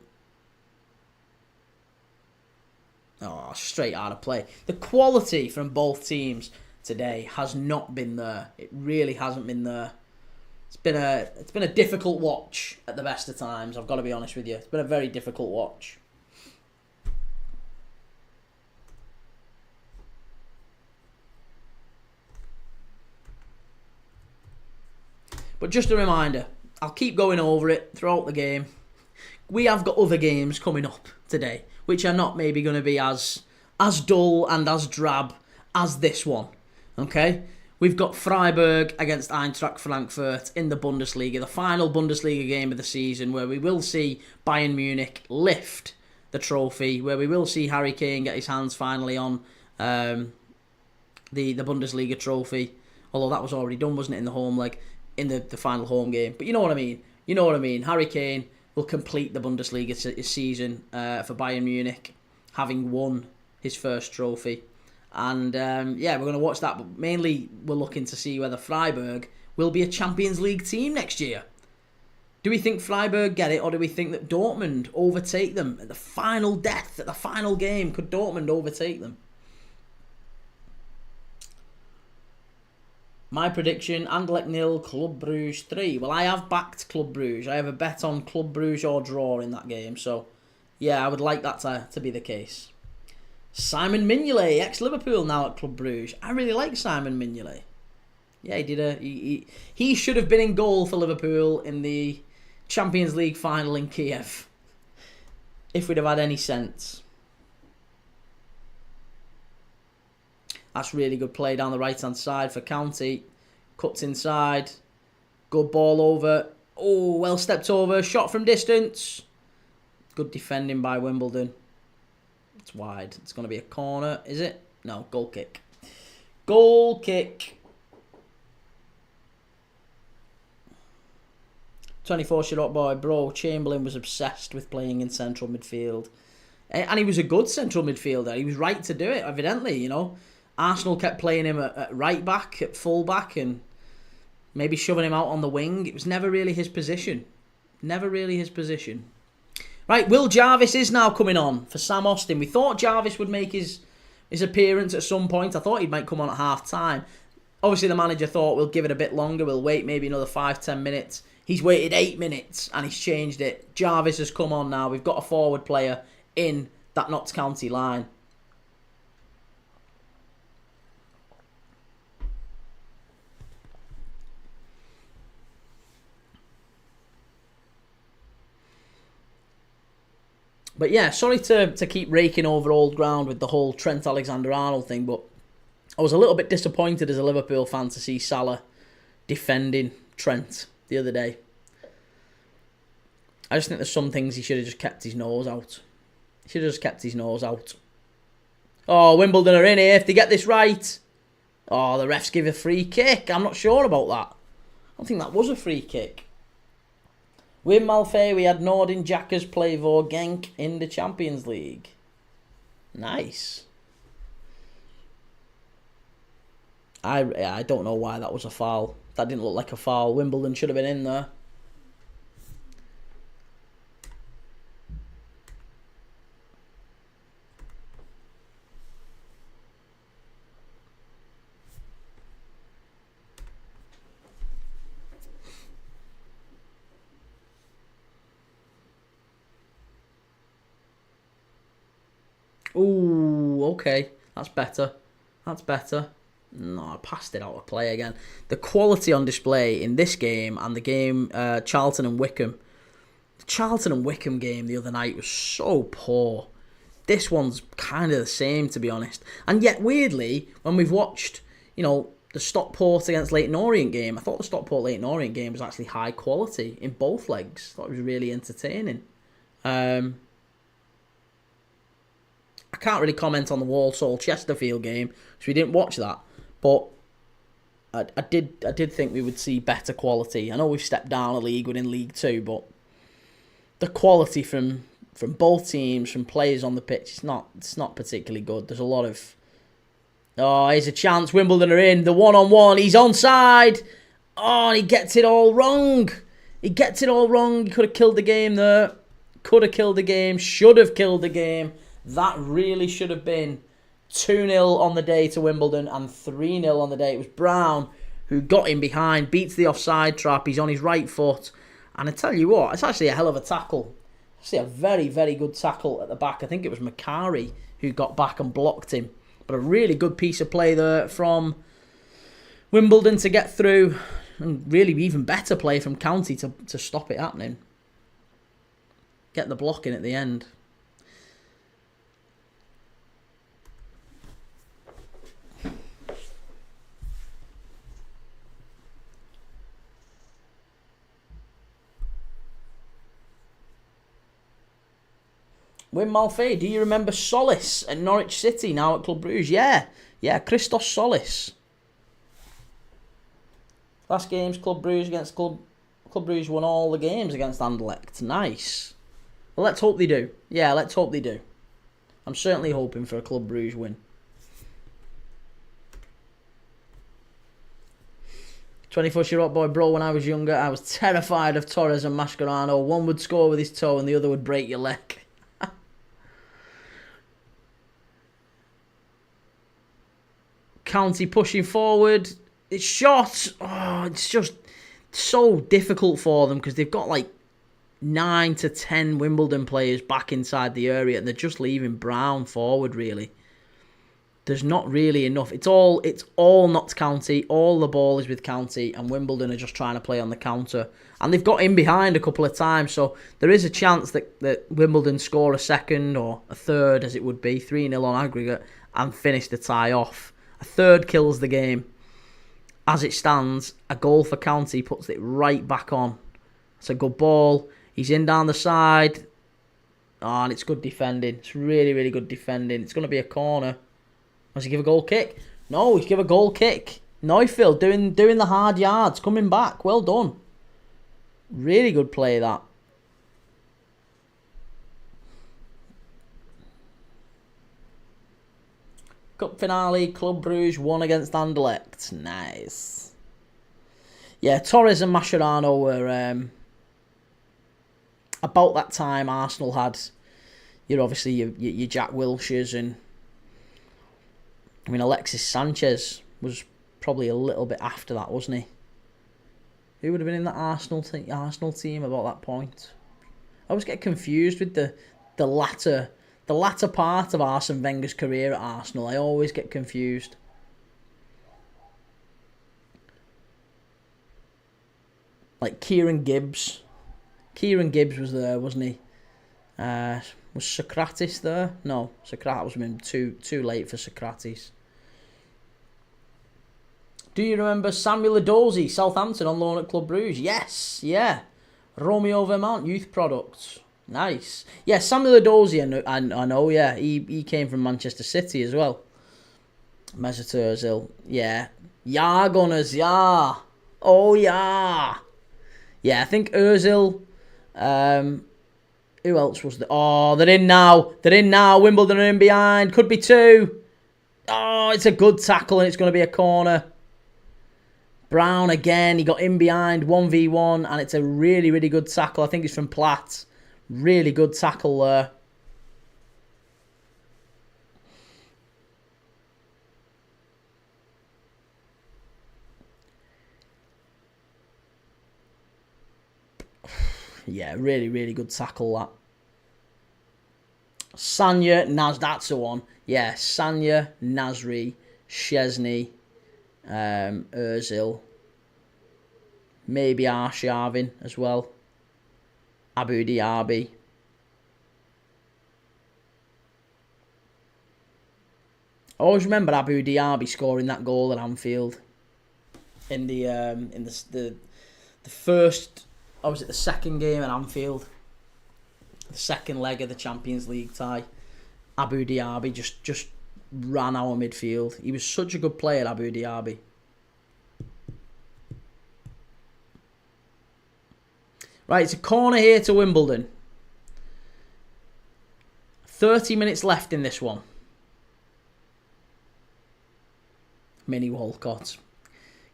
Oh, straight out of play. The quality from both teams today has not been there. It really hasn't been there. It's been a difficult watch at the best of times, I've got to be honest with you. It's been a very difficult watch. But just a reminder, I'll keep going over it throughout the game. We have got other games coming up today, which are not maybe going to be as dull and as drab as this one. Okay? We've got Freiburg against Eintracht Frankfurt in the Bundesliga, the final Bundesliga game of the season, where we will see Bayern Munich lift the trophy, where we will see Harry Kane get his hands finally on the Bundesliga trophy. Although that was already done, wasn't it, in the home leg? In the final home game. But you know what I mean. You know what I mean. Harry Kane will complete the Bundesliga season for Bayern Munich, having won his first trophy. And yeah, we're going to watch that. But mainly, we're looking to see whether Freiburg will be a Champions League team next year. Do we think Freiburg get it, or do we think that Dortmund overtake them at the final death, at the final game? Could Dortmund overtake them? My prediction, Anderlecht 0, Club Brugge 3. Well, I have backed Club Brugge. I have a bet on Club Brugge or draw in that game. So, yeah, I would like that to be the case. Simon Mignolet, ex-Liverpool, now at Club Brugge. I really like Simon Mignolet. Yeah, he should have been in goal for Liverpool in the Champions League final in Kiev, if we'd have had any sense. That's really good play down the right-hand side for County. Cuts inside. Good ball over. Oh, well stepped over. Shot from distance. Good defending by Wimbledon. It's wide. It's going to be a corner, is it? No, goal kick. Goal kick. 24-year-old boy, bro. Chamberlain was obsessed with playing in central midfield. And he was a good central midfielder. He was right to do it, evidently, you know. Arsenal kept playing him at right back, at full back, and maybe shoving him out on the wing. It was never really his position. Never really his position. Right, Will Jarvis is now coming on for Sam Austin. We thought Jarvis would make his appearance at some point. I thought he might come on at half-time. Obviously, the manager thought we'll give it a bit longer. We'll wait maybe another 5-10 minutes. He's waited 8 minutes and he's changed it. Jarvis has come on now. We've got a forward player in that Notts County line. But yeah, sorry to keep raking over old ground with the whole Trent Alexander-Arnold thing, but I was a little bit disappointed as a Liverpool fan to see Salah defending Trent the other day. I just think there's some things he should have just kept his nose out. He should have just kept his nose out. Oh, Wimbledon are in here if they get this right. Oh, the refs give a free kick. I'm not sure about that. I don't think that was a free kick. With Malfay, we had Nordin Jackers play for Genk in the Champions League. Nice. I don't know why that was a foul. That didn't look like a foul. Wimbledon should have been in there. Ooh, okay. That's better. That's better. No, I passed it out of play again. The quality on display in this game and the game Charlton and Wickham. The Charlton and Wickham game the other night was so poor. This one's kind of the same, to be honest. And yet, weirdly, when we've watched, the Stockport against Leyton Orient game, I thought the Stockport Leyton Orient game was actually high quality in both legs. I thought it was really entertaining. I can't really comment on the Walsall Chesterfield game, so we didn't watch that. But I did think we would see better quality. I know we've stepped down a league within League Two, but the quality from both teams, from players on the pitch, it's not particularly good. There's a lot of... Oh, here's a chance. Wimbledon are in. The one-on-one. He's onside. Oh, and he gets it all wrong. He gets it all wrong. He could have killed the game there. Could have killed the game. Should have killed the game. That really should have been 2-0 on the day to Wimbledon and 3-0 on the day. It was Brown who got him behind, beats the offside trap. He's on his right foot. And I tell you what, it's actually a hell of a tackle. Actually a very, very good tackle at the back. I think it was Macari who got back and blocked him. But a really good piece of play there from Wimbledon to get through. And really even better play from County to stop it happening. Get the block in at the end. Wim Malfay, do you remember Solis at Norwich City, now at Club Brugge? Yeah, Christos Solis. Last game's Club Brugge against Club Brugge won all the games against Anderlecht. Nice. Well, let's hope they do. Yeah, let's hope they do. I'm certainly hoping for a Club Brugge win. 21-year-old boy, bro, when I was younger, I was terrified of Torres and Mascherano. One would score with his toe and the other would break your leg. County pushing forward. It's shot. Oh, it's just so difficult for them because they've got like 9 to 10 Wimbledon players back inside the area and they're just leaving Brown forward, really. There's not really enough. It's all Notts County. All the ball is with County, and Wimbledon are just trying to play on the counter. And they've got in behind a couple of times, so there is a chance that Wimbledon score a second or a third, as it would be, 3-0 on aggregate, and finish the tie off. A third kills the game. As it stands, a goal for County puts it right back on. It's a good ball. He's in down the side. Oh, and it's good defending. It's really, really good defending. It's going to be a corner. Does he give a goal kick? No, he's give a goal kick. Neufeld doing the hard yards, coming back. Well done. Really good play, that. Cup finale, Club Brugge won against Anderlecht. Nice. Yeah, Torres and Mascherano were... about that time, Arsenal had... obviously your Jack Wilsheres and... I mean, Alexis Sanchez was probably a little bit after that, wasn't he? Who would have been in that Arsenal team about that point? I always get confused with the latter part of Arsene Wenger's career at Arsenal. I always get confused. Like Kieran Gibbs. Kieran Gibbs was there, wasn't he? Was Socrates there? No, Socrates was too late for Socrates. Do you remember Samuel Edozie, Southampton on loan at Club Brugge? Yes, yeah. Romeo Vermont, youth products. Nice. Yeah, Samuel Edozie, I know, yeah. He came from Manchester City as well. Mesut Ozil, yeah. Yeah, Gunners, yeah. Oh, yeah. Yeah, I think Ozil... who else was there? Oh, they're in now. They're in now. Wimbledon are in behind. Could be 2. Oh, it's a good tackle and it's going to be a corner. Brown again. He got in behind 1v1 and it's a really, really good tackle. I think it's from Platt. Really good tackle there. Yeah, really, really good tackle, that. Sanya, that's the one. Yeah, Sanya, Nasri, Szczesny, Ozil. Maybe Arshavin as well. Abu Diaby. I always remember Abu Diaby scoring that goal at Anfield. In the first... Or was it the second game at Anfield? The second leg of the Champions League tie. Abu Diaby just ran our midfield. He was such a good player, Abu Diaby. Right, it's a corner here to Wimbledon. 30 minutes left in this one. Mini Walcott.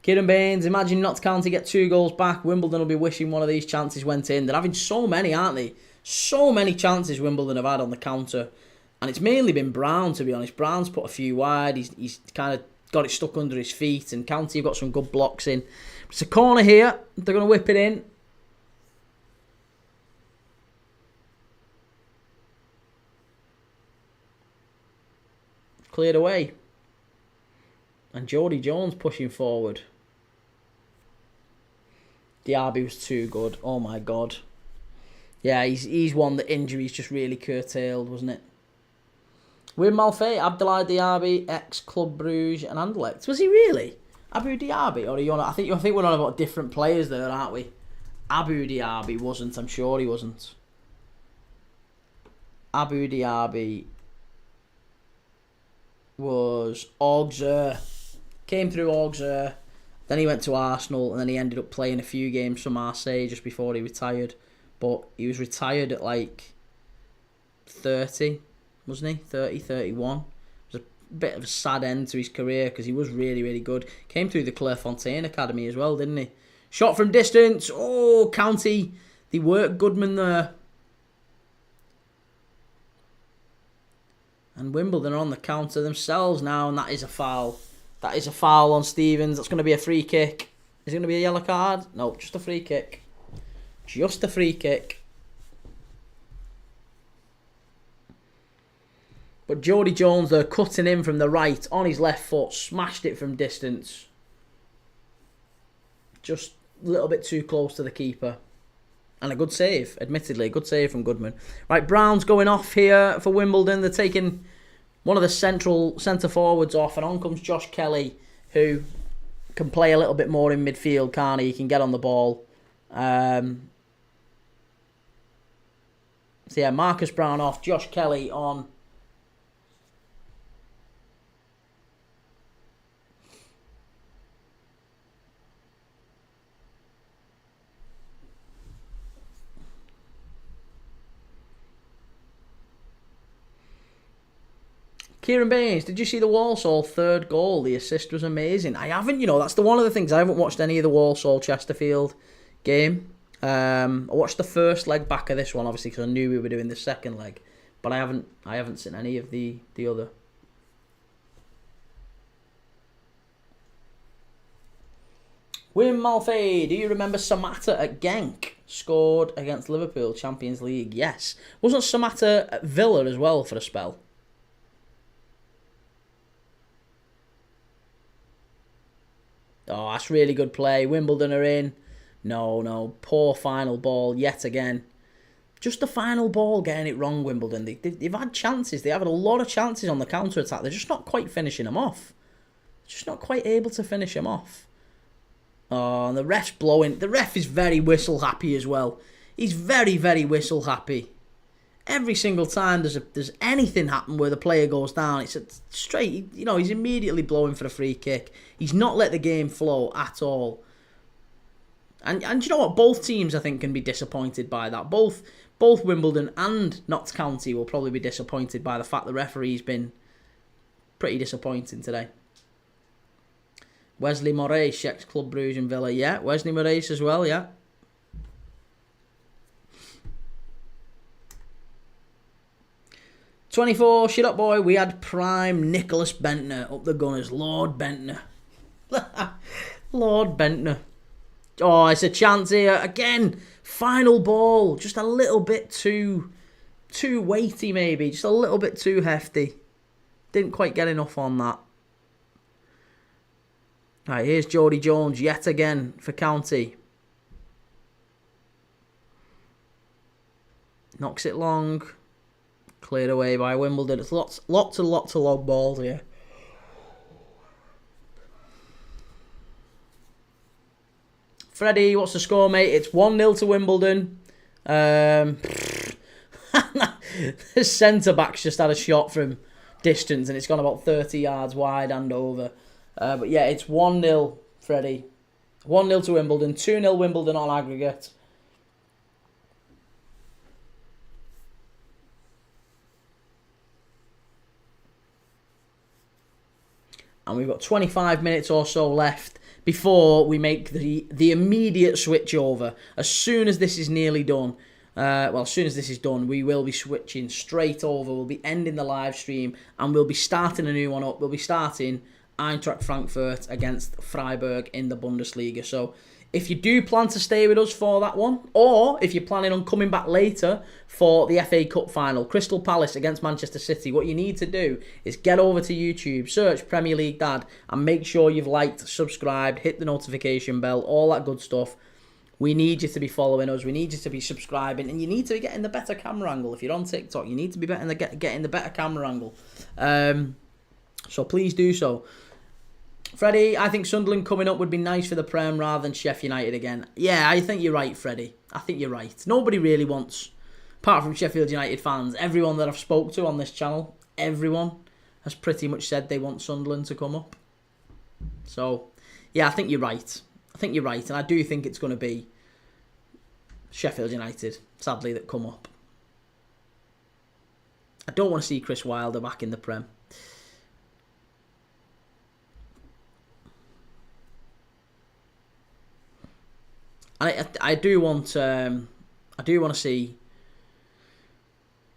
Kieran Baines, imagine Notts County get 2 goals back. Wimbledon will be wishing one of these chances went in. They're having so many, aren't they? So many chances Wimbledon have had on the counter. And it's mainly been Brown, to be honest. Brown's put a few wide. He's kind of got it stuck under his feet. And County have got some good blocks in. It's a corner here. They're going to whip it in. Cleared away. And Jody Jones pushing forward. Diaby was too good. Oh my god. Yeah, he's one that injuries just really curtailed, wasn't it? Wim Malfait, Abdoulaye Diaby, ex-Club Brugge and Anderlecht. Was he really? Abu Diaby? Or are you on, I think we're on about different players there, aren't we? Abu Diaby wasn't. I'm sure he wasn't. Abu Diaby was Auxerre. Came through Auxerre. Then he went to Arsenal and then he ended up playing a few games for Marseille just before he retired. But he was retired at like 30, wasn't he? 30, 31. It was bit of a sad end to his career because he was really, really good. Came through the Clairefontaine Academy as well, didn't he? Shot from distance. Oh, County. They worked Goodman there. And Wimbledon are on the counter themselves now, and that is a foul. That is a foul on Stevens. That's going to be a free kick. Is it going to be a yellow card? No, just a free kick. Just a free kick. But Jody Jones, they're cutting in from the right on his left foot. Smashed it from distance. Just a little bit too close to the keeper. And a good save, admittedly. A good save from Goodman. Right, Brown's going off here for Wimbledon. They're taking one of the centre forwards off. And on comes Josh Kelly, who can play a little bit more in midfield, can't he? He can get on the ball. So yeah, Marcus Brown off. Josh Kelly on. Kieran Baines, did you see the Walsall third goal? The assist was amazing. I haven't, that's one of the things. I haven't watched any of the Walsall-Chesterfield game. I watched the first leg back of this one, obviously, because I knew we were doing the second leg. But I haven't seen any of the other. Wim Malfay, do you remember Samatta at Genk? Scored against Liverpool, Champions League. Yes. Wasn't Samatta at Villa as well for a spell? Oh, that's really good play. Wimbledon are in. No. Poor final ball yet again. Just the final ball getting it wrong, Wimbledon. They've had chances. They have had a lot of chances on the counter-attack. They're just not quite finishing them off. Just not quite able to finish them off. Oh, and the ref's blowing. The ref is very whistle-happy as well. He's very, very whistle-happy. Every single time there's anything happen where the player goes down, it's straight, he's immediately blowing for a free kick. He's not let the game flow at all. And you know what? Both teams, I think, can be disappointed by that. Both Wimbledon and Notts County will probably be disappointed by the fact the referee's been pretty disappointing today. Wesley Moraes, ex-Club Brugge and Villa. Yeah, Wesley Moraes as well, yeah. "24, shut up boy, we had prime Nicholas Bentner up the Gunners." Lord Bentner. Lord Bentner. Oh, it's a chance here. Again, final ball. Just a little bit too weighty maybe. Just a little bit too hefty. Didn't quite get enough on that. Right, here's Jody Jones yet again for County. Knocks it long. Cleared away by Wimbledon. It's lots of long balls here. Freddie, what's the score, mate? It's 1-0 to Wimbledon. The centre-back's just had a shot from distance and it's gone about 30 yards wide and over. But yeah, it's 1-0, Freddie. 1-0 to Wimbledon. 2-0 Wimbledon on aggregate. And we've got 25 minutes or so left before we make the immediate switch over. As soon as this is nearly done, as soon as this is done, we will be switching straight over. We'll be ending the live stream and we'll be starting a new one up. We'll be starting Eintracht Frankfurt against Freiburg in the Bundesliga. So if you do plan to stay with us for that one, or if you're planning on coming back later for the FA Cup final, Crystal Palace against Manchester City, what you need to do is get over to YouTube, search Premier League Dad, and make sure you've liked, subscribed, hit the notification bell, all that good stuff. We need you to be following us. We need you to be subscribing, and you need to be getting the better camera angle. If you're on TikTok, you need to be getting the better camera angle. So please do so. Freddie, I think Sunderland coming up would be nice for the Prem rather than Sheffield United again. Yeah, I think you're right, Freddie. I think you're right. Nobody really wants, apart from Sheffield United fans, everyone that I've spoke to on this channel, everyone has pretty much said they want Sunderland to come up. So, yeah, I think you're right. And I do think it's going to be Sheffield United, sadly, that come up. I don't want to see Chris Wilder back in the Prem. I do want to see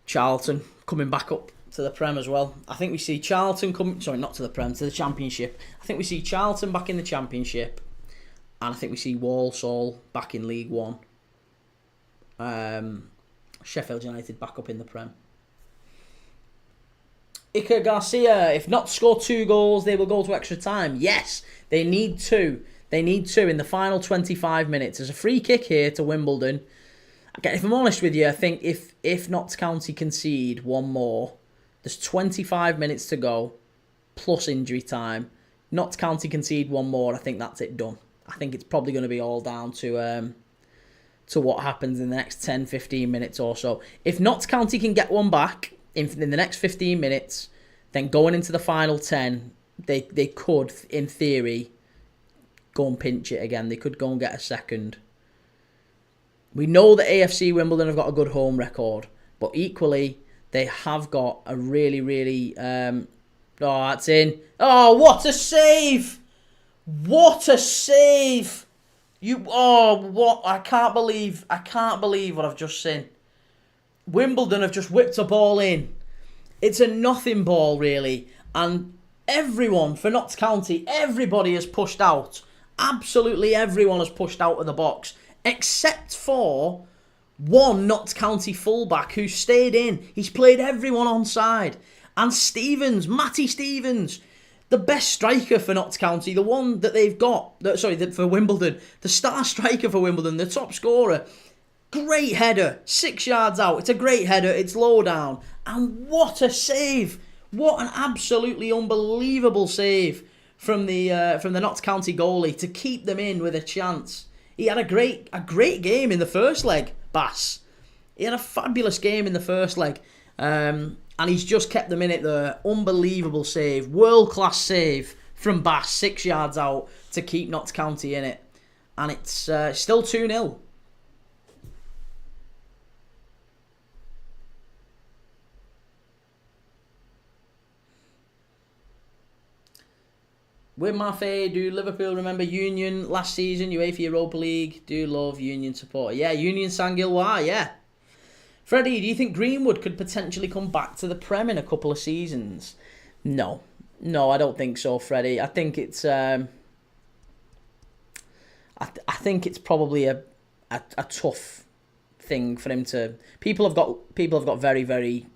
Charlton coming back up to the Prem as well. I think we see Charlton not to the Prem, to the Championship. I think we see Charlton back in the Championship, and I think we see Walsall back in League One. Sheffield United back up in the Prem. Iker Garcia, if not score 2 goals, they will go to extra time. Yes, they need 2. They need 2 in the final 25 minutes. There's a free kick here to Wimbledon. Okay, if I'm honest with you, I think if Notts County concede 1 more, there's 25 minutes to go, plus injury time. Notts County concede 1 more, I think that's it done. I think it's probably going to be all down to what happens in the next 10-15 minutes or so. If Notts County can get 1 back in the next 15 minutes, then going into the final 10, they could, in theory, go and pinch it again. They could go and get a second. We know that AFC Wimbledon have got a good home record, but equally, they have got a really, really... that's in. Oh, what a save! What a save! I can't believe what I've just seen. Wimbledon have just whipped a ball in. It's a nothing ball, really. And everyone, for Notts County, everybody has pushed out. Absolutely everyone has pushed out of the box. Except for one Notts County fullback who stayed in. He's played everyone onside. And Matty Stevens, the best striker for Notts County, the one that they've got, for Wimbledon, the star striker for Wimbledon, the top scorer. Great header, 6 yards out. It's a great header, it's low down. And what a save. What an absolutely unbelievable save from the Notts County goalie to keep them in with a chance. He had a great game in the first leg, Bass. He had a fabulous game in the first leg. And he's just kept them in it there. Unbelievable save. World-class save from Bass, 6 yards out to keep Notts County in it. And it's still 2-0. With Mafe, do Liverpool remember Union last season, UEFA Europa League? Do love Union supporter. Yeah, Union Saint-Gilloise, yeah. Freddie, do you think Greenwood could potentially come back to the Prem in a couple of seasons? No, I don't think so, Freddie. I think it's I think it's probably a tough thing for him to. People have got very, very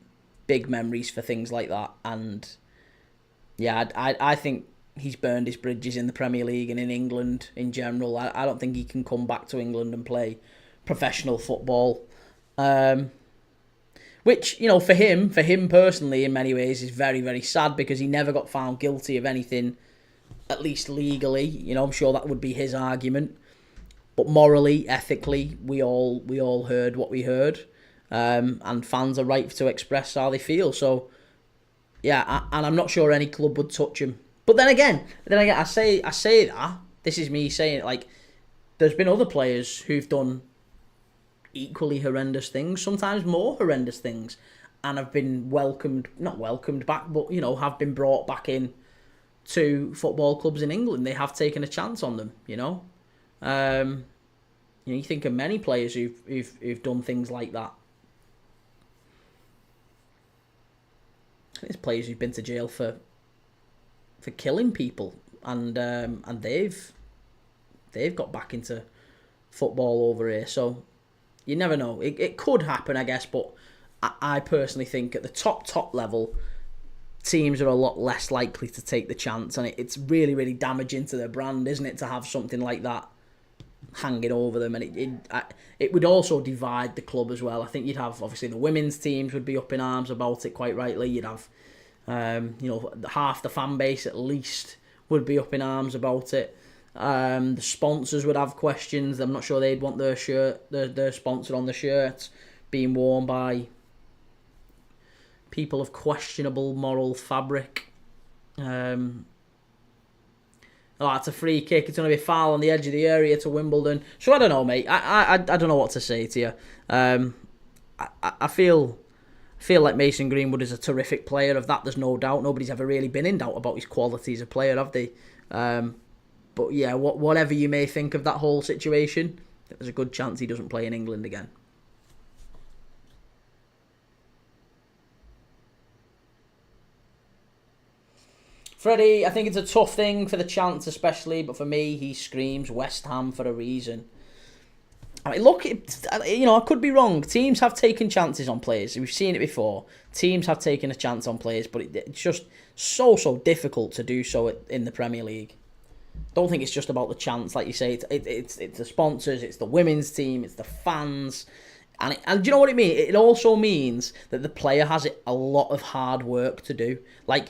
big memories for things like that, and yeah, I think he's burned his bridges in the Premier League and in England in general. I don't think he can come back to England and play professional football. Which, for him personally, in many ways, is very, very sad because he never got found guilty of anything, at least legally. I'm sure that would be his argument. But morally, ethically, we all heard what we heard. And fans are right to express how they feel. So, yeah, and I'm not sure any club would touch him. But then again, I say that, this is me saying it, like, there's been other players who've done equally horrendous things, sometimes more horrendous things, and have been not welcomed back, but, have been brought back in to football clubs in England. They have taken a chance on them, you think of many players who've done things like that. There's players who've been to jail for killing people, and they've got back into football over here. So you never know. It could happen, I guess, but I personally think at the top level, teams are a lot less likely to take the chance, and it's really, really damaging to their brand, isn't it, to have something like that hanging over them, and it would also divide the club as well. I think you'd have, obviously, the women's teams would be up in arms about it, quite rightly. You'd have half the fan base at least would be up in arms about it. The sponsors would have questions. I'm not sure they'd want their sponsor on the shirt being worn by people of questionable moral fabric. It's a free kick. It's going to be a foul on the edge of the area to Wimbledon. So I don't know, mate. I don't know what to say to you. I feel like Mason Greenwood is a terrific player. Of that, there's no doubt. Nobody's ever really been in doubt about his quality as a player, have they? But yeah, whatever you may think of that whole situation, There's a good chance he doesn't play in England again. Freddie, I think it's a tough thing for the chance especially, but for me, he screams West Ham for a reason. I mean, look, I could be wrong. Teams have taken chances on players. We've seen it before. Teams have taken a chance on players, but it's just so difficult to do so in the Premier League. Don't think it's just about the chance, like you say. It's the sponsors, it's the women's team, it's the fans. And do you know what it means? It also means that the player has a lot of hard work to do. Like,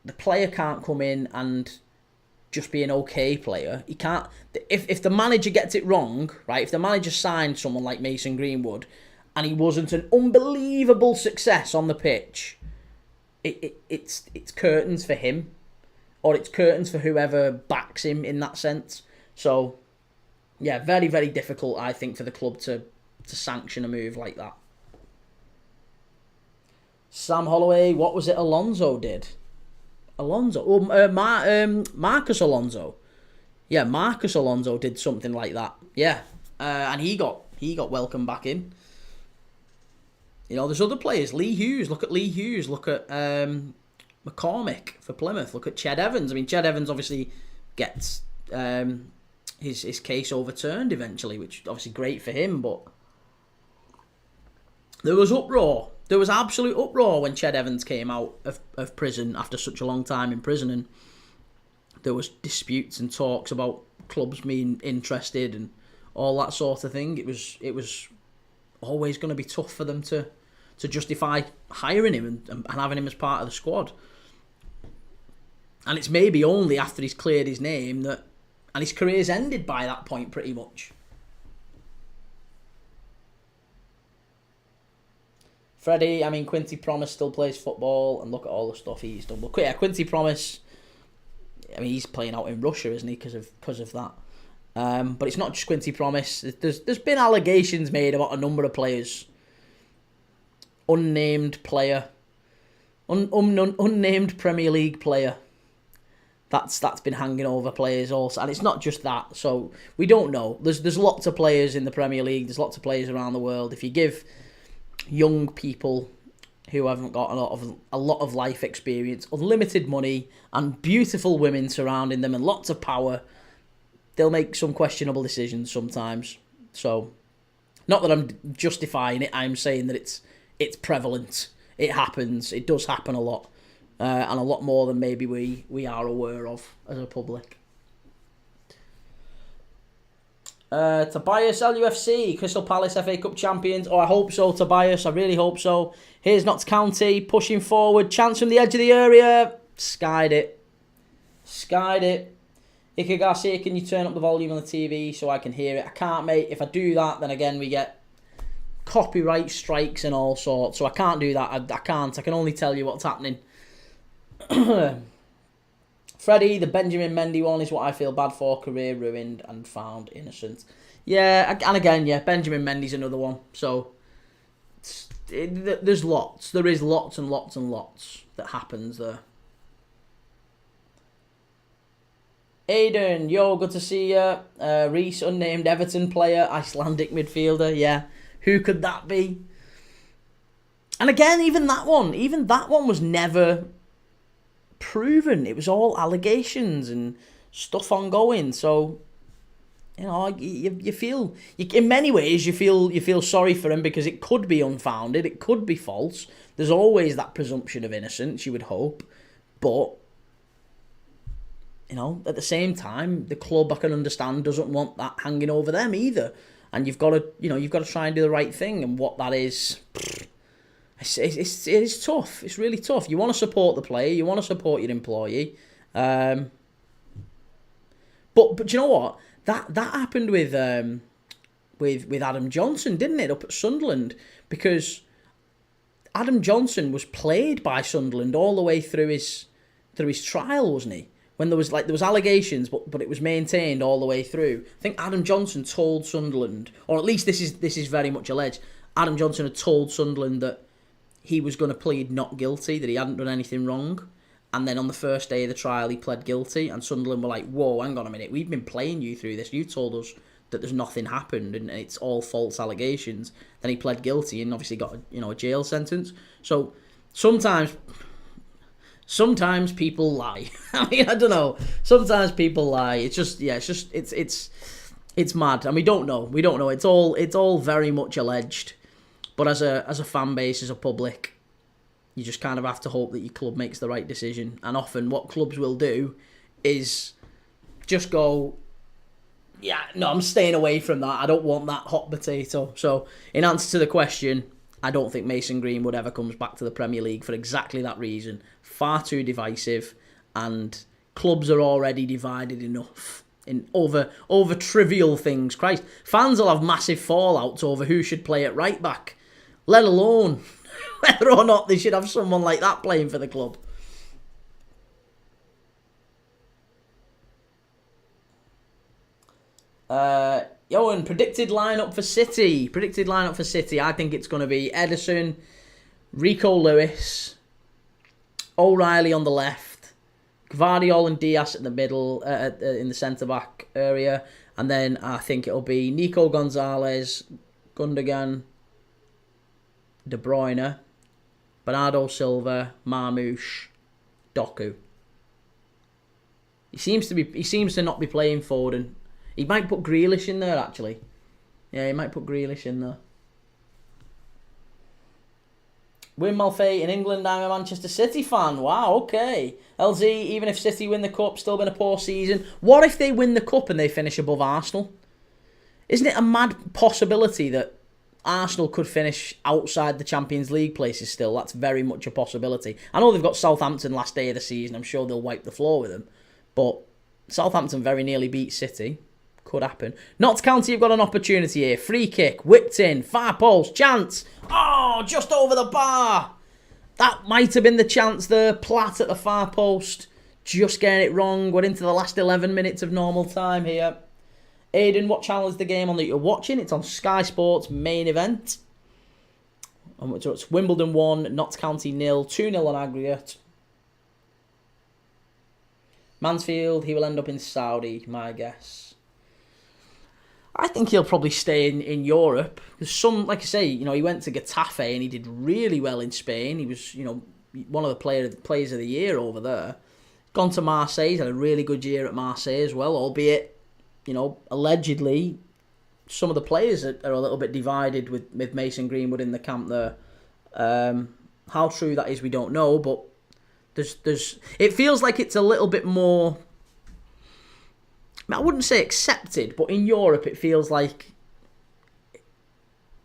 the player can't come in and just be an okay player. He can't. If the manager gets it wrong, right? If the manager signed someone like Mason Greenwood and he wasn't an unbelievable success on the pitch, it's curtains for him, or it's curtains for whoever backs him in that sense. So, yeah, very, very difficult, I think, for the club to sanction a move like that. Sam Holloway, what was it Alonso did? Marcus Alonso. Yeah, Marcus Alonso did something like that. Yeah, and he got welcomed back in. There's other players. Lee Hughes. Look at Lee Hughes. Look at McCormick for Plymouth. Look at Ched Evans. I mean, Ched Evans obviously gets his case overturned eventually, which is obviously great for him. But there was uproar. There was absolute uproar when Ched Evans came out of prison after such a long time in prison, and there was disputes and talks about clubs being interested and all that sort of thing. It was always going to be tough for them to justify hiring him and having him as part of the squad. And it's maybe only after he's cleared his name and his career's ended by that point pretty much. Freddie, I mean, Quincy Promes still plays football, and look at all the stuff he's done. But yeah, Quincy Promes, I mean, he's playing out in Russia, isn't he, because of that. But it's not just Quincy Promes. There's been allegations made about a number of players. Unnamed player. Unnamed Premier League player. That's been hanging over players also. And it's not just that, so we don't know. There's lots of players in the Premier League. There's lots of players around the world. If you give young people who haven't got a lot of life experience, unlimited money, and beautiful women surrounding them, and lots of power, they'll make some questionable decisions sometimes. So, not that I'm justifying it, I'm saying that it's prevalent. It happens. It does happen a lot, and a lot more than maybe we are aware of as a public. Tobias, LUFC, Crystal Palace FA Cup champions. Oh, I hope so, Tobias. I really hope so. Here's Notts County, pushing forward. Chance from the edge of the area. Skied it. Iker Garcia, can you turn up the volume on the TV so I can hear it? I can't, mate. If I do that, then again we get copyright strikes and all sorts. So I can't do that. I can't. I can only tell you what's happening. Freddie, the Benjamin Mendy one is what I feel bad for. Career ruined and found innocent. Yeah, and again, yeah, Benjamin Mendy's another one. So, there's lots. There is lots and lots and lots that happens there. Aiden, yo, good to see you. Reese, unnamed Everton player, Icelandic midfielder. Yeah, who could that be? And again, even that one was never proven. It was all allegations and stuff ongoing. So, you feel in many ways you feel sorry for him because it could be unfounded, it could be false. There's always that presumption of innocence, you would hope, but at the same time, the club, I can understand, doesn't want that hanging over them either. And you've got to try and do the right thing. And what that is, it's tough. It's really tough. You want to support the player. You want to support your employee. But you know what? That happened with Adam Johnson, didn't it? Up at Sunderland, because Adam Johnson was played by Sunderland all the way through his trial, wasn't he? When there was allegations, but it was maintained all the way through. I think Adam Johnson told Sunderland, or at least this is very much alleged. Adam Johnson had told Sunderland that he was going to plead not guilty, that he hadn't done anything wrong. And then on the first day of the trial, he pled guilty. And Sunderland were like, whoa, hang on a minute. We've been playing you through this. You told us that there's nothing happened and it's all false allegations, then he pled guilty and obviously got a jail sentence. So sometimes people lie. I mean, I don't know. Sometimes people lie. It's mad, and we don't know. It's all very much alleged. But as a fan base, as a public, you just kind of have to hope that your club makes the right decision. And often, what clubs will do is just go, yeah, no, I'm staying away from that. I don't want that hot potato. So, in answer to the question, I don't think Mason Greenwood ever comes back to the Premier League for exactly that reason. Far too divisive, and clubs are already divided enough over trivial things. Christ, fans will have massive fallouts over who should play at right back, let alone whether or not they should have someone like that playing for the club. And predicted lineup for City. I think it's going to be Ederson, Rico Lewis, O'Reilly on the left, Gvardiol and Diaz at the middle, in the centre-back area. And then I think it'll be Nico Gonzalez, Gundogan, De Bruyne, Bernardo Silva, Marmoush, Doku. He seems to not be playing Foden. He might put Grealish in there, actually. Yeah, he might put Grealish in there. Win Malfay in England, I'm a Manchester City fan. Wow, okay. LZ, even if City win the Cup, still been a poor season. What if they win the Cup and they finish above Arsenal? Isn't it a mad possibility that Arsenal could finish outside the Champions League places still? That's very much a possibility. I know they've got Southampton last day of the season. I'm sure they'll wipe the floor with them. But Southampton very nearly beat City. Could happen. Notts County have got an opportunity here. Free kick, whipped in, far post, chance. Oh, just over the bar. That might have been the chance there. Platt at the far post. Just getting it wrong. We're into the last 11 minutes of normal time here. Aidan, what channel is the game on that you're watching? It's on Sky Sports main event. So it's Wimbledon 1, Notts County 0, 2-0 on aggregate. Mansfield, he will end up in Saudi, my guess. I think he'll probably stay in Europe. Because like I say, he went to Getafe and he did really well in Spain. He was, one of the players of the year over there. Gone to Marseille, he's had a really good year at Marseille as well, albeit, allegedly, some of the players are a little bit divided with Mason Greenwood in the camp there. How true that is, we don't know, but it feels like it's a little bit more, I wouldn't say accepted, but in Europe it feels like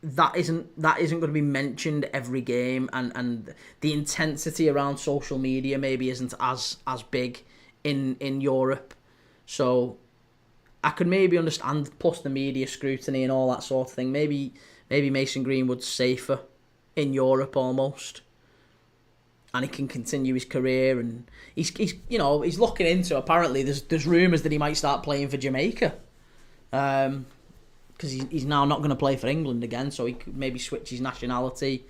that isn't going to be mentioned every game, and the intensity around social media maybe isn't as big in Europe. So I could maybe understand, plus the media scrutiny and all that sort of thing. Maybe Mason Greenwood's safer in Europe almost, and he can continue his career. And he's looking into, apparently there's rumours that he might start playing for Jamaica, because he's now not going to play for England again, so he could maybe switch his nationality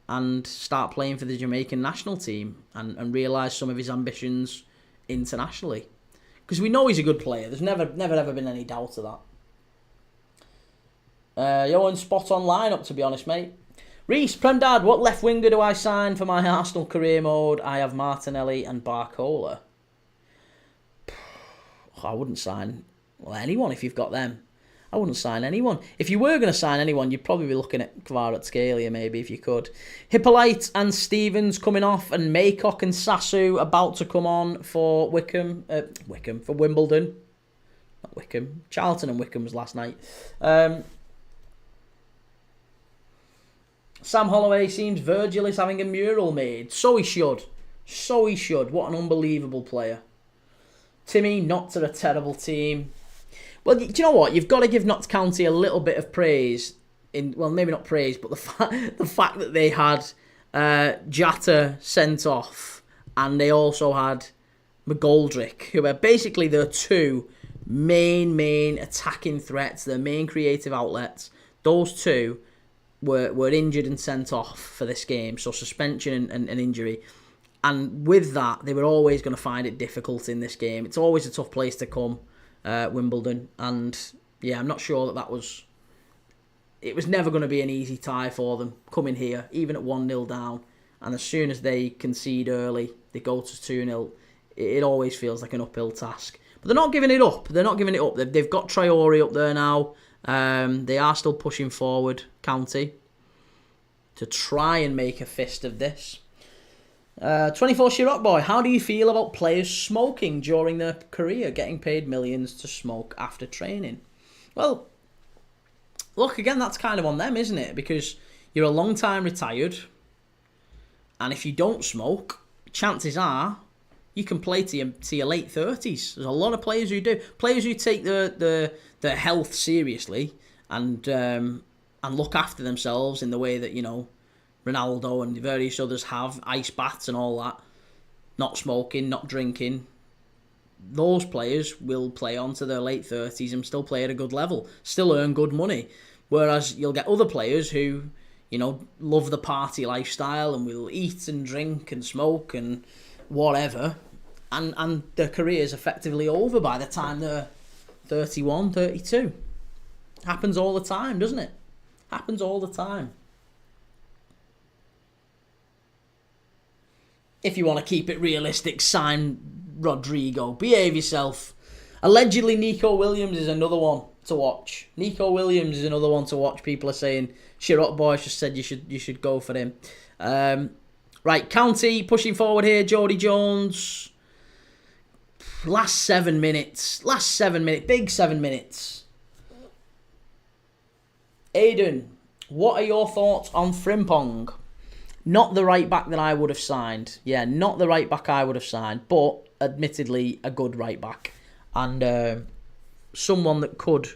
and start playing for the Jamaican national team and realise some of his ambitions internationally. Because we know he's a good player. There's never ever been any doubt of that. You're spot on lineup, to be honest, mate. Reese, Prendad, what left winger do I sign for my Arsenal career mode? I have Martinelli and Barcola. I wouldn't sign anyone if you've got them. I wouldn't sign anyone. If you were going to sign anyone, you'd probably be looking at Kvaratskhelia maybe, if you could. Hippolyte and Stevens coming off, and Maycock and Sasu about to come on for for Wimbledon. Not Wickham. Charlton and Wickham was last night. Sam Holloway seems Virgil is having a mural made. So he should. What an unbelievable player. Timmy, Notts are a terrible team. Well, do you know what? You've got to give Notts County a little bit of praise. Maybe not praise, but the fact that they had Jatta sent off, and they also had McGoldrick, who are basically their two main attacking threats, their main creative outlets. Those two were injured and sent off for this game, so suspension and injury. And with that, they were always going to find it difficult in this game. It's always a tough place to come, Wimbledon, and Yeah, I'm not sure that was... It was never going to be an easy tie for them coming here, even at 1-0 down. And as soon as they concede early, they go to 2-0. It always feels like an uphill task. But they're not giving it up. They've got Traore up there now. They are still pushing forward, County, to try and make a fist of this. 24 Chirac Boy, how do you feel about players smoking during their career, getting paid millions to smoke after training? Well, look, again, that's kind of on them, isn't it? Because you're a long time retired, and if you don't smoke, chances are you can play to your late 30s. There's a lot of players who do. Players who take their health seriously and look after themselves in the way that, Ronaldo and various others have, ice baths and all that, not smoking, not drinking. Those players will play on to their late 30s and still play at a good level, still earn good money. Whereas you'll get other players who, love the party lifestyle and will eat and drink and smoke and whatever, and their career is effectively over by the time they're 31, 32. Happens all the time, doesn't it? Happens all the time. If you want to keep it realistic, sign Rodrigo. Behave yourself. Allegedly, Nico Williams is another one to watch. People are saying Chirac Boy just said you should go for him. Right, County pushing forward here. Jody Jones. Last 7 minutes. Big 7 minutes. Aidan, what are your thoughts on Frimpong? Not the right back that I would have signed. Yeah, not the right back I would have signed, but admittedly a good right back. And someone that could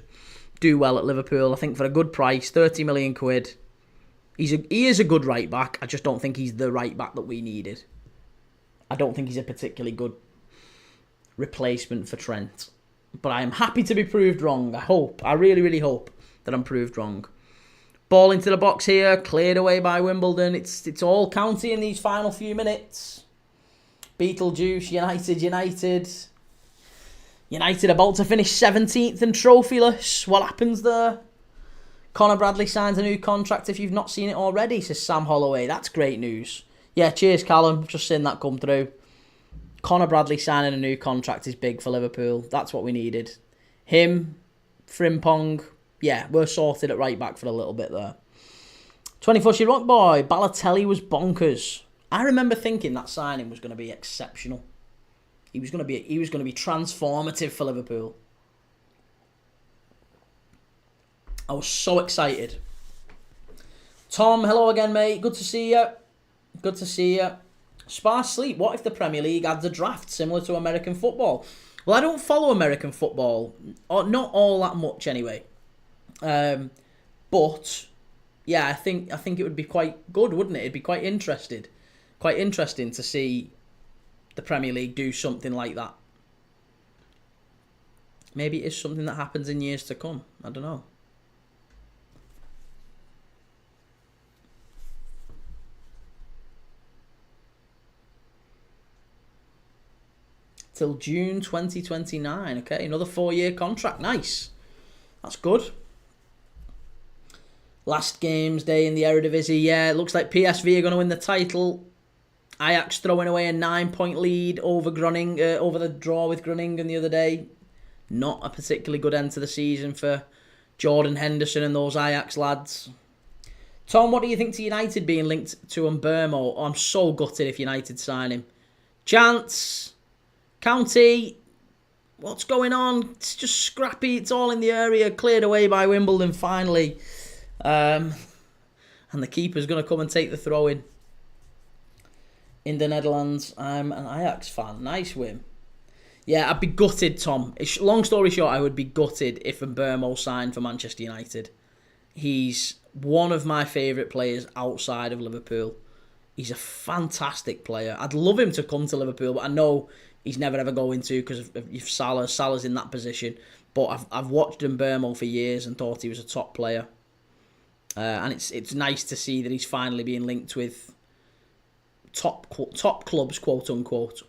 do well at Liverpool, I think, for a good price, 30 million quid. He is a good right back. I just don't think he's the right back that we needed. I don't think he's a particularly good replacement for Trent. But I am happy to be proved wrong. I really, really hope that I'm proved wrong. Ball into the box here, cleared away by Wimbledon. It's all County in these final few minutes. Beetlejuice, United about to finish 17th and trophyless. What happens there? Conor Bradley signs a new contract if you've not seen it already, says Sam Holloway. That's great news. Yeah, cheers, Callum. Just seeing that come through. Conor Bradley signing a new contract is big for Liverpool. That's what we needed. Him, Frimpong, yeah, we're sorted at right back for a little bit there. 24 Chirac Boy, Balotelli was bonkers. I remember thinking that signing was going to be exceptional. He was going to be transformative for Liverpool. I was so excited. Tom, hello again, mate. Good to see you. Sparse Sleep, what if the Premier League adds a draft similar to American football? Well, I don't follow American football, or not all that much anyway. But yeah, I think it would be quite good, wouldn't it? It'd be quite interesting to see the Premier League do something like that. Maybe it is something that happens in years to come. I don't know. Till June 2029. Okay, another 4-year contract. Nice. That's good. Last games day in the Eredivisie. Yeah, it looks like PSV are going to win the title. Ajax throwing away a 9-point lead over the draw with Groningen the other day. Not a particularly good end to the season for Jordan Henderson and those Ajax lads. Tom, what do you think to United being linked to Mbeumo? I'm so gutted if United sign him. Chance, County, what's going on? It's just scrappy. It's all in the area. Cleared away by Wimbledon finally. And the keeper's going to come and take the throw in the Netherlands. I'm an Ajax fan. Nice win. Yeah, I'd be gutted, Tom. Long story short, I would be gutted if Mbeumo signed for Manchester United. He's one of my favourite players outside of Liverpool. He's a fantastic player. I'd love him to come to Liverpool, but I know he's never ever going to because of Salah. Salah's in that position. But I've watched Mbeumo for years and thought he was a top player. And it's nice to see that he's finally being linked with top clubs, quote unquote.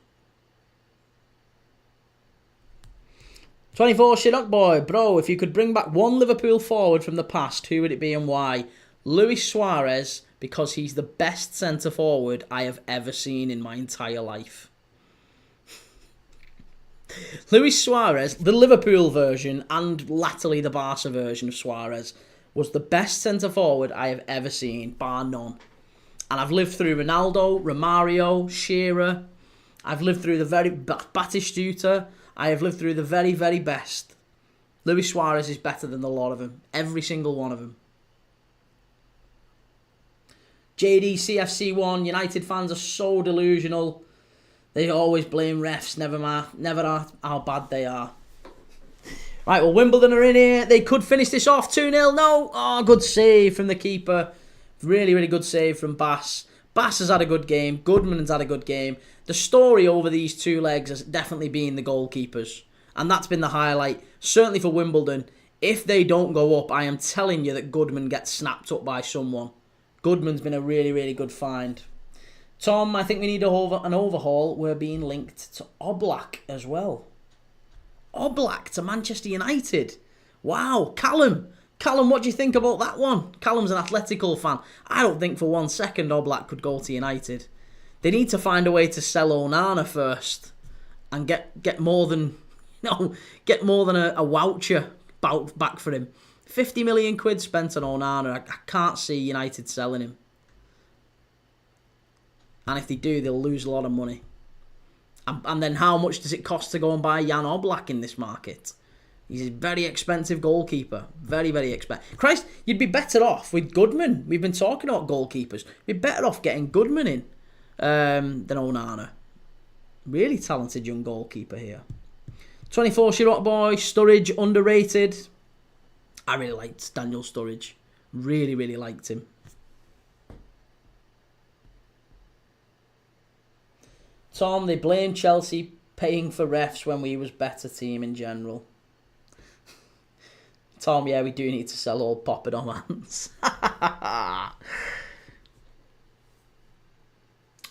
24 Chinook boy, bro, if you could bring back one Liverpool forward from the past, who would it be and why? Luis Suarez, because he's the best centre forward I have ever seen in my entire life. Luis Suarez, the Liverpool version and latterly the Barca version of Suarez, was the best centre forward I have ever seen, bar none. And I've lived through Ronaldo, Romario, Shearer. I've lived through the very Batistuta. I have lived through the very, very best. Luis Suarez is better than the lot of them. Every single one of them. JD CFC1, United fans are so delusional. They always blame refs, never how bad they are. Right, well, Wimbledon are in here. They could finish this off 2-0. No. Oh, good save from the keeper. Really, really good save from Bass. Bass has had a good game. Goodman's had a good game. The story over these two legs has definitely been the goalkeepers. And that's been the highlight. Certainly for Wimbledon. If they don't go up, I am telling you that Goodman gets snapped up by someone. Goodman's been a really, really good find. Tom, I think we need an overhaul. We're being linked to Oblak as well. Oblak to Manchester United. Wow. Callum, what do you think about that one? Callum's an Atletico fan. I don't think for 1 second Oblak could go to United. They need to find a way to sell Onana first and get more than a voucher back for him. 50 million quid spent on Onana. I can't see United selling him. And if they do, they'll lose a lot of money. And then how much does it cost to go and buy Jan Oblak in this market? He's a very expensive goalkeeper. Very, very expensive. Christ, you'd be better off with Goodman. We've been talking about goalkeepers. You'd be better off getting Goodman in than Onana. Really talented young goalkeeper here. 24 Chirot boy, Sturridge, underrated. I really liked Daniel Sturridge. Really, really liked him. Tom, they blame Chelsea paying for refs when we was better team in general. Tom, yeah, we do need to sell all Poppadoms.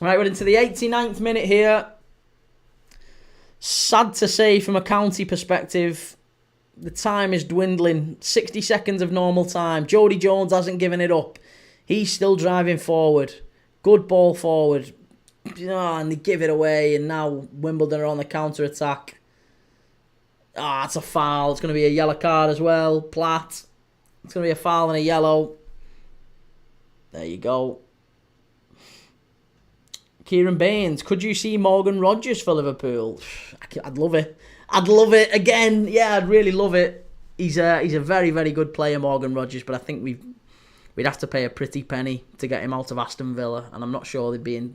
Right, we're into the 89th minute here. Sad to say from a county perspective, the time is dwindling. 60 seconds of normal time. Jody Jones hasn't given it up. He's still driving forward. Good ball forward. And they give it away, and now Wimbledon are on the counter-attack. It's a foul. It's going to be a yellow card as well. Platt. It's going to be a foul and a yellow. There you go. Kieran Baines. Could you see Morgan Rogers for Liverpool? I'd love it. I'd love it again. Yeah, I'd really love it. He's a very, very good player, Morgan Rogers, but I think we'd have to pay a pretty penny to get him out of Aston Villa, and I'm not sure they'd be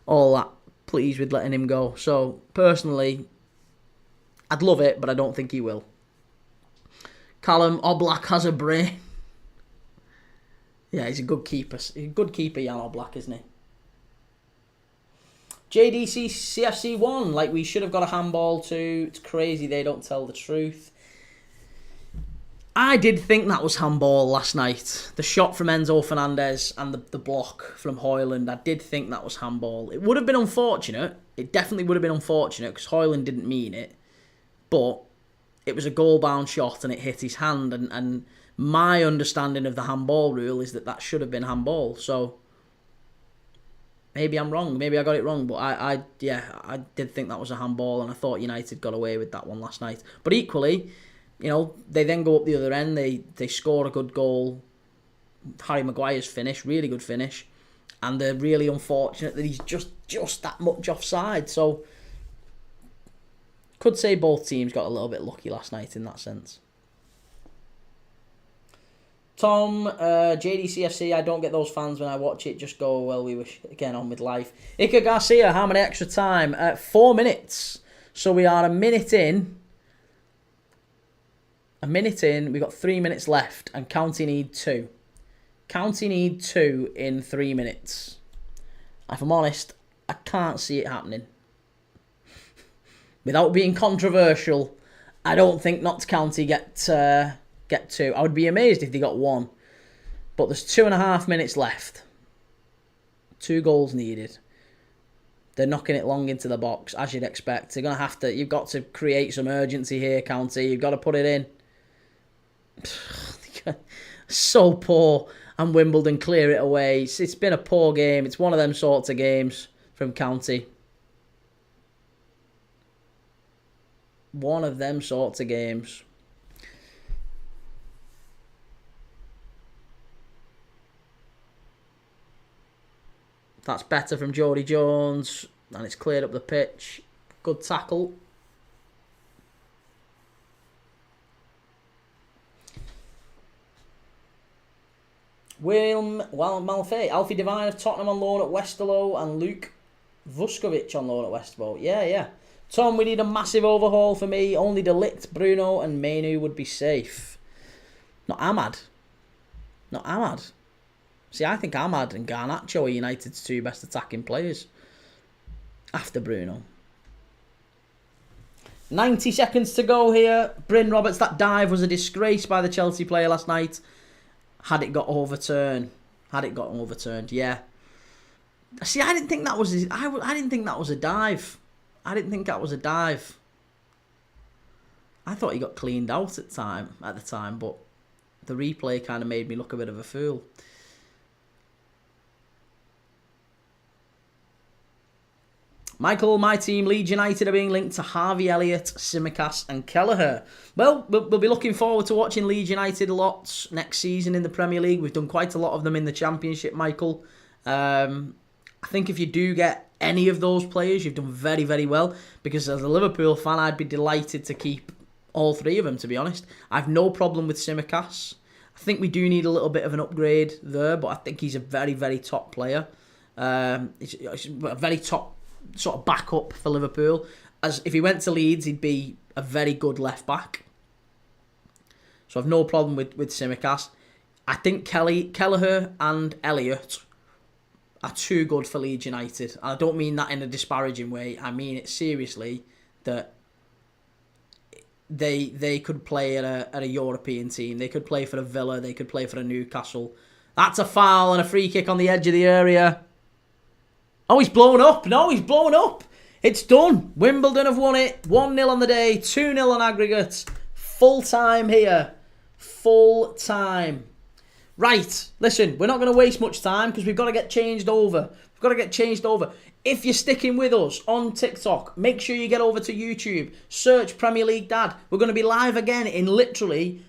all that pleased with letting him go. So, personally, I'd love it, but I don't think he will. Callum, Oblak has a brain. Yeah, he's a good keeper. He's a good keeper, Jan Oblak, isn't he? JDC CFC1, like we should have got a handball too. It's crazy they don't tell the truth. I did think that was handball last night. The shot from Enzo Fernandez and the block from Højlund, I did think that was handball. It would have been unfortunate. It definitely would have been unfortunate because Højlund didn't mean it. But it was a goal-bound shot and it hit his hand. And my understanding of the handball rule is that should have been handball. So maybe I'm wrong. Maybe I got it wrong. But I did think that was a handball, and I thought United got away with that one last night. But equally, they then go up the other end. They score a good goal. Harry Maguire's finish, really good finish. And they're really unfortunate that he's just that much offside. So, could say both teams got a little bit lucky last night in that sense. Tom, JDCFC, I don't get those fans when I watch it. Just go, well, we were getting on with life. Iker Garcia, how many extra time? 4 minutes. So we are a minute in. We've got 3 minutes left, and County need 2. County need 2 in 3 minutes. If I'm honest, I can't see it happening. Without being controversial, I don't think Notts County get 2. I would be amazed if they got 1. But there's 2.5 minutes left. 2 goals needed. They're knocking it long into the box, as you'd expect. They're going to have to... You've got to create some urgency here, County. You've got to put it in. So poor. And Wimbledon clear it away. It's been a poor game. It's one of them sorts of games from County. One of them sorts of games. That's better from Jody Jones. And it's cleared up the pitch. Good tackle. Malfay. Alfie Devine of Tottenham on loan at Westerlo. And Luke Vuskovic on loan at Westerlo. Yeah. Tom, we need a massive overhaul for me. Only Delict, Bruno and Mainu would be safe. Not Ahmad. See, I think Ahmad and Garnacho are United's 2 best attacking players. After Bruno. 90 seconds to go here. Bryn Roberts, that dive was a disgrace by the Chelsea player last night. Had it got overturned. Yeah. See, I didn't think that was I didn't think that was a dive. I thought he got cleaned out at the time, but the replay kind of made me look a bit of a fool. Michael, my team, Leeds United, are being linked to Harvey Elliott, Tsimikas and Kelleher. Well, we'll be looking forward to watching Leeds United lots next season in the Premier League. We've done quite a lot of them in the Championship, Michael. I think if you do get any of those players, you've done very, very well. Because as a Liverpool fan, I'd be delighted to keep all 3 of them, to be honest. I've no problem with Tsimikas. I think we do need a little bit of an upgrade there, but I think he's a very, very top player. He's a very top sort of backup for Liverpool. As if he went to Leeds, he'd be a very good left back. So I've no problem with Tsimikas. I think Kelleher and Elliott are too good for Leeds United. And I don't mean that in a disparaging way. I mean it seriously, that they could play at a European team. They could play for a Villa. They could play for a Newcastle. That's a foul and a free kick on the edge of the area. Oh, he's blown up. No, he's blown up. It's done. Wimbledon have won it. 1-0 on the day. 2-0 on aggregate. Full time here. Full time. Right. Listen, we're not going to waste much time because we've got to get changed over. If you're sticking with us on TikTok, make sure you get over to YouTube. Search Premier League Dad. We're going to be live again in literally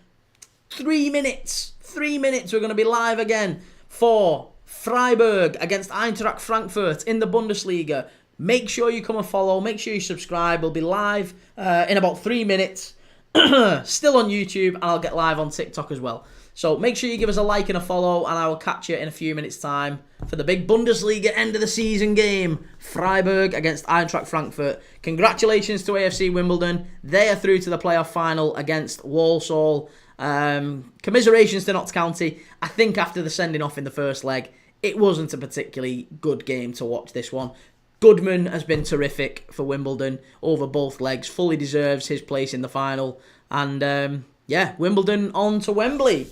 3 minutes. 3 minutes we're going to be live again for Freiburg against Eintracht Frankfurt in the Bundesliga. Make sure you come and follow. Make sure you subscribe. We'll be live in about 3 minutes. Still on YouTube, and I'll get live on TikTok as well. So make sure you give us a like and a follow, and I will catch you in a few minutes' time for the big Bundesliga end of the season game. Freiburg against Eintracht Frankfurt. Congratulations to AFC Wimbledon. They are through to the playoff final against Walsall. Commiserations to Notts County. I think after the sending off in the first leg, it wasn't a particularly good game to watch, this one. Goodman has been terrific for Wimbledon over both legs. Fully deserves his place in the final. And Wimbledon on to Wembley.